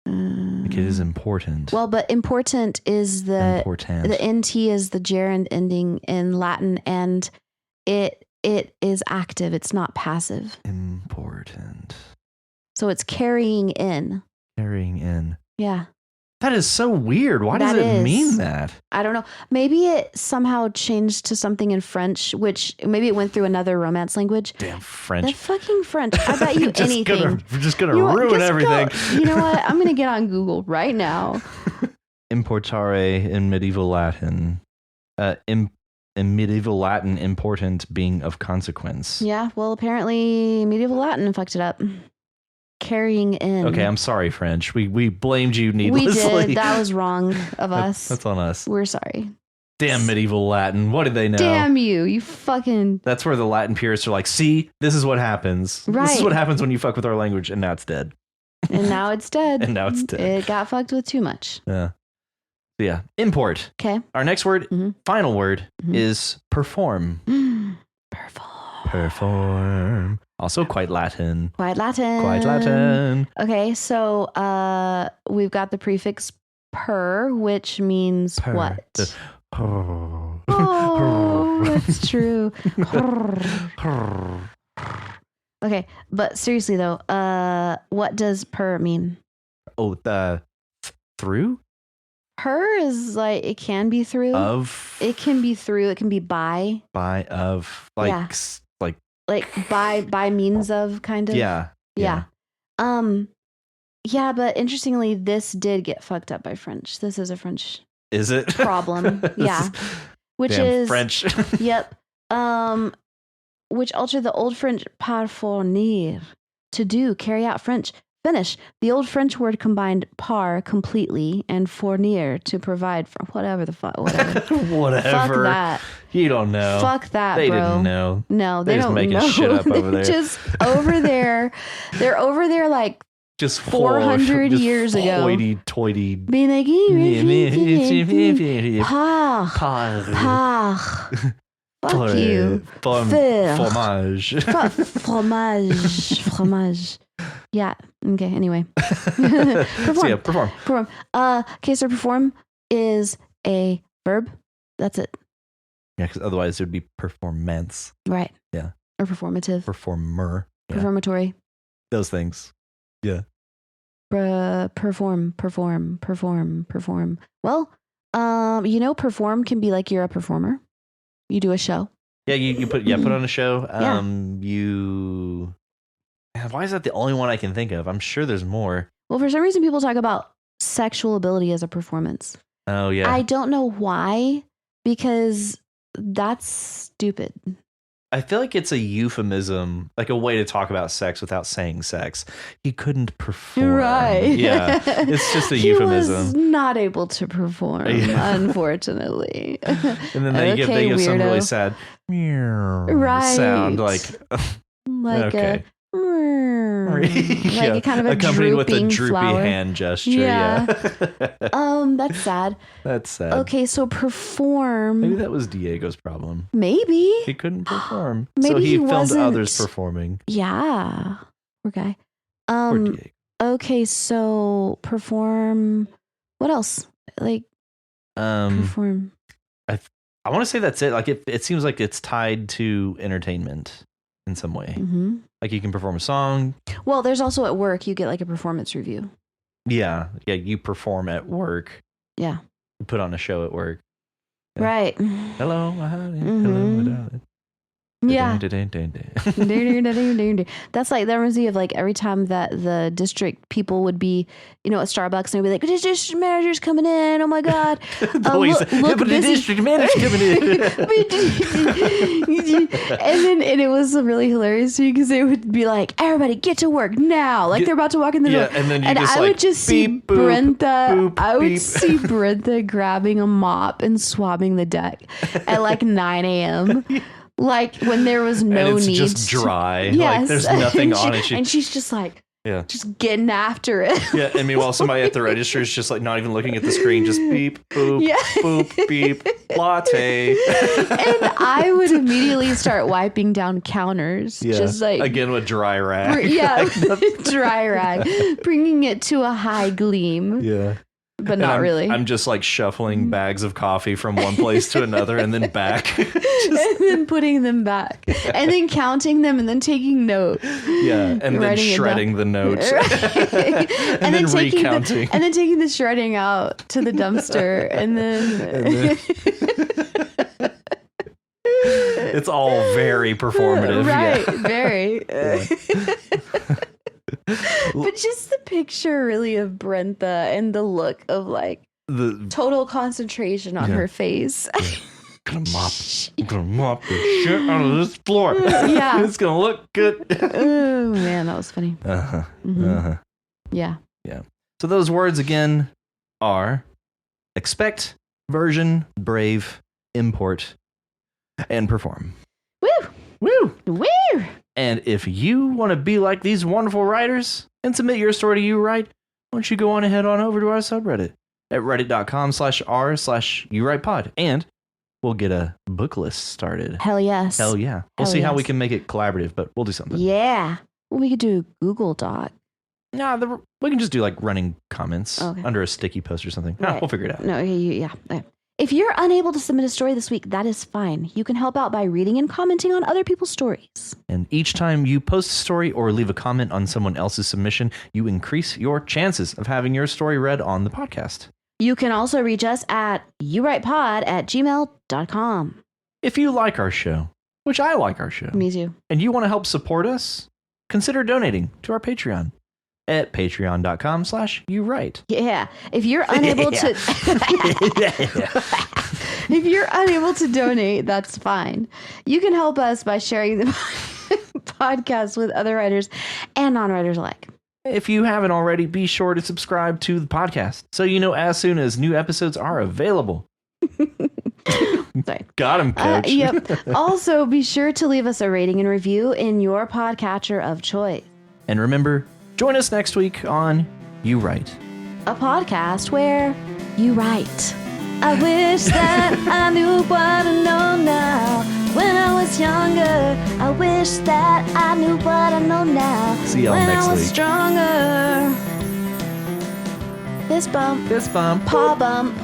Like it is important.
Well, but important is the NT is the gerund ending in Latin, and it is active. It's not passive.
Important.
So it's carrying in.
Carrying in.
Yeah.
That is so weird. Why does it mean that?
I don't know. Maybe it somehow changed to something in French, which maybe it went through another Romance language.
Damn French.
The fucking French. I bet you anything.
We're just going to ruin everything.
You know what? I'm going to get on Google right now.
Importare in medieval Latin. In medieval Latin, important being of consequence.
Yeah. Well, apparently medieval Latin fucked it up. Carrying in.
Okay, I'm sorry, French. We blamed you needlessly.
We did. That was wrong of us.
That's on us.
We're sorry.
Damn medieval Latin. What did they know?
Damn you. You fucking...
That's where the Latin purists are like, see, this is what happens.
Right.
This is what happens when you fuck with our language, and now it's dead.
And now it's dead.
And now it's dead.
It got fucked with too much.
Yeah. Yeah. Import.
Okay.
Our next word, final word, is perform. Perform. Also quite Latin.
Quite Latin.
Quite Latin.
Okay, so we've got the prefix per, which means what? Oh, that's true. Okay, but seriously though, what does per mean?
Oh, the through?
Per is like, it can be through.
Of?
It can be through. It can be by.
By, of, like,
yeah. Like by means of, kind of.
Yeah.
Yeah. Yeah, but interestingly, this did get fucked up by French. This is a French
is it
problem. Yeah. Which
damn
is
French.
Yep. Which altered the old French parfournir, to do, carry out, French, finish. The old French word combined par completely and fournir to provide for whatever the fuck, whatever.
Whatever.
Fuck that.
You don't know.
Fuck that,
they
bro.
They didn't know.
No, they don't
making
know.
Shit up over there.
Just over there. They're over there like
just
400 years ago.
Hoity-toity.
Being like, par. Fuck you.
Fromage.
Fromage. Yeah. Okay. Anyway. Perform.
So yeah, perform.
Okay. So perform is a verb. That's it.
Yeah, because otherwise it would be performance.
Right.
Yeah.
Or performative.
Performer. Yeah.
Performatory.
Those things. Yeah.
Perform. Well, perform can be like you're a performer. You do a show.
Yeah, you put on a show.
Yeah.
Why is that the only one I can think of? I'm sure there's more.
Well, for some reason, people talk about sexual ability as a performance.
Oh, yeah.
I don't know why, because that's stupid.
I feel like it's a euphemism, like a way to talk about sex without saying sex. He couldn't perform.
Right.
Yeah. It's just a euphemism.
He was not able to perform, unfortunately.
And then they give some really sad sound, like
okay. Like a kind of a
accompanied with a droopy
flower.
hand gesture.
Yeah. That's sad.
That's sad.
Okay, so perform.
Maybe that was Diego's problem.
Maybe
he couldn't perform,
maybe
so he filmed
wasn't...
others performing.
Yeah, poor guy.
Poor Diego.
Okay, so perform. What else? Like perform.
I want to say that's it. Like it seems like it's tied to entertainment in some way.
Mm-hmm.
Like you can perform a song.
Well, there's also at work, you get like a performance review.
Yeah. You perform at work.
Yeah.
You put on a show at work. Yeah.
Right.
Hello, my honey.
Mm-hmm.
Hello, my darling.
Yeah. That's like, that reminds me of like every time that the district people would be, at Starbucks, and they'd be like, district manager's coming in. Oh my God.
Look the district manager's coming in.
and it was really hilarious because they would be like, everybody get to work now. Like they're about to walk in the door.
And then
I would just see Brenda. I would see Brenda grabbing a mop and swabbing the deck at like 9 a.m. Like when there was no need.
It's just dry.
Yes.
Like there's nothing on it.
And she's just like,
Yeah.
Just getting after it.
Yeah, and meanwhile, somebody at the register is just like not even looking at the screen, just beep, boop, boop, beep, latte.
And I would immediately start wiping down counters.
Yeah.
Just like
again with dry rag.
Dry rag, bringing it to a high gleam.
Yeah.
But not really.
I'm just like shuffling bags of coffee from one place to another and then back.
And then putting them back. And then counting them and then taking notes.
Yeah. And then shredding the notes. and then recounting.
And then taking the shredding out to the dumpster. And then
it's all very performative.
Right.
Yeah.
Very. But just the picture really of Brentha and the look of like the total concentration on her face.
I'm gonna mop the shit out of this floor.
Yeah.
It's gonna look good.
Oh man, that was funny. Yeah.
Yeah. So those words again are expect, version, brave, import, and perform.
Woo!
Woo!
Woo!
And if you want to be like these wonderful writers and submit your story to You Write, why don't you go on ahead on over to our subreddit at reddit.com/r/YouWritePod, and we'll get a book list started.
Hell yes.
Hell yeah. We'll see how we can make it collaborative, but we'll do something.
Yeah. Well, we could do a Google Doc.
Nah, we can just do like running comments under a sticky post or something. Right. We'll figure it out.
No, yeah. If you're unable to submit a story this week, that is fine. You can help out by reading and commenting on other people's stories.
And each time you post a story or leave a comment on someone else's submission, you increase your chances of having your story read on the podcast.
You can also reach us at yourwritepod@gmail.com.
If you like our show, which I like our show.
Me too.
And you want to help support us, consider donating to our Patreon at patreon.com/YouWrite.
Yeah. If you're unable to if you're unable to donate, that's fine. You can help us by sharing the podcast with other writers and non-writers alike.
If you haven't already, be sure to subscribe to the podcast so you know as soon as new episodes are available.
Sorry.
Got him, coach.
Yep. Also, be sure to leave us a rating and review in your podcatcher of choice.
And remember, join us next week on You Write,
a podcast where you write. I wish that I knew what I know now. When I was younger, I wish that I knew what I know now.
See y'all next week. When I was
stronger. Fist bump.
Fist bump.
Paw bump.